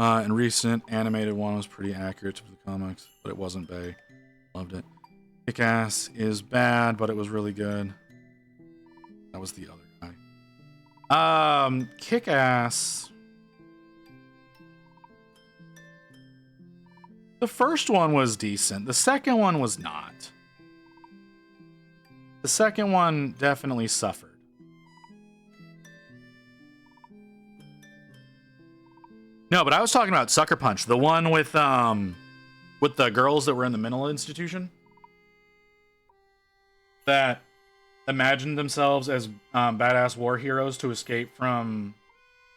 And recent animated one was pretty accurate to the comics, but it wasn't Bay. Loved it. Kick-Ass is bad, but it was really good. That was the other guy. Kick-Ass. The first one was decent. The second one was not. The second one definitely suffered. No, but I was talking about Sucker Punch, the one with the girls that were in the mental institution that imagined themselves as badass war heroes to escape from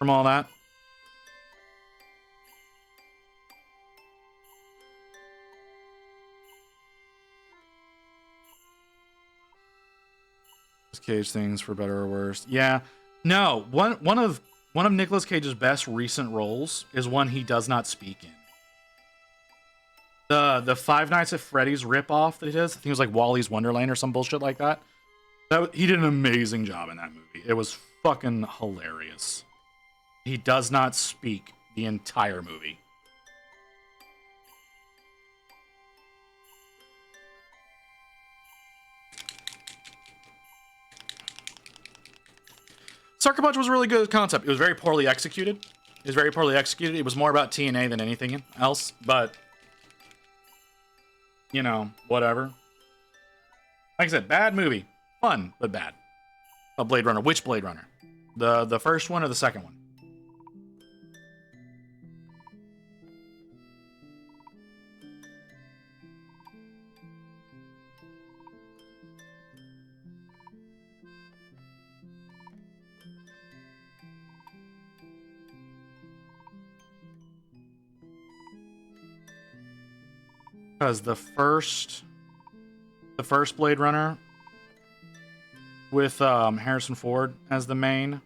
all that. Cage things for better or worse. Yeah, no. One of Nicolas Cage's best recent roles is one he does not speak in. The Five Nights at Freddy's ripoff that he does. I think it was like Wally's Wonderland or some bullshit like that. He did an amazing job in that movie. It was fucking hilarious. He does not speak the entire movie. Sucker Punch was a really good concept. It was very poorly executed. It was more about TNA than anything else, but you know, whatever. Like I said, bad movie. Fun, but bad. A Blade Runner. Which Blade Runner? The first one or the second one? Because the first Blade Runner with Harrison Ford as the main,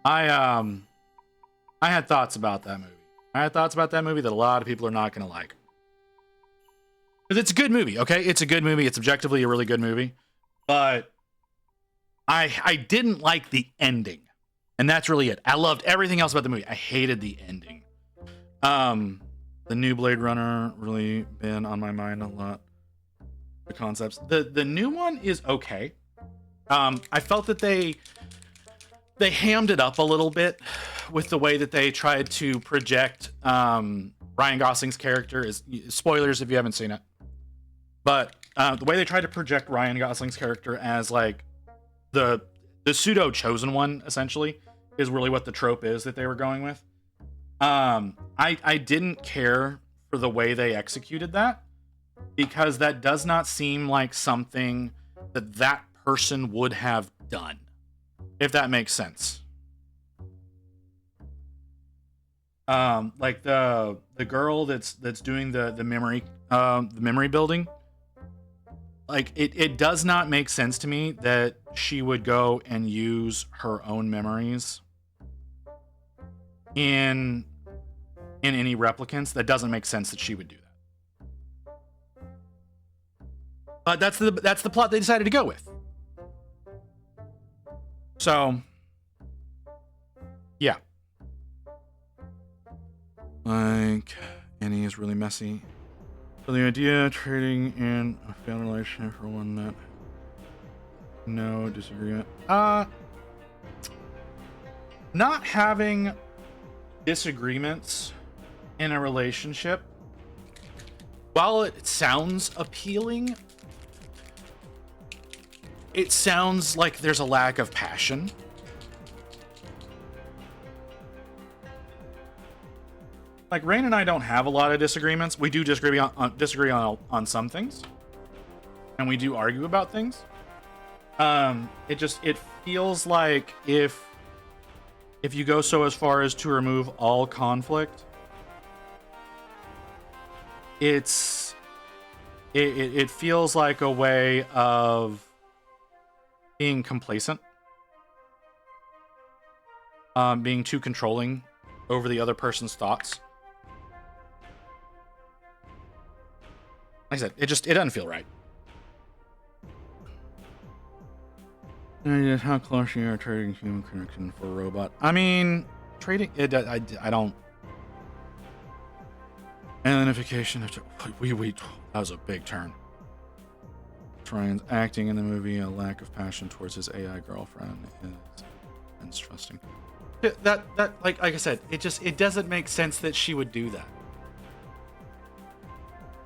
I had thoughts about that movie. That a lot of people are not going to like. Because it's a good movie, okay? It's a good movie. It's objectively a really good movie. But I didn't like the ending. And that's really it. I loved everything else about the movie. I hated the ending. The new Blade Runner really been on my mind a lot. The concepts. The new one is okay. I felt that they hammed it up a little bit with the way that they tried to project Ryan Gosling's character. Is spoilers if you haven't seen it. But the way they tried to project Ryan Gosling's character as like the pseudo chosen one, essentially, is really what the trope is that they were going with. I didn't care for the way they executed that, because that does not seem like something that person would have done, if that makes sense. Like the girl that's doing the memory building, like it does not make sense to me that she would go and use her own memories in any replicants. That doesn't make sense that she would do that. But that's the plot they decided to go with. So, yeah. Like, Annie is really messy. So the idea of trading in a failed relationship for one that no disagreement. Not having disagreements in a relationship, while it sounds appealing, it sounds like there's a lack of passion. Like, Rain and I don't have a lot of disagreements. We do disagree on some things, and we do argue about things. It feels like if you go so as far as to remove all conflict, it feels like a way of being complacent, being too controlling over the other person's thoughts. Like I said, it doesn't feel right. How close you are trading human connection for a robot? I mean, trading it. I don't. Identification. That was a big turn. Ryan's acting in the movie, a lack of passion towards his AI girlfriend is interesting. That like I said, it doesn't make sense that she would do that.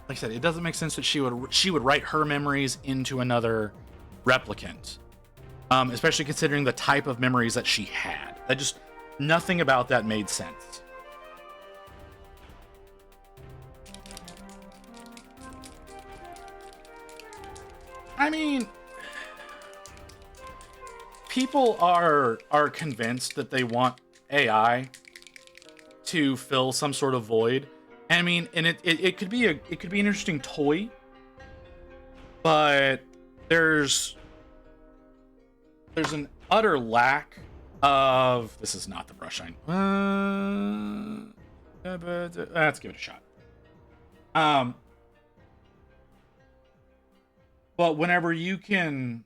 Like I said, it doesn't make sense that she would write her memories into another replicant. Especially considering the type of memories that she had. Nothing about that made sense. I mean, people are convinced that they want AI to fill some sort of void. I mean, and it could be an interesting toy, but there's an utter lack of. This is not the brush line. Let's give it a shot. Um, but when you can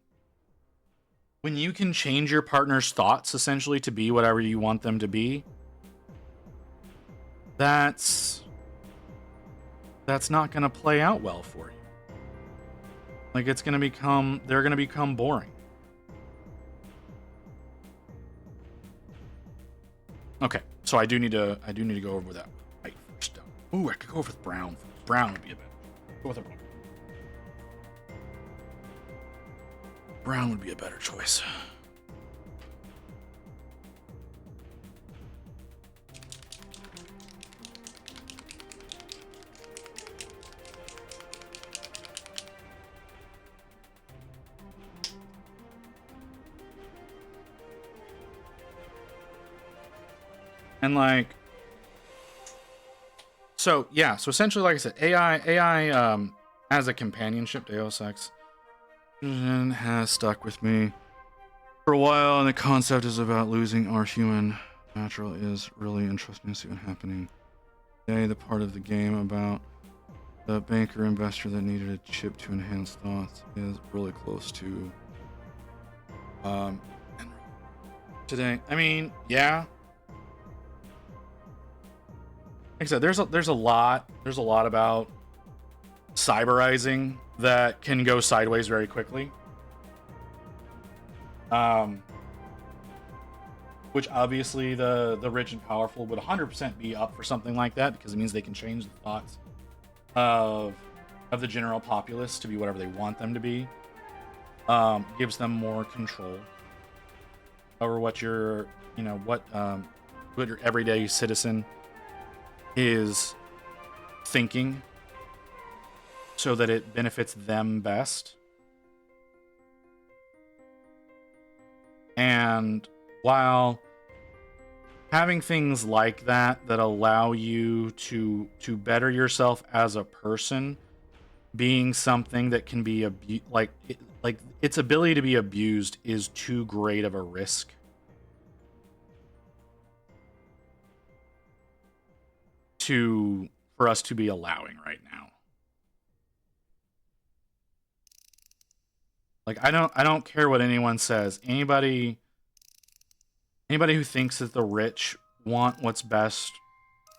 change your partner's thoughts essentially to be whatever you want them to be, that's not going to play out well for you. Like they're going to become boring. Okay, so I do need to go over that white first. Ooh, I could go with brown. Brown would be a better. Go with a brown. Brown would be a better choice. And like, so essentially, like I said, AI as a companionship, Deus Ex has stuck with me for a while, and the concept is about losing our human natural is really interesting to see what's happening today. The part of the game about the banker investor that needed a chip to enhance thoughts is really close to today. I mean, yeah. Like I said, there's a lot about cyberizing that can go sideways very quickly. Which obviously the rich and powerful would 100% be up for something like that, because it means they can change the thoughts of the general populace to be whatever they want them to be. Gives them more control over what your everyday citizen is thinking, so that it benefits them best. And while having things like that allow you to better yourself as a person, being something that can be like its ability to be abused is too great of a risk for us to be allowing right now. Like I don't care what anyone says. Anybody who thinks that the rich want what's best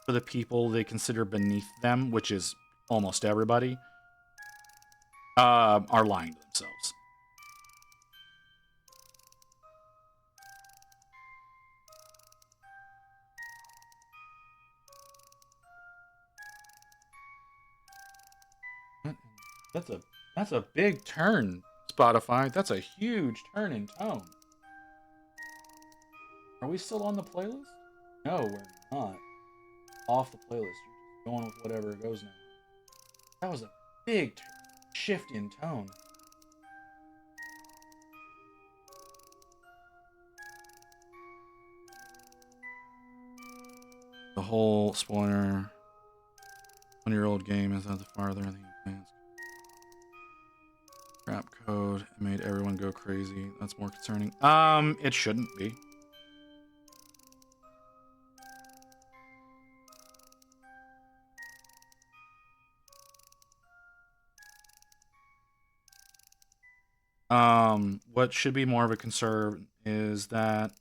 for the people they consider beneath them, which is almost everybody, are lying to themselves. That's a big turn, Spotify. That's a huge turn in tone. Are we still on the playlist? No, we're not. Off the playlist. You're just going with whatever it goes now. That was a big shift in tone. The whole spoiler 20-year-old game is at the farther in the advanced. Crap code. It made everyone go crazy. That's more concerning. It shouldn't be. What should be more of a concern is that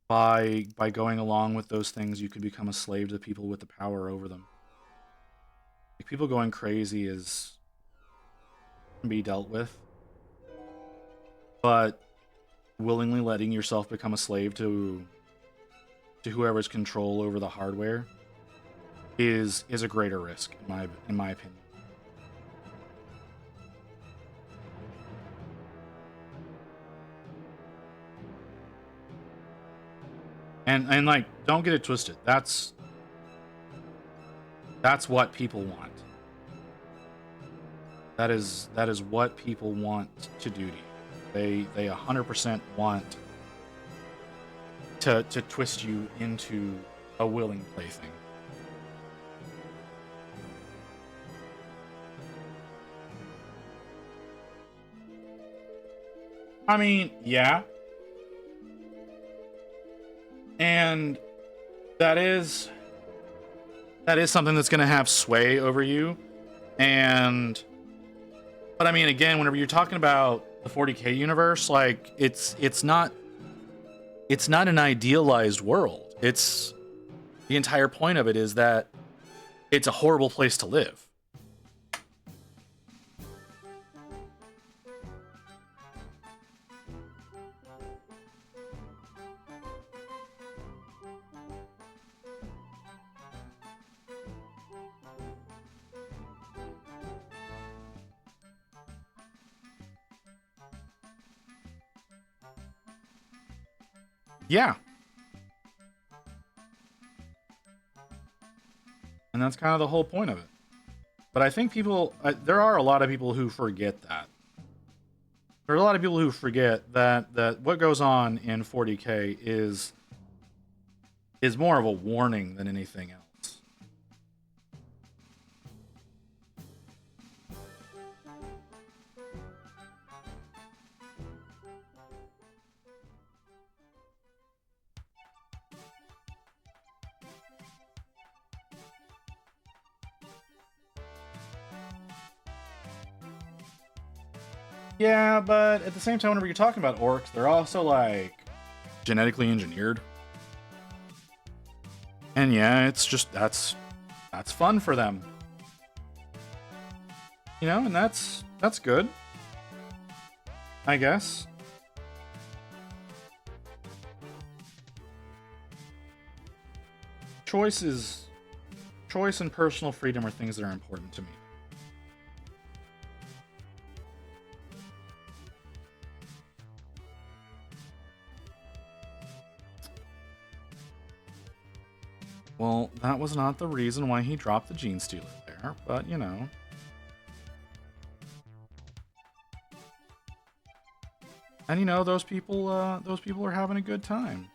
by going along with those things, you could become a slave to the people with the power over them. Like, people going crazy can be dealt with, but willingly letting yourself become a slave to whoever's control over the hardware is a greater risk in my opinion. And like, don't get it twisted. That's what people want. That is what people want to do to you. They 100% want to twist you into a willing plaything. I mean, yeah. And that is that is something that's going to have sway over you. But I mean, again, whenever you're talking about the 40K universe, like it's not an idealized world. It's the entire point of it is that it's a horrible place to live. Yeah. And that's kind of the whole point of it. But I think there are a lot of people who forget that. There are a lot of people who forget that what goes on in 40K is more of a warning than anything else. Yeah, but at the same time, whenever you're talking about orcs, they're also, like, genetically engineered. And yeah, it's just, that's fun for them. You know, and that's good. I guess. Choice and personal freedom are things that are important to me. Well, that was not the reason why he dropped the Gene Stealer there, but you know. And you know, those people are having a good time.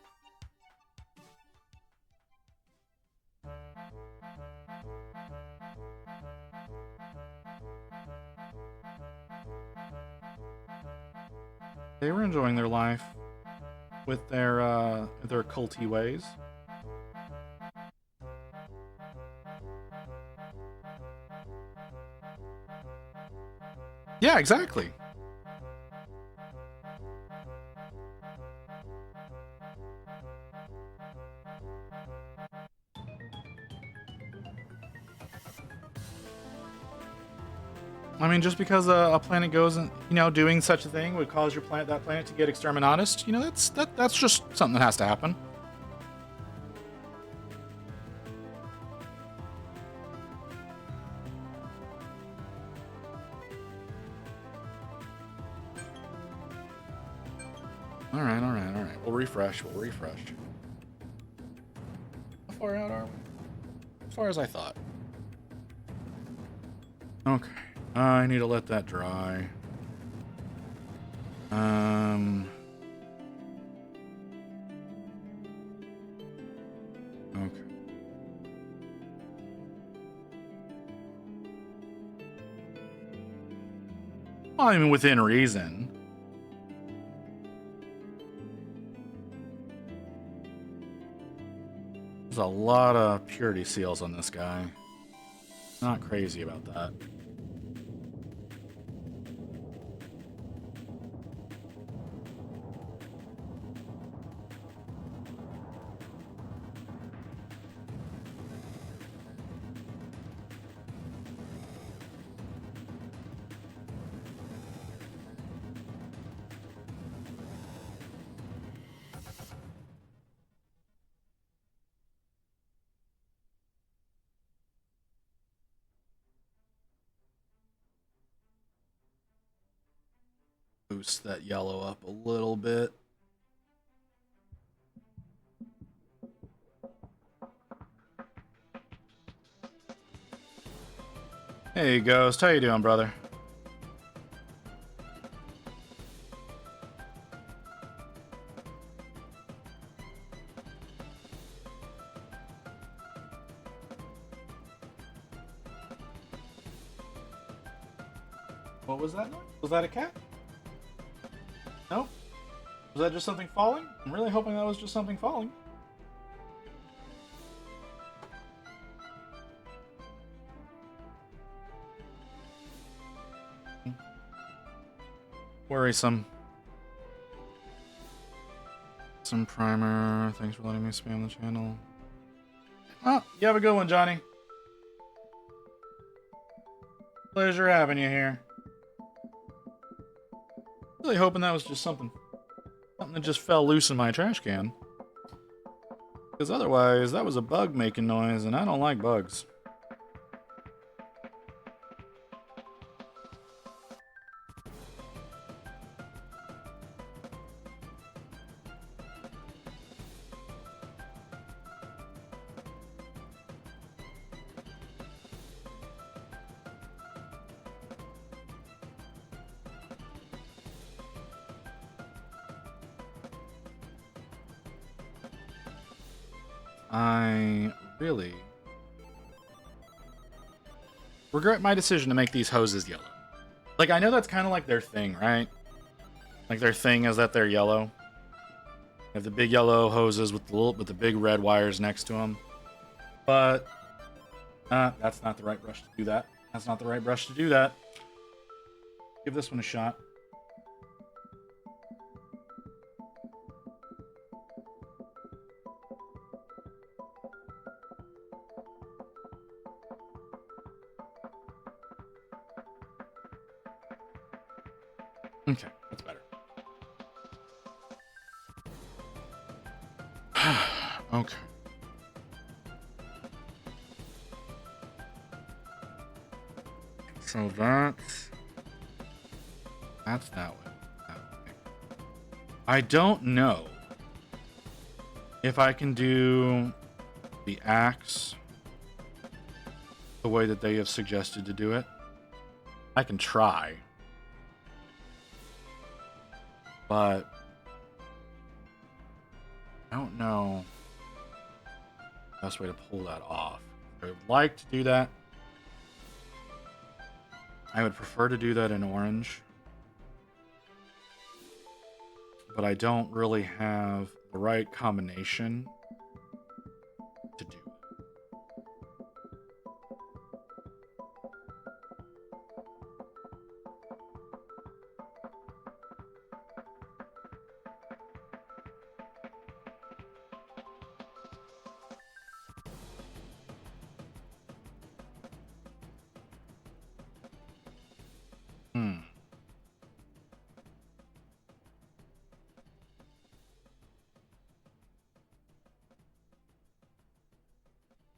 They were enjoying their life with their culty ways. Yeah, exactly. I mean, just because a planet goes and, you know, doing such a thing would cause that planet to get exterminatus, you know, that's just something that has to happen. All right. We'll refresh. How far out are we? As far as I thought. Okay. I need to let that dry. Okay. Well, I mean, within reason. There's a lot of purity seals on this guy. Not crazy about that. Boost that yellow up a little bit. Hey, Ghost. How you doing, brother? What was that noise? Was that a cat? No? Was that just something falling? I'm really hoping that was just something falling. Worrisome. Some primer. Thanks for letting me spam the channel. Oh, you have a good one, Johnny. Pleasure having you here. Really hoping that was just something that just fell loose in my trash can. Because otherwise, that was a bug making noise, and I don't like bugs. I really regret my decision to make these hoses yellow. Like, I know that's kind of like their thing, right? Like, their thing is that they're yellow. They have the big yellow hoses with the big red wires next to them. But that's not the right brush to do that. That's not the right brush to do that. Give this one a shot. Okay, that's better. Okay. So that's that way. I don't know if I can do the axe the way that they have suggested to do it. I can try. But I don't know the best way to pull that off. I would like to do that. I would prefer to do that in orange. But I don't really have the right combination to do it.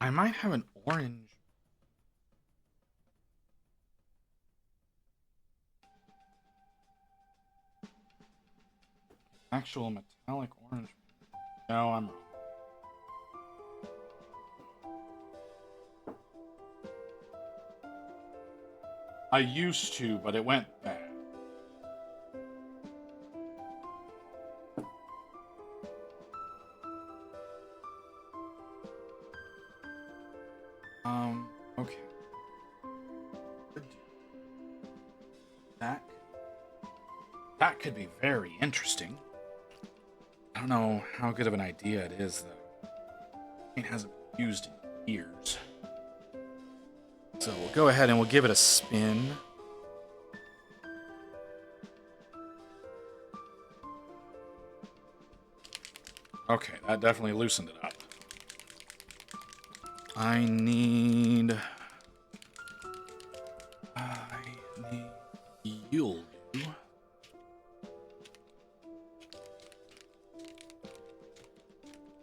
I might have an orange. Actual metallic orange. No, I'm wrong. I used to, but it went bad. Okay. That could be very interesting. I don't know how good of an idea it is, though. It hasn't been used in years. So we'll go ahead and we'll give it a spin. Okay, that definitely loosened it up. I need you'll do.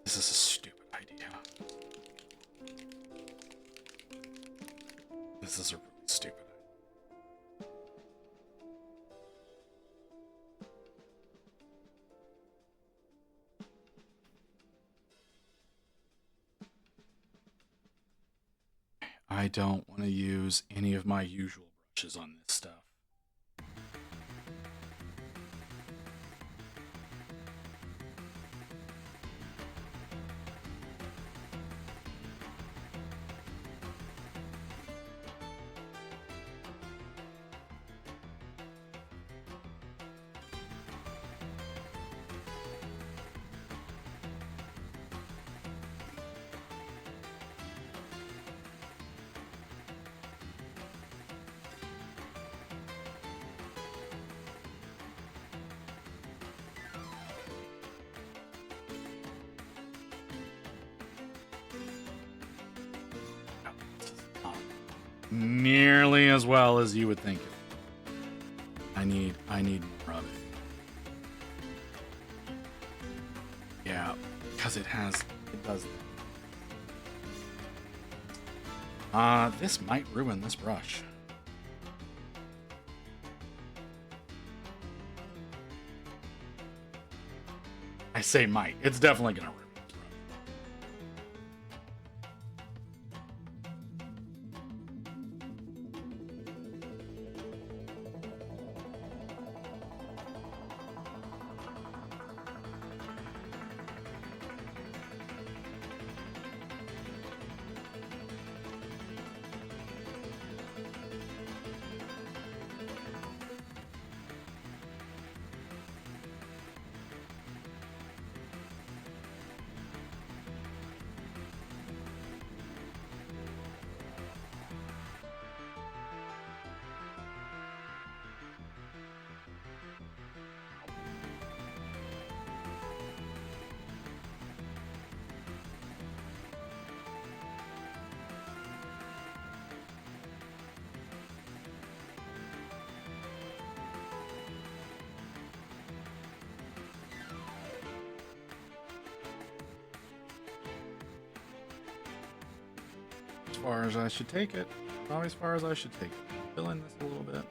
This is a stupid idea. This is a really stupid idea. I don't want to use any of my usual brushes on this stuff. nearly as well as you would think it. I need more of it. Yeah, because it does that. This might ruin this brush. I say might. It's definitely gonna ruin this brush. As far as I should take it. Probably as far as I should take it. Fill in this a little bit.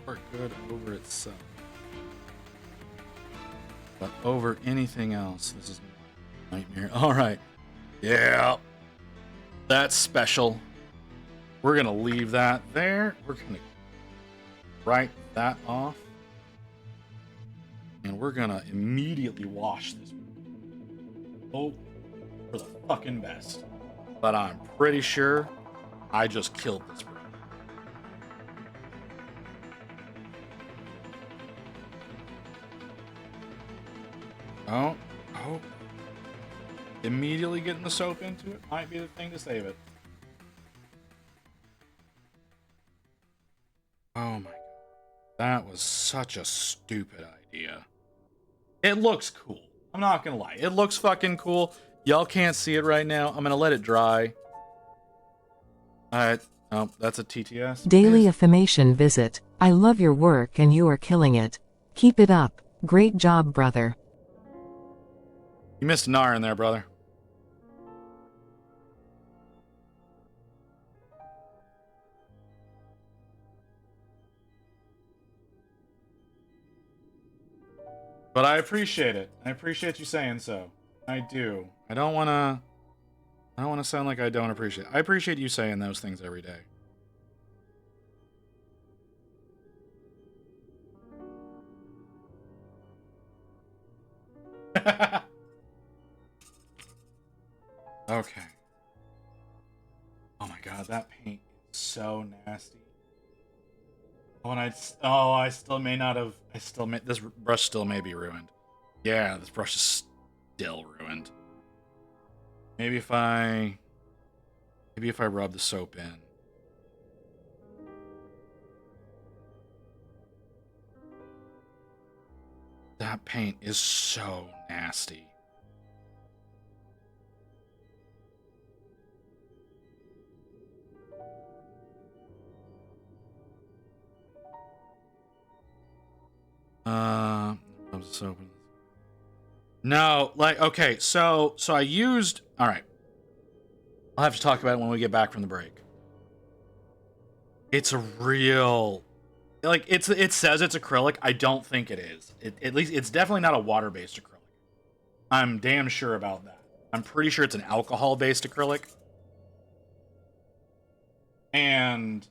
Work good over itself. But over anything else, this is a nightmare. Alright. Yeah. That's special. We're gonna leave that there. We're gonna write that off. And we're gonna immediately wash this. Hope for the fucking best. But I'm pretty sure I just killed this bird. Oh. Immediately getting the soap into it might be the thing to save it. Oh my god. That was such a stupid idea. It looks cool. I'm not gonna lie. It looks fucking cool. Y'all can't see it right now. I'm gonna let it dry. Alright. Oh, that's a TTS. Daily affirmation visit. I love your work and you are killing it. Keep it up. Great job, brother. You missed an R in there, brother. But I appreciate it. I appreciate you saying so. I do. I don't want to sound like I don't appreciate it. I appreciate you saying those things every day. Okay. Oh my god, that paint is so nasty. I still may not have. This brush still may be ruined. Yeah, this brush is still ruined. Maybe if I rub the soap in. That paint is so nasty. Rub the soap in. No, like, okay, so I used, all right. I'll have to talk about it when we get back from the break. It's a real, like, it says it's acrylic. I don't think it is. At least, it's definitely not a water-based acrylic. I'm damn sure about that. I'm pretty sure it's an alcohol-based acrylic. And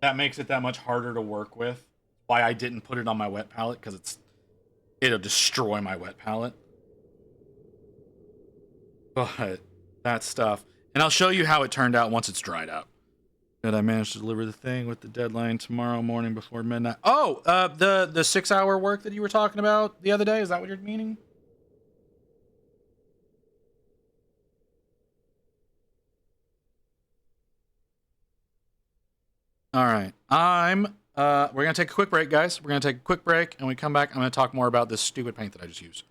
that makes it that much harder to work with. Why I didn't put it on my wet palette, because it'll destroy my wet palette. But that stuff. And I'll show you how it turned out once it's dried up. Did I manage to deliver the thing with the deadline tomorrow morning before midnight? Oh, the 6-hour work that you were talking about the other day? Is that what you're meaning? All right. We're going to take a quick break, guys. We're going to take a quick break, and when we come back, I'm going to talk more about this stupid paint that I just used.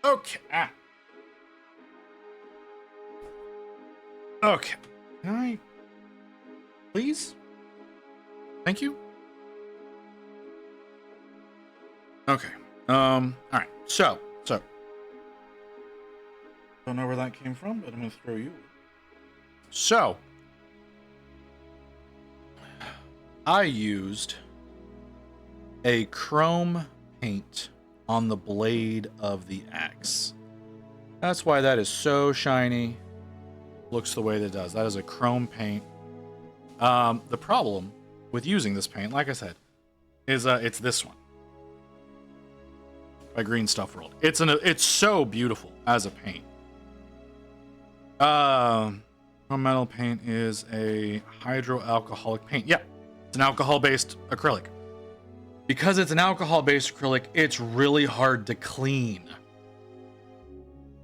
Okay. Okay. Can I... Please? Thank you. Okay. Alright. So. Don't know where that came from, but I'm going to throw you. So. I used a chrome paint on the blade of the axe. That's why that is so shiny. Looks the way that it does. That is a chrome paint. The problem with using this paint, like I said, is it's this one by Green Stuff World. It's so beautiful as a paint. Chrome metal paint is a hydroalcoholic paint. Yeah, it's an alcohol-based acrylic. Because it's an alcohol-based acrylic, it's really hard to clean.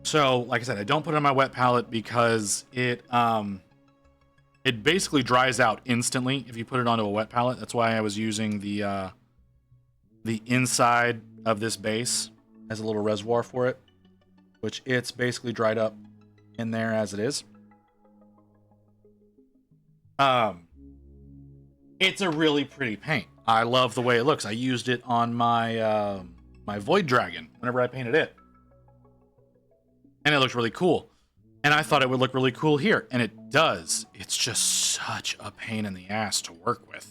So, like I said, I don't put it on my wet palette because it basically dries out instantly if you put it onto a wet palette. That's why I was using the inside of this base as a little reservoir for it, which it's basically dried up in there as it is. It's a really pretty paint. I love the way it looks. I used it on my my Void Dragon whenever I painted it, and it looked really cool. And I thought it would look really cool here, and it does. It's just such a pain in the ass to work with.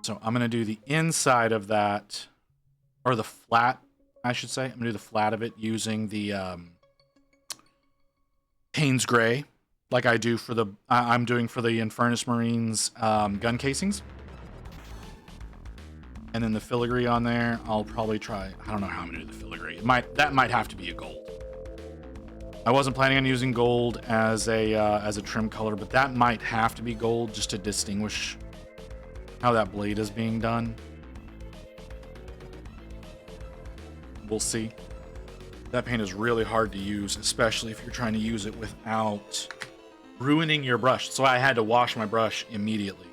So I'm gonna do the inside of that, or the flat, I should say. I'm gonna do the flat of it using the Payne's Gray, like I do for the I'm doing for the Infernus Marines gun casings. And then the filigree on there, I'll probably try. I don't know how I'm gonna do the filigree. That might have to be a gold. I wasn't planning on using gold as a trim color, but that might have to be gold just to distinguish how that blade is being done. We'll see. That paint is really hard to use, especially if you're trying to use it without ruining your brush. So I had to wash my brush immediately.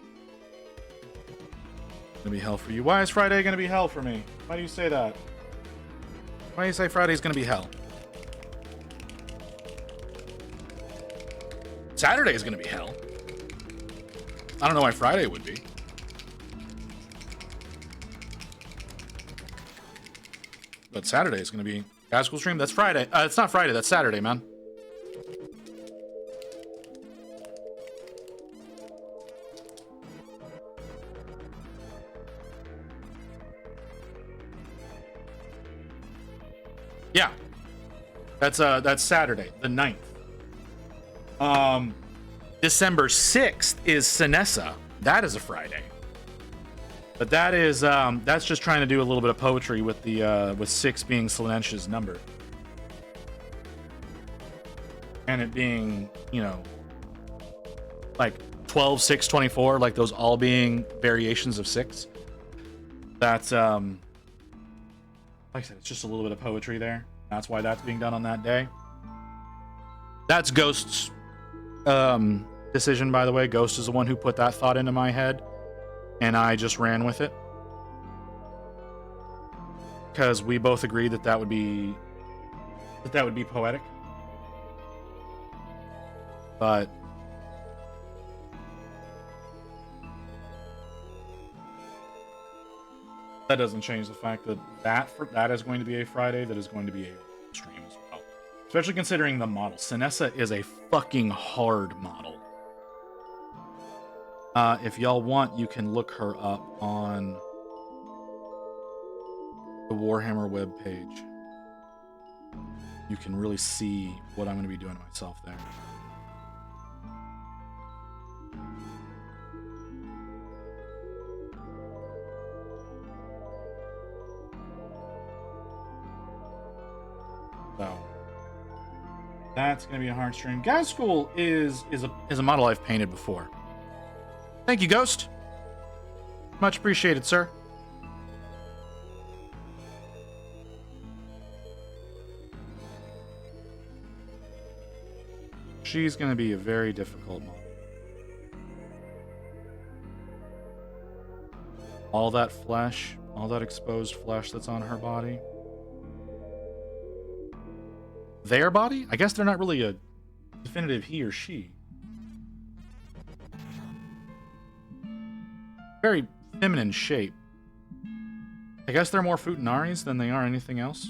It's gonna be hell for you. Why is Friday gonna be hell for me? Why do you say that? Why do you say Friday's gonna be hell? Saturday is gonna be hell. I don't know why Friday would be. But Saturday is gonna be Guys School Stream. That's Friday. It's not Friday. That's Saturday, man. Yeah, that's Saturday, the 9th. December 6th is Sinessa. That is a Friday. But that is that's just trying to do a little bit of poetry with the with 6 being Slanesh's number. And it being, you know, like 12, 6, 24, like those all being variations of 6. That's like I said, it's just a little bit of poetry there. That's why that's being done on that day. That's Ghost's decision, by the way. Ghost is the one who put that thought into my head, and I just ran with it because we both agreed that that would be poetic. But that doesn't change the fact that that is going to be a Friday. That is going to be a stream as well. Especially considering the model. Sinessa is a fucking hard model. If y'all want, you can look her up on the Warhammer webpage. You can really see what I'm going to be doing to myself there. So that's going to be a hard stream. Guys School is a model I've painted before. Thank you, Ghost. Much appreciated, sir. She's going to be a very difficult model. All that flesh, all that exposed flesh that's on her body. their body? I guess they're not really a definitive he or she. Very feminine shape. I guess they're more Futanaris than they are anything else.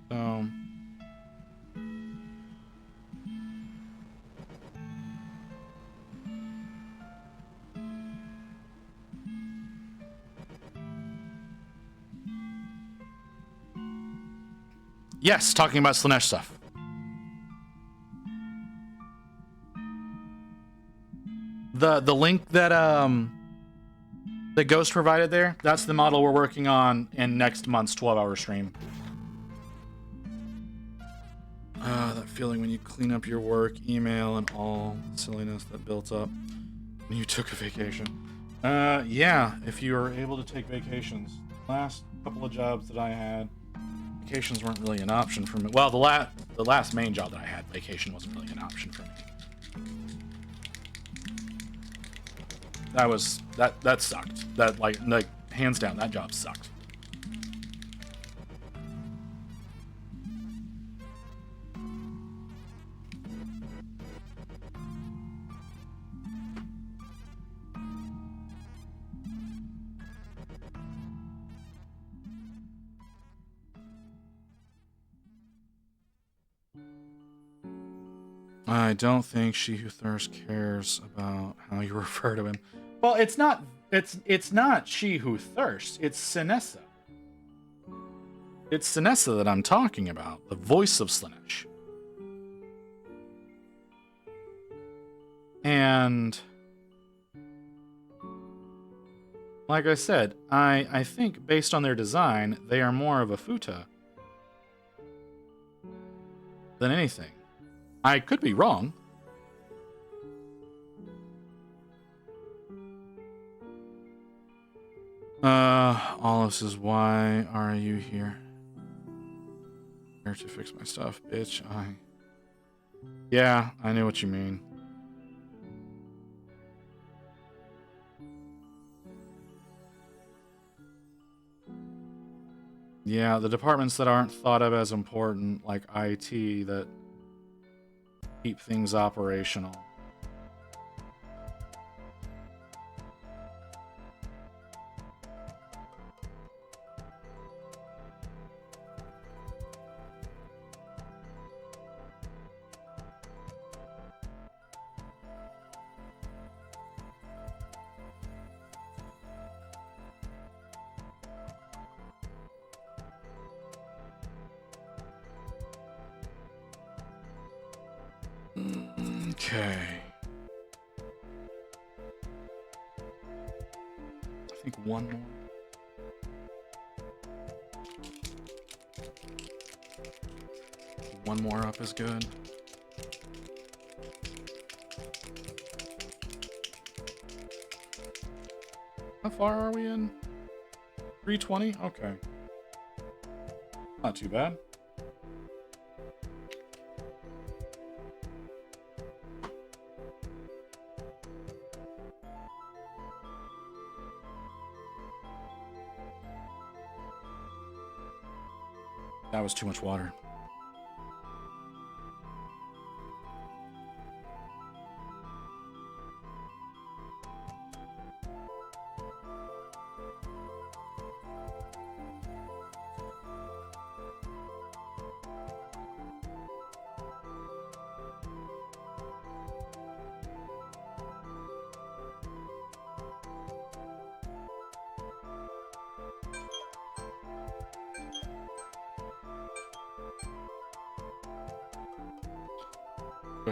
So... Yes, talking about Slanesh stuff. The link that the Ghost provided there, that's the model we're working on in next month's 12-hour stream. That feeling when you clean up your work, email, and all the silliness that built up when you took a vacation. Yeah, if you were able to take vacations. Last couple of jobs that I had, vacations weren't really an option for me. Well, the last main job that I had, vacation wasn't really an option for me. That sucked. That like hands down, that job sucked. I don't think She Who Thirsts cares about how you refer to him. Well, it's not She Who Thirsts, it's Sinessa. It's Sinessa that I'm talking about, the voice of Slanesh. And like I said, I think based on their design, they are more of a futa than anything. I could be wrong. Olive says, why are you here? Here to fix my stuff, bitch. Yeah, I know what you mean. Yeah, the departments that aren't thought of as important, like IT, that keep things operational. Okay. I think one more. One more up is good. How far are we in? 320? Okay. Not too bad. That was too much water.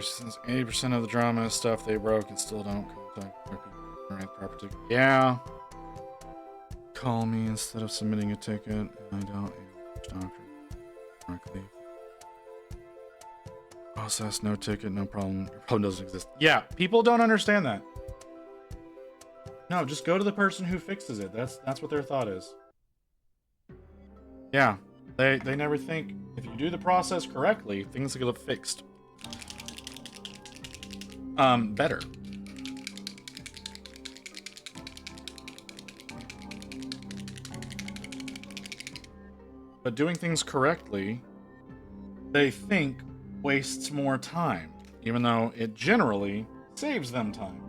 Since 80% of the drama is stuff they broke and still don't contact property. Yeah. Call me instead of submitting a ticket. I don't doctor correctly. Process, no ticket, no problem. Your problem doesn't exist. Yeah, people don't understand that. No, just go to the person who fixes it. That's what their thought is. Yeah. They never think if you do the process correctly, things get fixed. better. But doing things correctly, they think, wastes more time, even though it generally saves them time.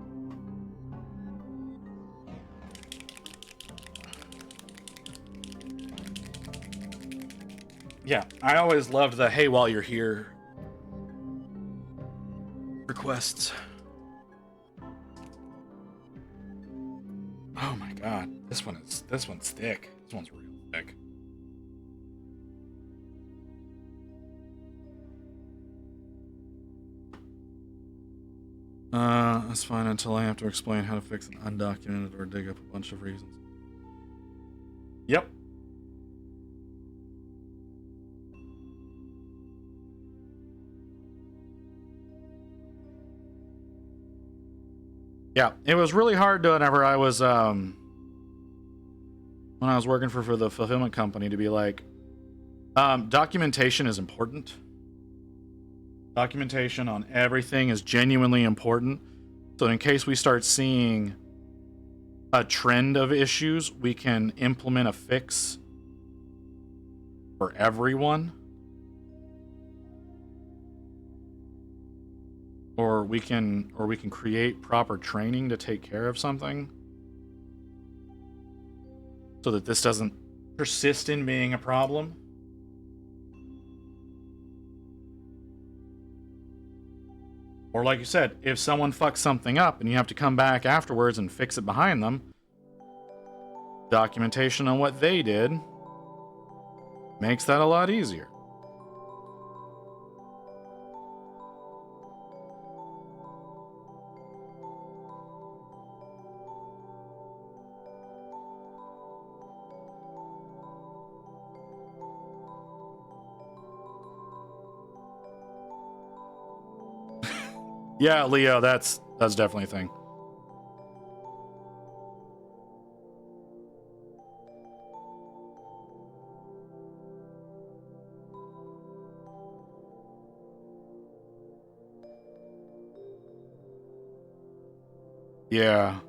Yeah, I always loved the "hey, while you're here" requests. Oh my god, this one's thick. This one's real thick. That's fine until I have to explain how to fix an undocumented or dig up a bunch of reasons. Yep. Yeah, it was really hard to whenever I was when I was working for the fulfillment company to be like, documentation is important. Documentation on everything is genuinely important. So in case we start seeing a trend of issues, we can implement a fix for everyone. Or we can create proper training to take care of something so that this doesn't persist in being a problem. Or like you said, if someone fucks something up and you have to come back afterwards and fix it behind them, documentation on what they did makes that a lot easier. Yeah, Leo, that's definitely a thing. Yeah.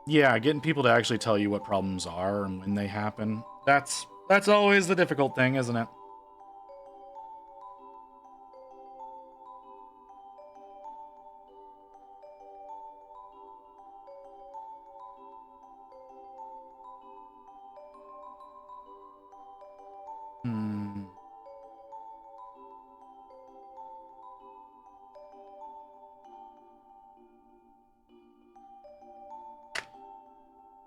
Yeah, getting people to actually tell you what problems are and when they happen. That's always the difficult thing, isn't it? Hmm.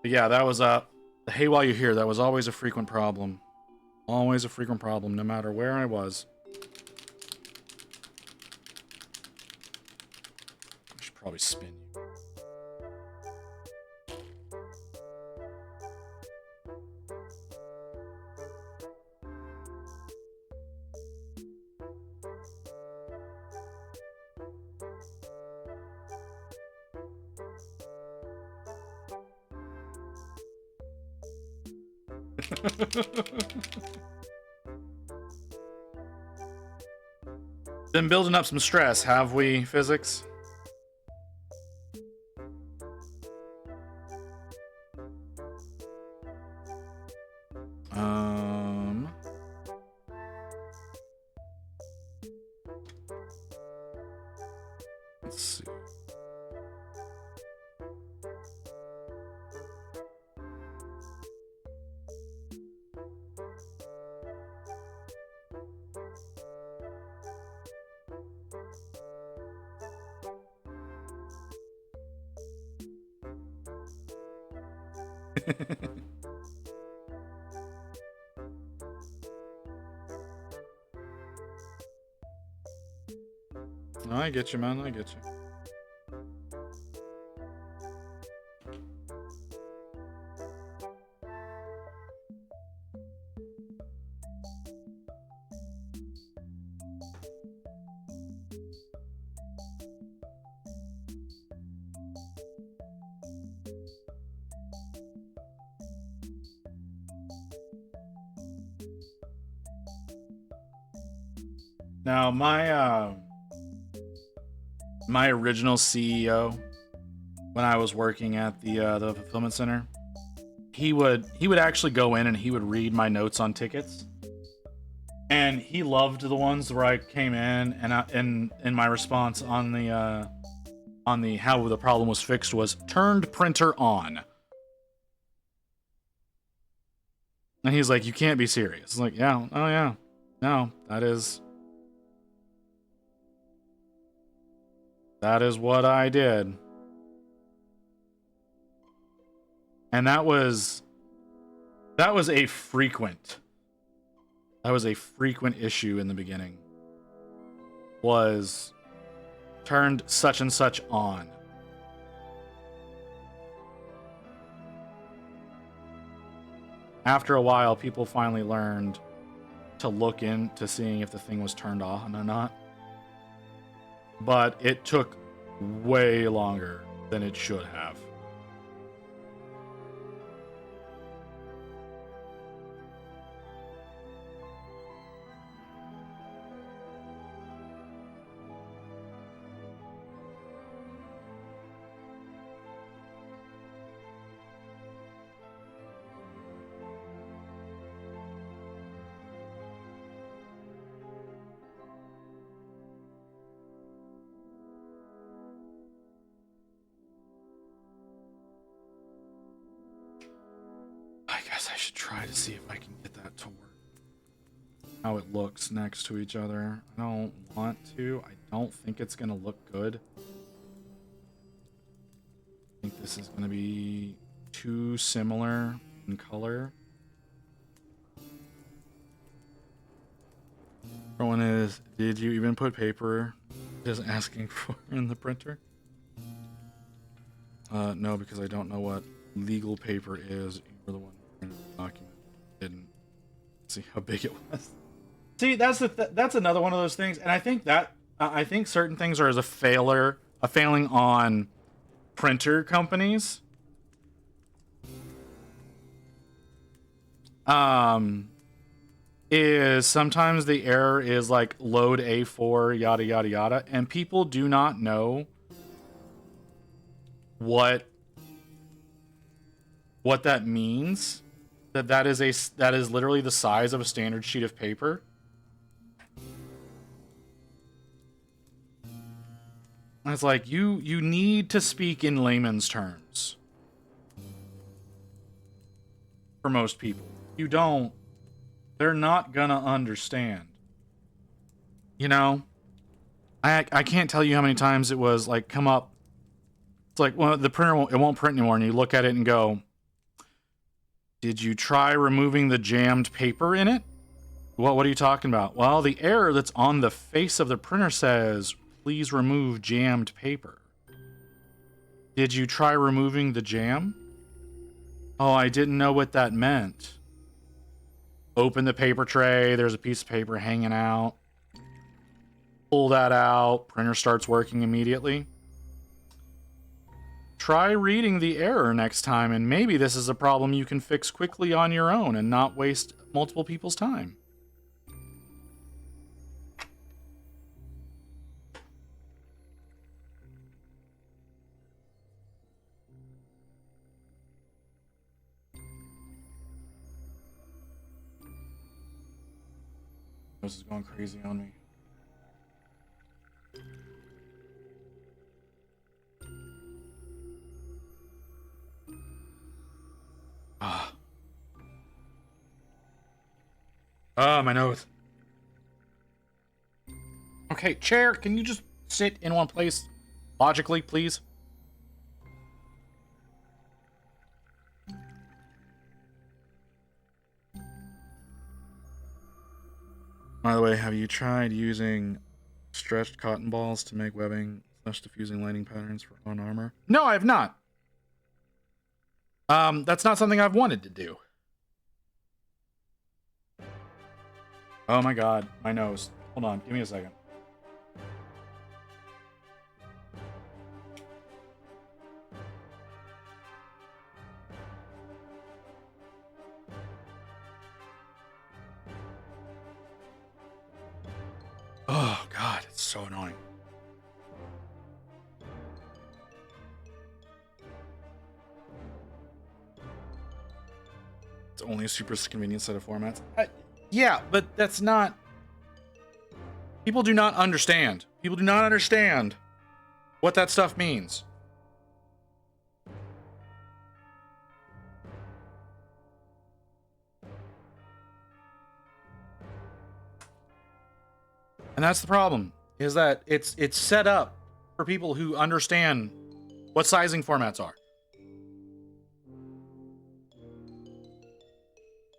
But yeah, that was the "hey, while you're here," that was always a frequent problem. Always a frequent problem, no matter where I was. I should probably spin you. Been building up some stress, have we, physics? Let's see. I get you, man. I get you. Now, my original CEO, when I was working at the fulfillment center, he would actually go in and he would read my notes on tickets, and he loved the ones where I came in and my response on the how the problem was fixed was turned printer on. And he's like, you can't be serious. I'm like, yeah, oh yeah, no, that is what I did. And that was a frequent issue in the beginning. Was turned such and such on. After a while, people finally learned to look into seeing if the thing was turned on or not. But it took way longer than it should have. Try to see if I can get that to work. How it looks next to each other. I don't want to. I don't think it's gonna look good. I think this is gonna be too similar in color. One is, did you even put paper just asking for in the printer? No, because I don't know what legal paper is. You're the one who printed the document. Didn't see how big it was. See, that's another one of those things, and I think that I think certain things are as a failing on printer companies. Is sometimes the error is like load A4 yada yada yada, and people do not know what that means. That is literally the size of a standard sheet of paper. And it's like you need to speak in layman's terms. For most people, you don't. They're not gonna understand. You know, I can't tell you how many times it was like come up. It's like, well, the printer won't print anymore, and you look at it and go, did you try removing the jammed paper in it? What are you talking about? Well, the error that's on the face of the printer says, please remove jammed paper. Did you try removing the jam? Oh, I didn't know what that meant. Open the paper tray, there's a piece of paper hanging out. Pull that out, printer starts working immediately. Try reading the error next time, and maybe this is a problem you can fix quickly on your own and not waste multiple people's time. This is going crazy on me. My nose. Okay, chair, can you just sit in one place logically, please? By the way, have you tried using stretched cotton balls to make webbing / diffusing lighting patterns for own armor? No, I have not. That's not something I've wanted to do. Oh my god, my nose. Hold on, give me a second. Oh, so annoying. It's only a super convenient set of formats. Yeah, but that's not... People do not understand. People do not understand what that stuff means. And that's the problem, is that it's set up for people who understand what sizing formats are.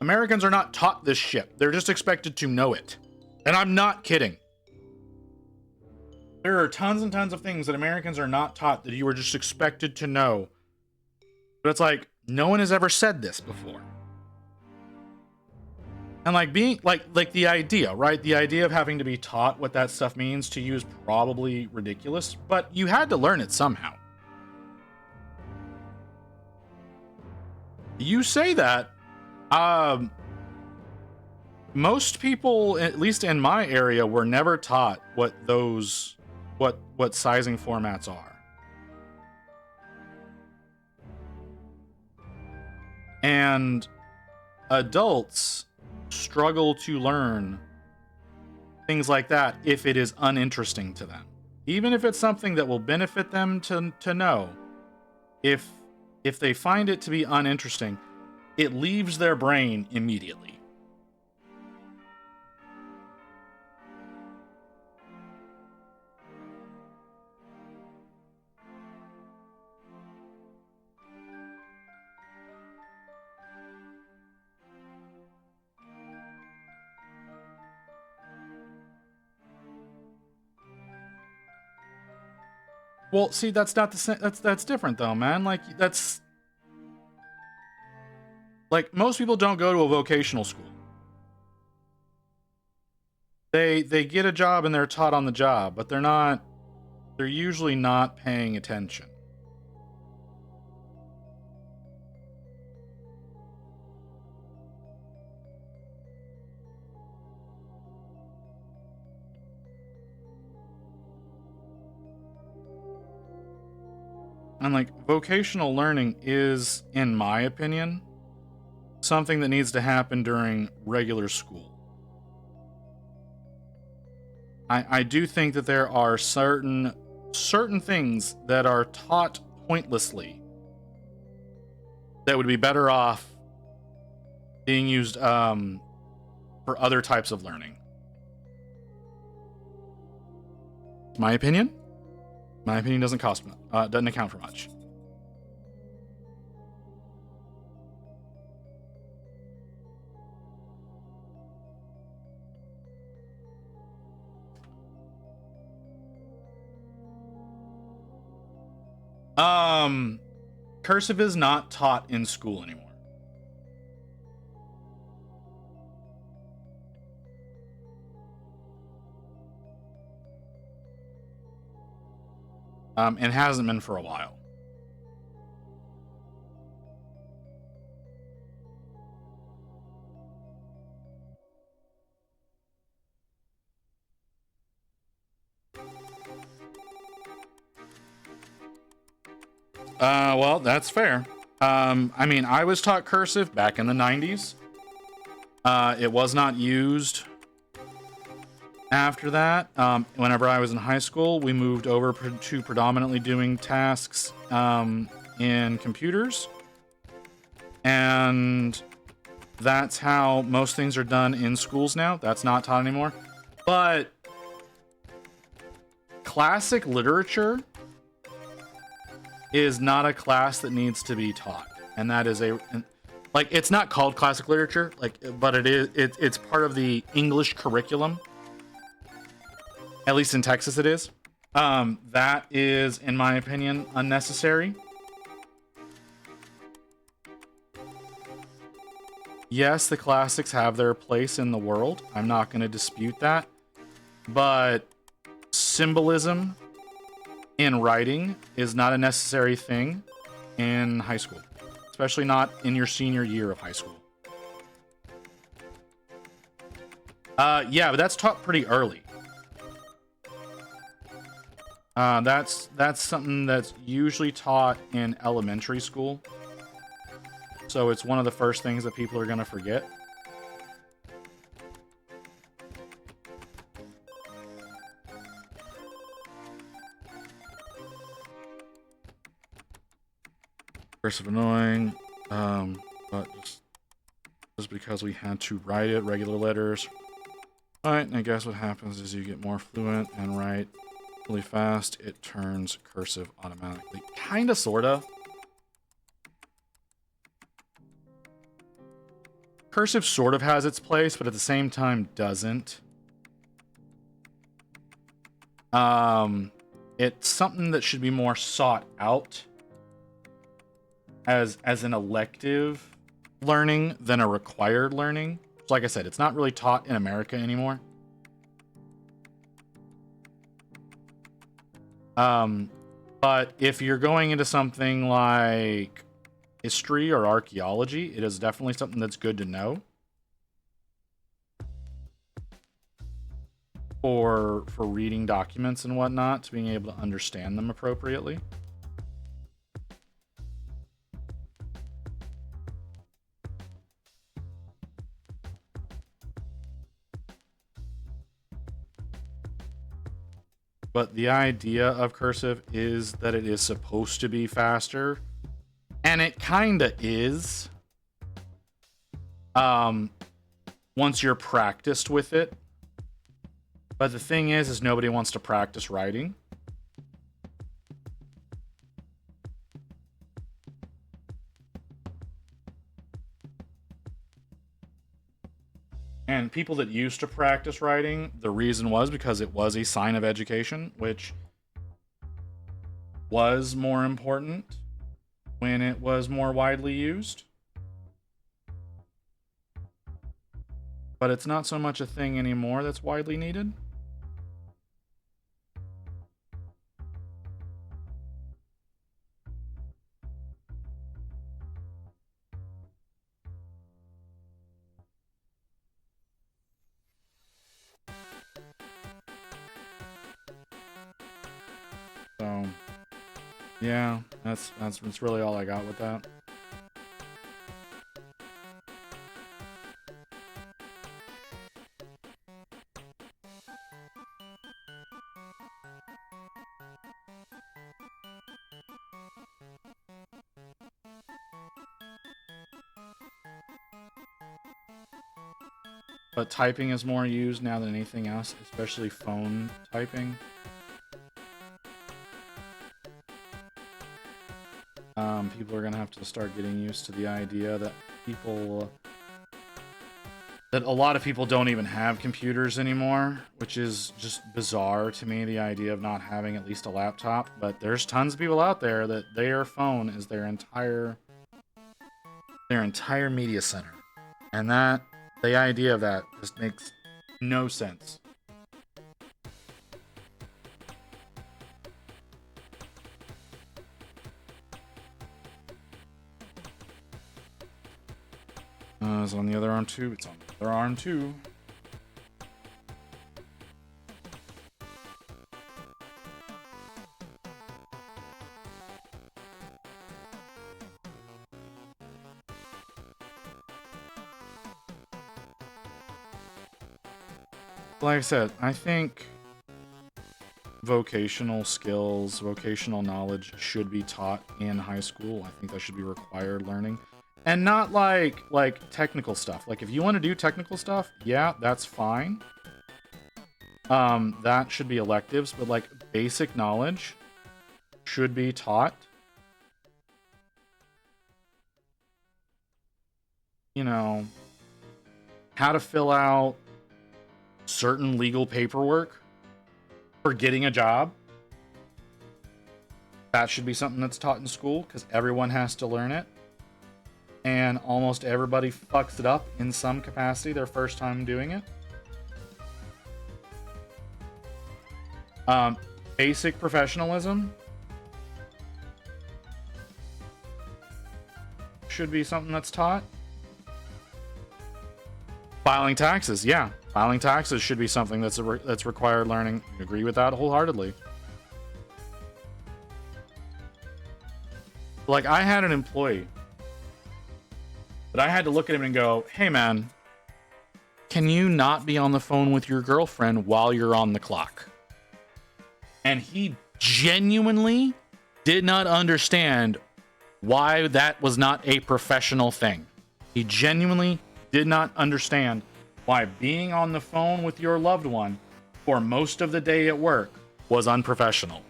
Americans are not taught this shit. They're just expected to know it. And I'm not kidding. There are tons and tons of things that Americans are not taught that you are just expected to know. But it's like, no one has ever said this before. And like being like the idea, right? The idea of having to be taught what that stuff means to you is probably ridiculous, but you had to learn it somehow. You say that, most people, at least in my area, were never taught what sizing formats are. And adults struggle to learn things like that if it is uninteresting to them. Even if it's something that will benefit them to know, if they find it to be uninteresting, it leaves their brain immediately. Well, see, that's not the same. That's different though, man. Like that's like most people don't go to a vocational school. They get a job and they're taught on the job, but they're usually not paying attention. And like vocational learning is, in my opinion, something that needs to happen during regular school. I do think that there are certain things that are taught pointlessly that would be better off being used for other types of learning. My opinion? My opinion doesn't account for much. Cursive is not taught in school anymore. It hasn't been for a while. Well, that's fair. I mean, I was taught cursive back in the 90s. It was not used after that. Whenever I was in high school, we moved over to predominantly doing tasks in computers. And that's how most things are done in schools now. That's not taught anymore. But classic literature is not a class that needs to be taught, and that is like, it's not called classic literature, like, but it's part of the English curriculum. At least in Texas it is. That is, in my opinion, unnecessary. Yes, the classics have their place in the world. I'm not going to dispute that. But symbolism in writing is not a necessary thing in high school, especially not in your senior year of high school. Yeah, but that's taught pretty early. That's something that's usually taught in elementary school. So it's one of the first things that people are going to forget. Cursive annoying, but just because we had to write it, regular letters. Alright, and I guess what happens is you get more fluent and write really fast. It turns cursive automatically. Kinda, sorta. Cursive sort of has its place, but at the same time doesn't. It's something that should be more sought out as an elective learning than a required learning. So like I said, it's not really taught in America anymore. But if you're going into something like history or archaeology, it is definitely something that's good to know. For reading documents and whatnot, to being able to understand them appropriately. But the idea of cursive is that it is supposed to be faster. And it kinda is. Once you're practiced with it. But the thing is nobody wants to practice writing. And people that used to practice writing, the reason was because it was a sign of education, which was more important when it was more widely used. But it's not so much a thing anymore that's widely needed. So, yeah, that's really all I got with that. But typing is more used now than anything else, especially phone typing. People are gonna have to start getting used to the idea that a lot of people don't even have computers anymore, which is just bizarre to me, the idea of not having at least a laptop. But there's tons of people out there that their phone is their entire media center. And the idea of that just makes no sense. It's on the other arm too. It's on the other arm too. Like I said, I think vocational skills, vocational knowledge should be taught in high school. I think that should be required learning. And not like technical stuff. Like if you want to do technical stuff, yeah, that's fine. That should be electives, but like basic knowledge should be taught. You know, how to fill out certain legal paperwork for getting a job. That should be something that's taught in school because everyone has to learn it. And almost everybody fucks it up in some capacity their first time doing it. Basic professionalism should be something that's taught. Filing taxes, yeah. Filing taxes should be something that's required learning. I agree with that wholeheartedly. like I had an employee that I had to look at him and go, hey man, can you not be on the phone with your girlfriend while you're on the clock? And he genuinely did not understand why that was not a professional thing. He genuinely did not understand why being on the phone with your loved one for most of the day at work was unprofessional.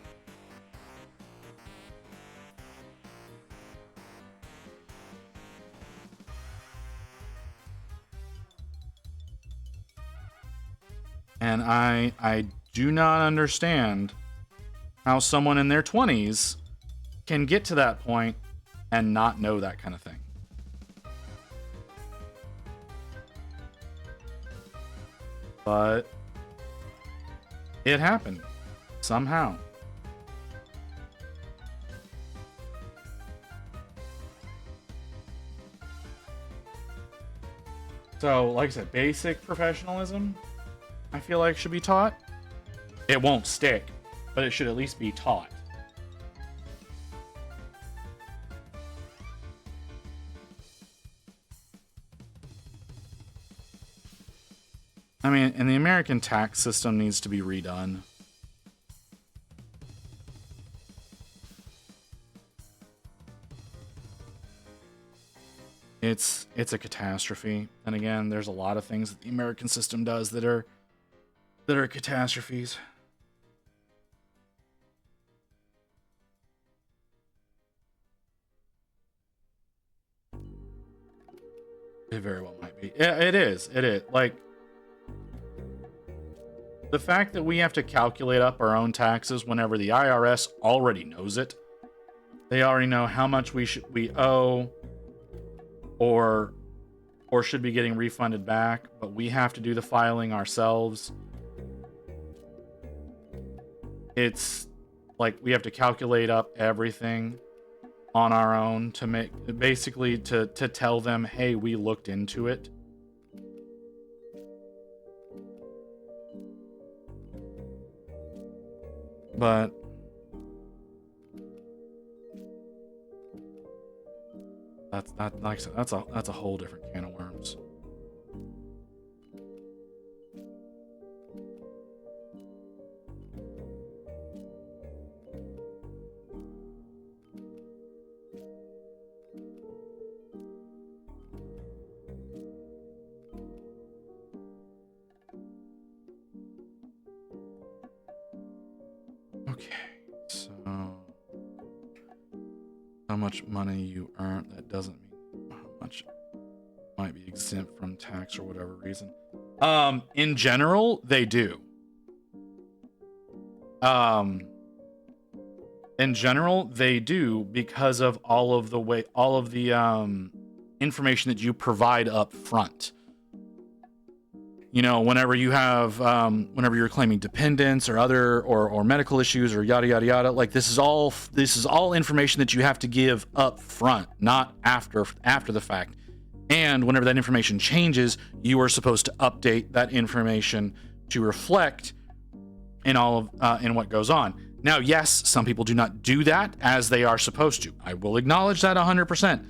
And I do not understand how someone in their 20s can get to that point and not know that kind of thing. But it happened somehow. So, like I said, basic professionalism, I feel like should be taught. It won't stick, but it should at least be taught. I mean, and the American tax system needs to be redone. It's a catastrophe. And again, there's a lot of things that the American system does that are catastrophes. It very well might be. Yeah, it is. It is. Like, the fact that we have to calculate up our own taxes whenever the IRS already knows it. They already know how much we owe or should be getting refunded back, but we have to do the filing ourselves. It's like we have to calculate up everything on our own to make basically to tell them, hey, we looked into it. But that's like I said, that's a whole different can of worms. Okay, so how much money you earn, that doesn't mean how much might be exempt from tax or whatever reason. In general, they do. In general, they do because of all of the information that you provide up front. You know, whenever you have, whenever you're claiming dependents or other or medical issues or yada yada yada, like this is all information that you have to give up front, not after the fact. And whenever that information changes, you are supposed to update that information to reflect in all of in what goes on. Now, yes, some people do not do that as they are supposed to. I will acknowledge that 100%.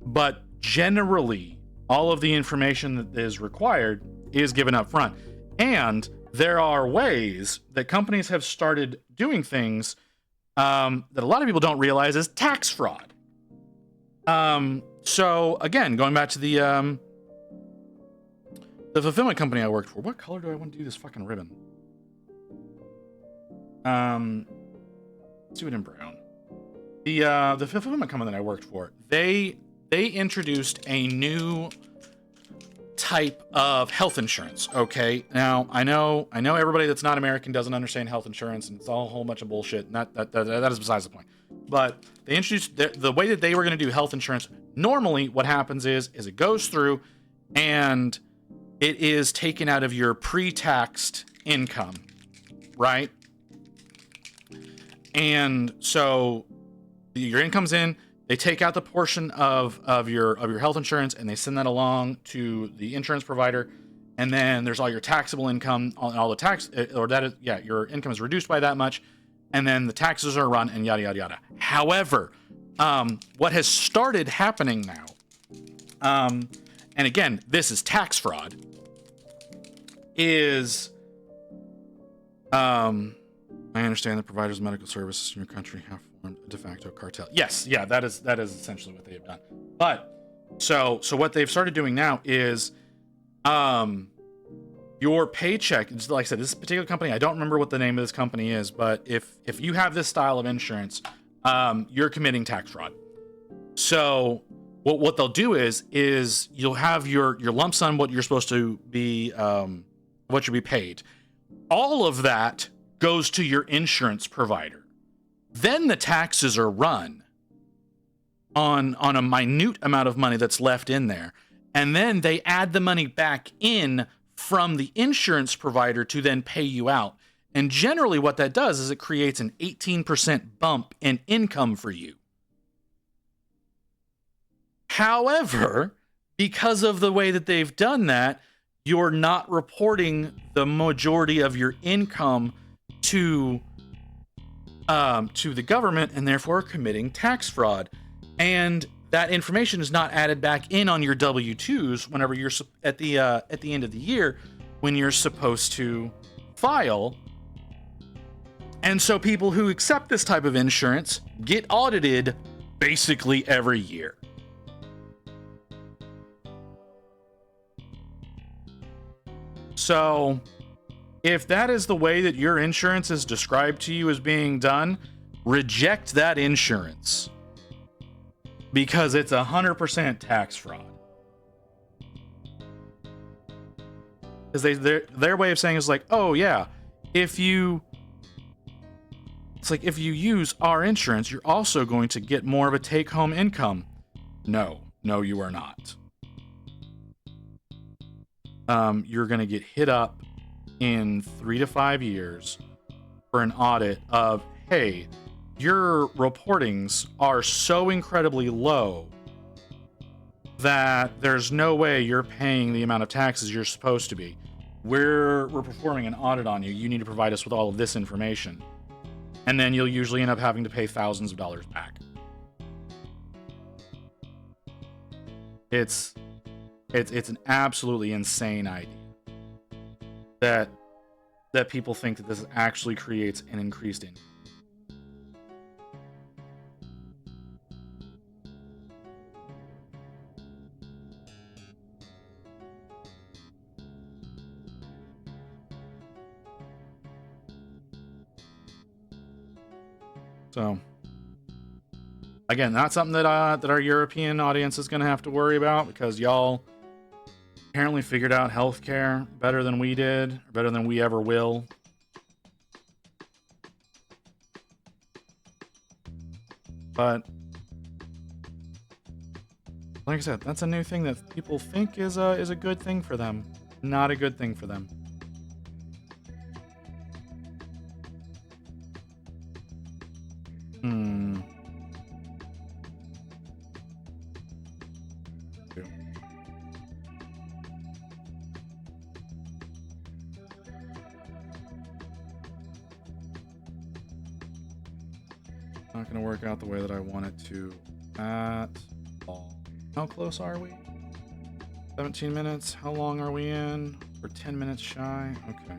But generally, all of the information that is required is given up front. And there are ways that companies have started doing things that a lot of people don't realize is tax fraud. So again, going back to the fulfillment company I worked for. What color do I want to do this fucking ribbon? Let's do it in brown. The fulfillment company that I worked for, they introduced a new type of health insurance. Okay, now I know everybody that's not American doesn't understand health insurance, and it's all a whole bunch of bullshit. And that is besides the point. But they introduced the way that they were going to do health insurance. Normally, what happens is it goes through, and it is taken out of your pre-taxed income, right? And so your income's in. They take out the portion of your health insurance and they send that along to the insurance provider, and then there's all your taxable income, all the tax, or that is, yeah, your income is reduced by that much, and then the taxes are run, and yada, yada, yada. However, what has started happening now, and again, this is tax fraud, is, I understand the providers of medical services in your country have formed a de facto cartel. Yes, yeah, that is essentially what they have done. But, so what they've started doing now is, your paycheck, like I said, this particular company, I don't remember what the name of this company is, but if you have this style of insurance, you're committing tax fraud. So what they'll do is you'll have your lump sum, what you're supposed to be, what you'll be paid. All of that goes to your insurance provider. Then the taxes are run on a minute amount of money that's left in there. And then they add the money back in from the insurance provider to then pay you out. And generally what that does is it creates an 18% bump in income for you. However, because of the way that they've done that, you're not reporting the majority of your income to the government, and therefore committing tax fraud. And that information is not added back in on your W-2s whenever you're at the end of the year when you're supposed to file. And so people who accept this type of insurance get audited basically every year. So if that is the way that your insurance is described to you as being done, reject that insurance. Because it's 100% tax fraud. Because their way of saying is like, oh yeah, if you use our insurance, you're also going to get more of a take-home income. No, you are not. You're going to get hit up in 3 to 5 years for an audit of, hey, your reportings are so incredibly low that there's no way you're paying the amount of taxes you're supposed to be. We're performing an audit on you. You need to provide us with all of this information. And then you'll usually end up having to pay thousands of dollars back. It's an absolutely insane idea that people think that this actually creates an increased income. So, again, not something that our European audience is going to have to worry about, because y'all apparently figured out healthcare better than we did, or better than we ever will. But like I said, that's a new thing that people think is a good thing for them. Not a good thing for them. Not gonna work out the way that I want it to at all. How close are we? 17 minutes. How long are we in? We're 10 minutes shy. Okay.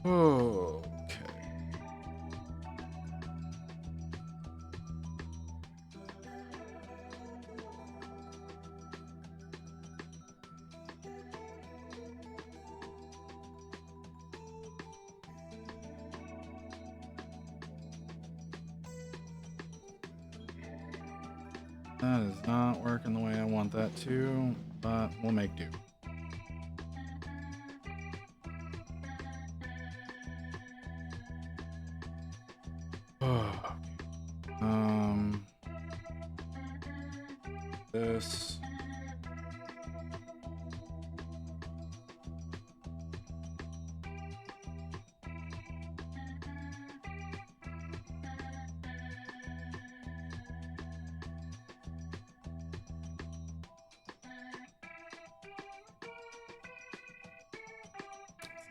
Okay. That is not working the way I want that to, but we'll make do. This.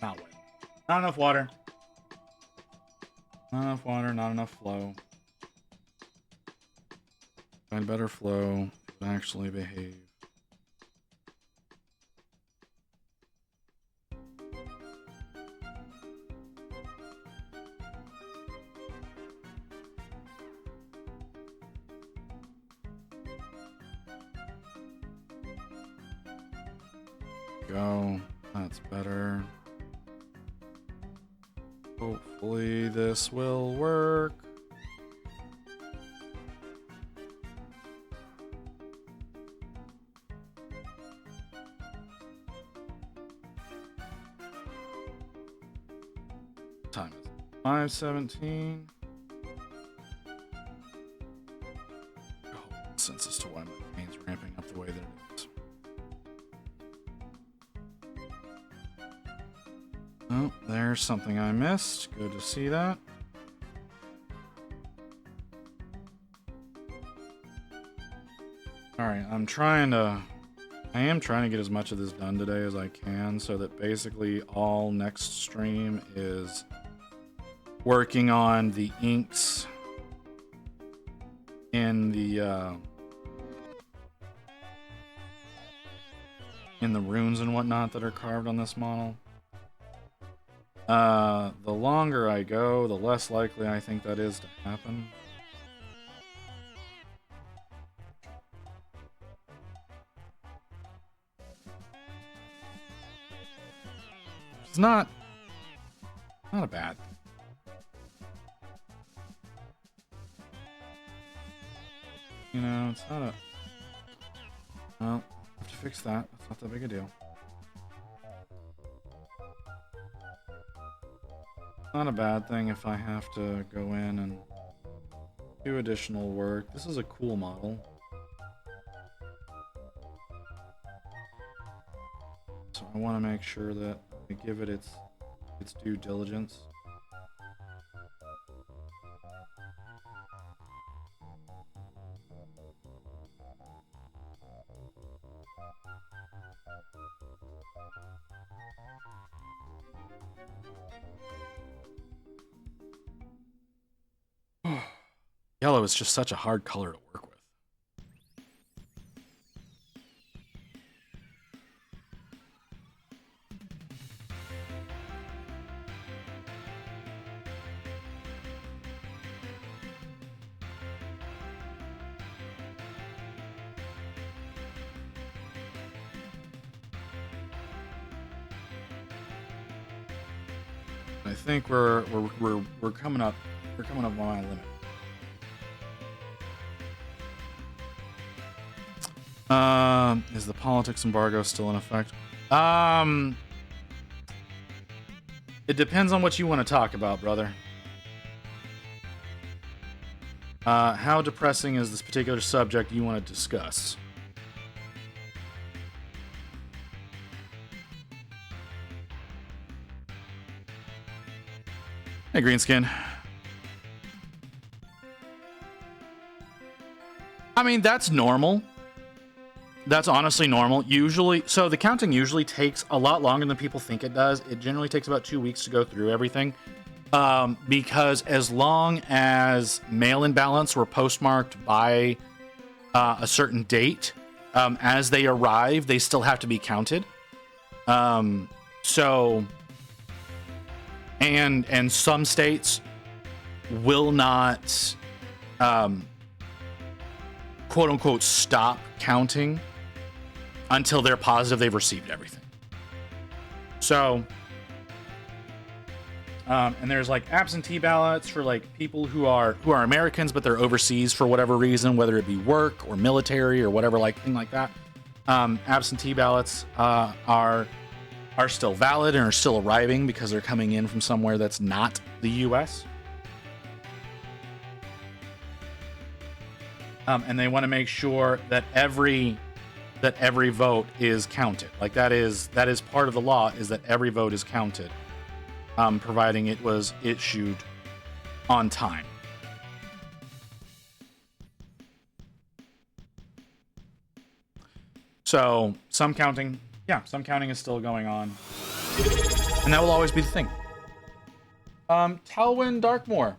not wet. Not enough water. Not enough water, not enough flow. Find better flow. Actually behave. Go. That's better. Hopefully this will work. Time is 5:17. Sense as to why my pain's ramping up the way that it is. Oh, there's something I missed. Good to see that. Alright, I am trying to get as much of this done today as I can, so that basically all next stream is working on the inks in the runes and whatnot that are carved on this model. The longer I go, the less likely I think that is to happen. It's not a bad thing. You know, it's not a... Well, I have to fix that. That's not that big a deal. Not a bad thing if I have to go in and do additional work. This is a cool model. So I want to make sure that I give it its due diligence. Yellow is just such a hard color to work with. I think we're coming up on my limit. Is the politics embargo still in effect? It depends on what you want to talk about, brother. How depressing is this particular subject you want to discuss? Hey, Greenskin. I mean, that's normal. That's honestly normal. Usually, so the counting usually takes a lot longer than people think it does. It generally takes about 2 weeks to go through everything. Because as long as mail-in ballots were postmarked by a certain date, as they arrive, they still have to be counted. So, and some states will not, quote unquote, stop counting until they're positive they've received everything. So, and there's like absentee ballots for like people who are Americans, but they're overseas for whatever reason, whether it be work or military or whatever, like thing like that. Absentee ballots are still valid and are still arriving because they're coming in from somewhere that's not the U.S. And they want to make sure that every vote is counted. Like that is part of the law, is that every vote is counted, providing it was issued on time. So some counting Yeah, some counting is still going on. And that will always be the thing. Talwyn Darkmoor,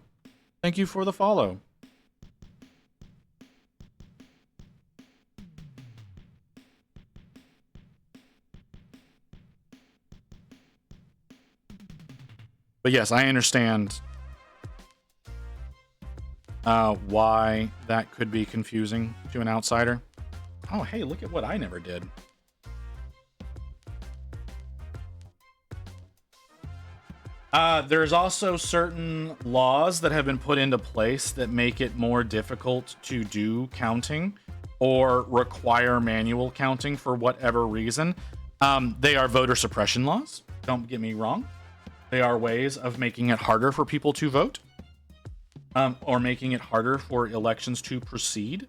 thank you for the follow. But yes, I understand why that could be confusing to an outsider. Oh, hey, look at what I never did. There's also certain laws that have been put into place that make it more difficult to do counting or require manual counting for whatever reason. They are voter suppression laws. Don't get me wrong. They are ways of making it harder for people to vote, or making it harder for elections to proceed.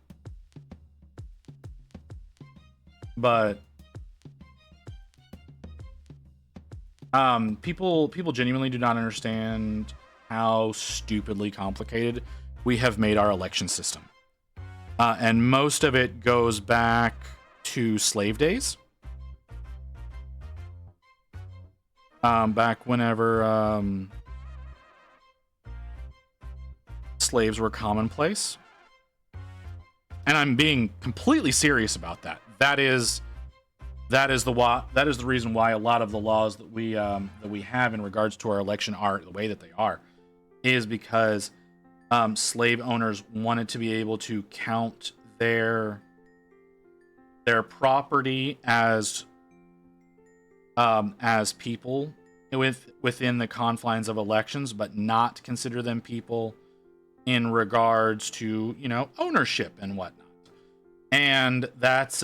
But people genuinely do not understand how stupidly complicated we have made our election system. And most of it goes back to slave days. Back whenever slaves were commonplace. And I'm being completely serious about that. That is the reason why a lot of the laws that we have in regards to our election are the way that they are, is because slave owners wanted to be able to count their property as people within the confines of elections, but not consider them people in regards to, ownership and whatnot. And that's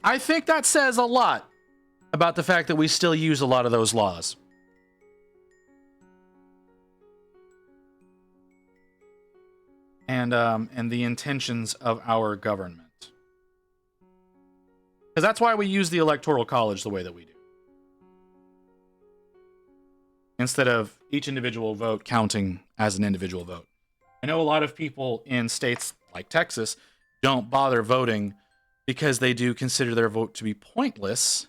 I think that says a lot about the fact that we still use a lot of those laws. And the intentions of our government. Because that's why we use the Electoral College the way that we do. Instead of each individual vote counting as an individual vote. I know a lot of people in states like Texas don't bother voting because they do consider their vote to be pointless,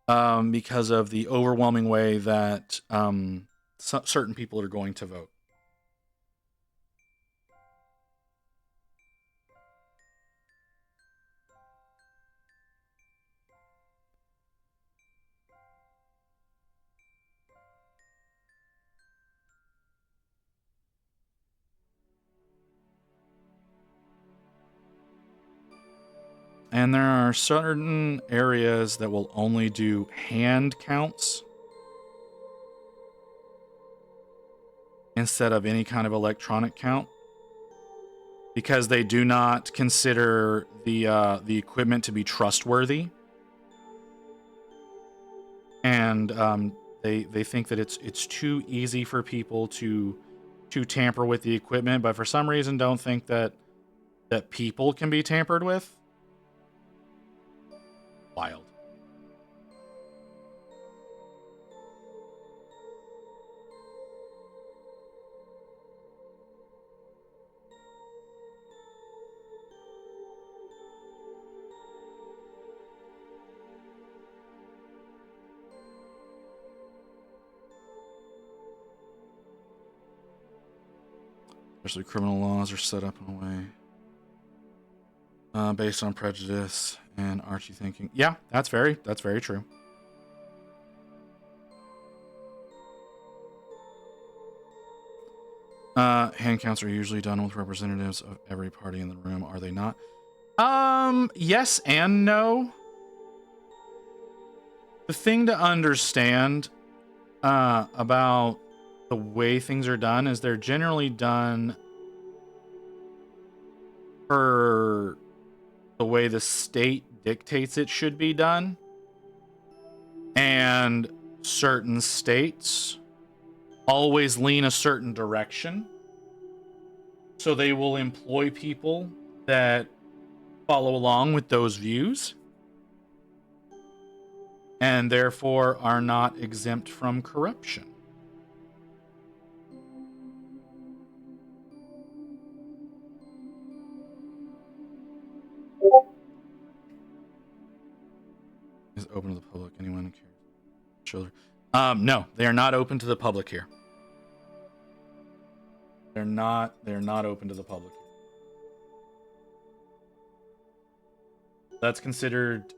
because of the overwhelming way that certain people are going to vote. And there are certain areas that will only do hand counts instead of any kind of electronic count, because they do not consider the equipment to be trustworthy, and they think that it's too easy for people to tamper with the equipment, but for some reason don't think that people can be tampered with. Wild. Especially criminal laws are set up in a way based on prejudice and archy thinking. Yeah, that's very true. Hand counts are usually done with representatives of every party in the room, are they not? Yes and no. The thing to understand about the way things are done is they're generally done per the way the state dictates it should be done. And certain states always lean a certain direction. So they will employ people that follow along with those views, and therefore are not exempt from corruption. Is open to the public. Anyone who cares? Children. No, they are not open to the public here. They're not open to the public. That's considered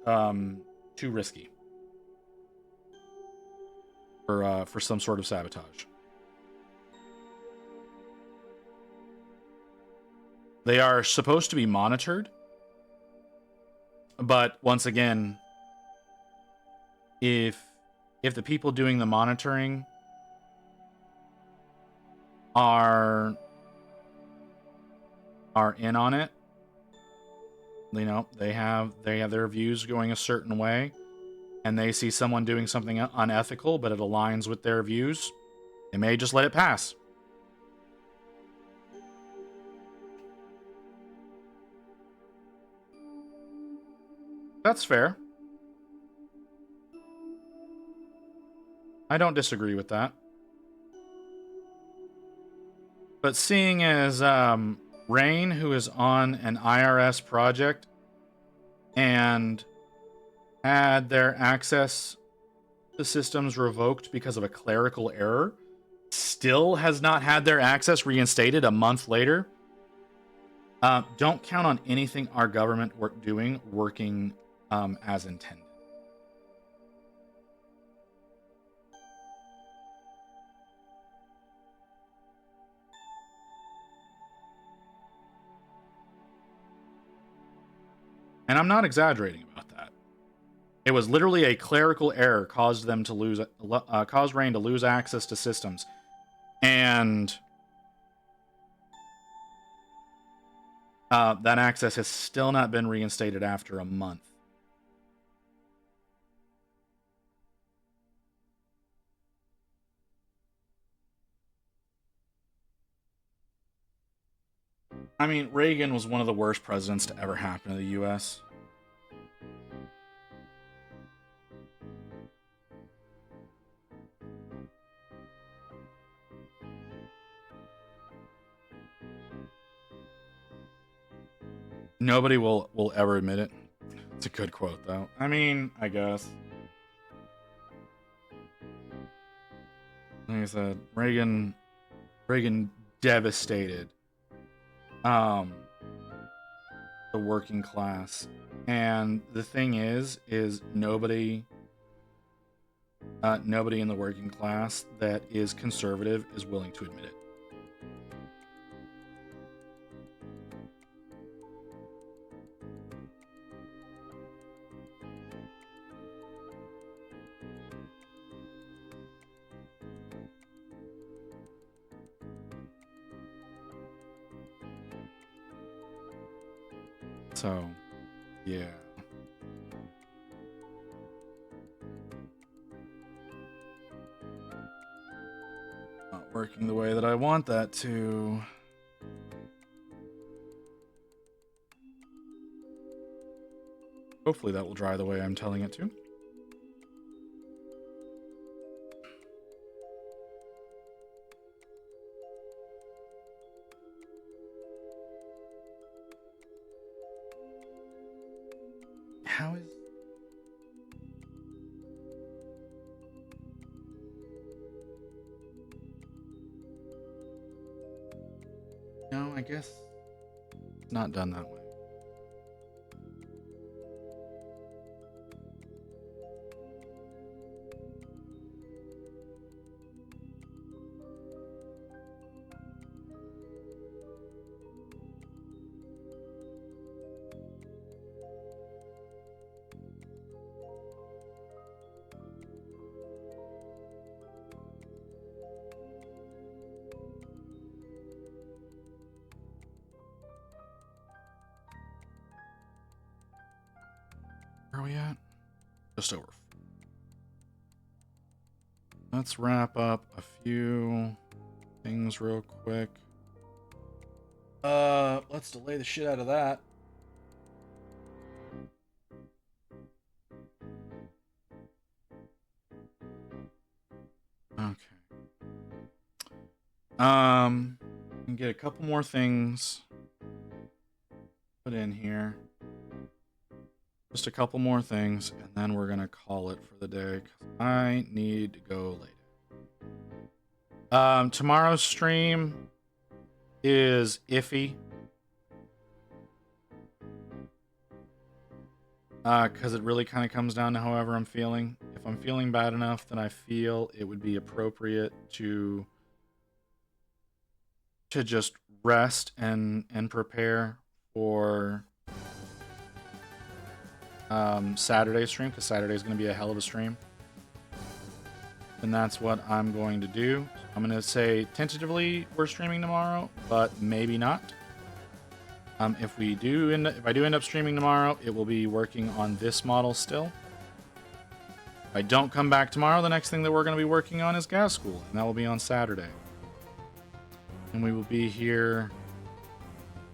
too risky for some sort of sabotage. They are supposed to be monitored, but once again, if the people doing the monitoring are in on it, you know, they have their views going a certain way, and they see someone doing something unethical, but it aligns with their views, they may just let it pass. That's fair. I don't disagree with that. But seeing as Rain, who is on an IRS project and had their access to systems revoked because of a clerical error, still has not had their access reinstated a month later, don't count on anything our government working as intended. And I'm not exaggerating about that. It was literally a clerical error caused Rain to lose access to systems, and that access has still not been reinstated after a month. I mean, Reagan was one of the worst presidents to ever happen to the U.S. Nobody will ever admit it. It's a good quote, though. I mean, I guess. Like I said, Reagan devastated the working class. And the thing is nobody in the working class that is conservative is willing to admit it. So, yeah. Not working the way that I want that to. Hopefully that will dry the way I'm telling it to. How is... No, I guess it's not done that way. Where are we at? Just over. Let's wrap up a few things real quick. Let's delay the shit out of that. Okay. Can get a couple more things put in here. just a couple more things, and then we're gonna call it for the day. 'Cause I need to go late. Tomorrow's stream is iffy. Because it really kind of comes down to however I'm feeling. If I'm feeling bad enough, then I feel it would be appropriate to just rest and prepare for Saturday's stream, because Saturday's going to be a hell of a stream. And that's what I'm going to do. I'm going to say tentatively we're streaming tomorrow, but maybe not. If I do end up streaming tomorrow, it will be working on this model still. If I don't come back tomorrow, the next thing that we're going to be working on is Gas School, and that will be on Saturday. And we will be here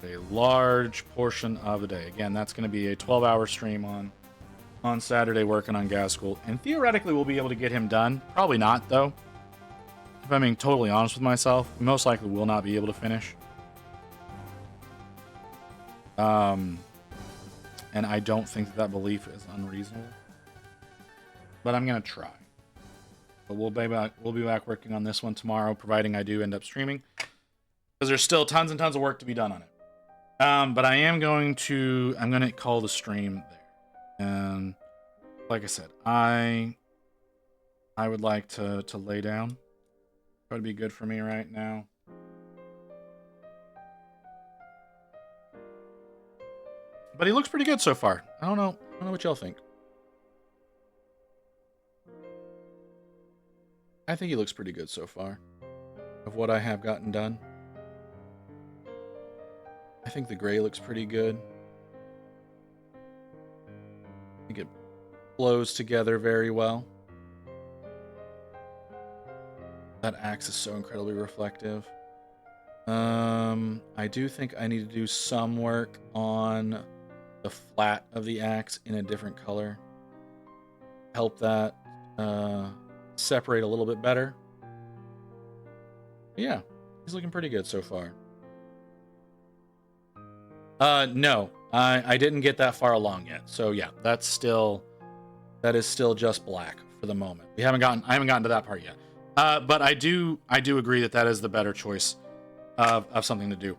a large portion of the day. Again, that's going to be a 12-hour stream on Saturday working on Gas School. And theoretically, we'll be able to get him done. Probably not, though. If I'm being totally honest with myself, we most likely will not be able to finish. And I don't think that belief is unreasonable. But I'm going to try. But we'll be back working on this one tomorrow, providing I do end up streaming. Because there's still tons and tons of work to be done on it. But I'm going to call the stream there. And like I said, I would like to lay down. That would be good for me right now. But he looks pretty good so far. I don't know what y'all think. I think he looks pretty good so far of what I have gotten done. I think the gray looks pretty good. I think it flows together very well. That axe is so incredibly reflective. I do think I need to do some work on the flat of the axe in a different color. Help that separate a little bit better. But yeah, he's looking pretty good so far. No, I didn't get that far along yet. So yeah, that is still just black for the moment. I haven't gotten to that part yet. But I do agree that is the better choice of something to do.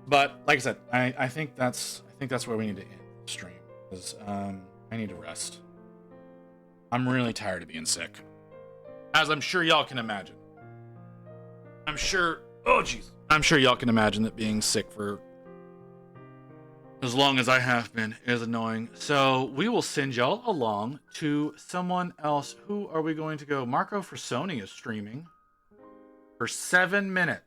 But like I said, I think that's where we need to end the stream, because I need to rest. I'm really tired of being sick, as I'm sure y'all can imagine. I'm sure y'all can imagine that being sick for as long as I have been is annoying. So we will send y'all along to someone else. Who are we going to go? Marco Frassoni is streaming for 7 minutes.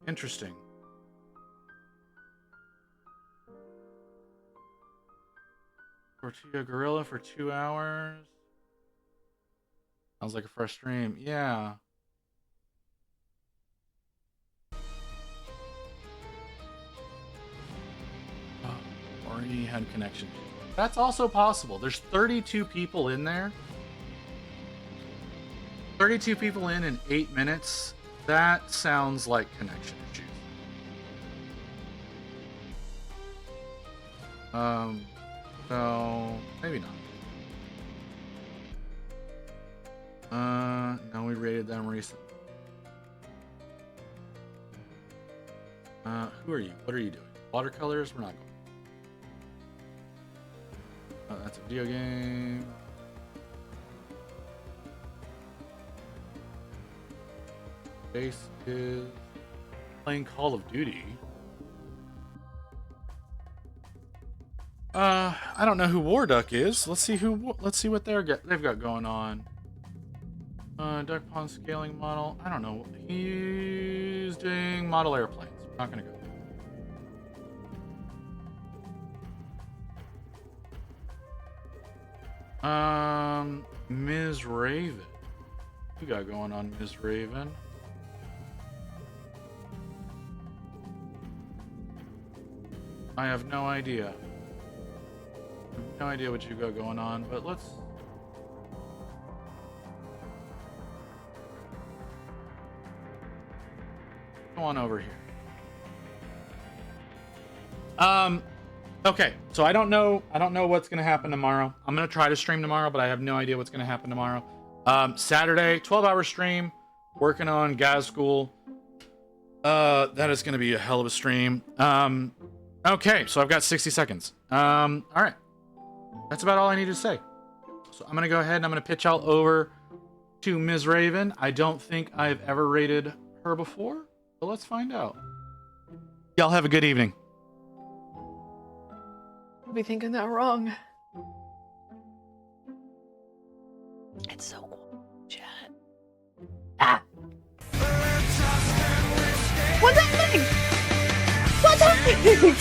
Interesting. Tortilla Gorilla for 2 hours. Sounds like a fresh stream. Yeah. Or he had connection. That's also possible. There's 32 people in there. 32 people in 8 minutes. That sounds like connection issues. So maybe not. No, we rated them recently. Who are you? What are you doing? Watercolors? We're not going. That's a video game. Base is playing Call of Duty. I don't know who War Duck is. Let's see what they've got going on. Duck Pond scaling model. I don't know. He's doing model airplanes. I'm not gonna go. Ms. Raven. What you got going on, Ms. Raven? I have no idea. No idea what you got going on, but let's go on over here. Okay, so I don't know what's gonna happen tomorrow. I'm gonna try to stream tomorrow, but I have no idea what's gonna happen tomorrow. Saturday, 12-hour stream, working on Gaz School. That is gonna be a hell of a stream. Okay, so I've got 60 seconds. All right, that's about all I need to say. So I'm gonna go ahead and I'm gonna pitch y'all over to Ms. Raven. I don't think I've ever rated her before, but let's find out. Y'all have a good evening. I'll be thinking that wrong. It's so cool, chat. Ah! What's happening? What's happening?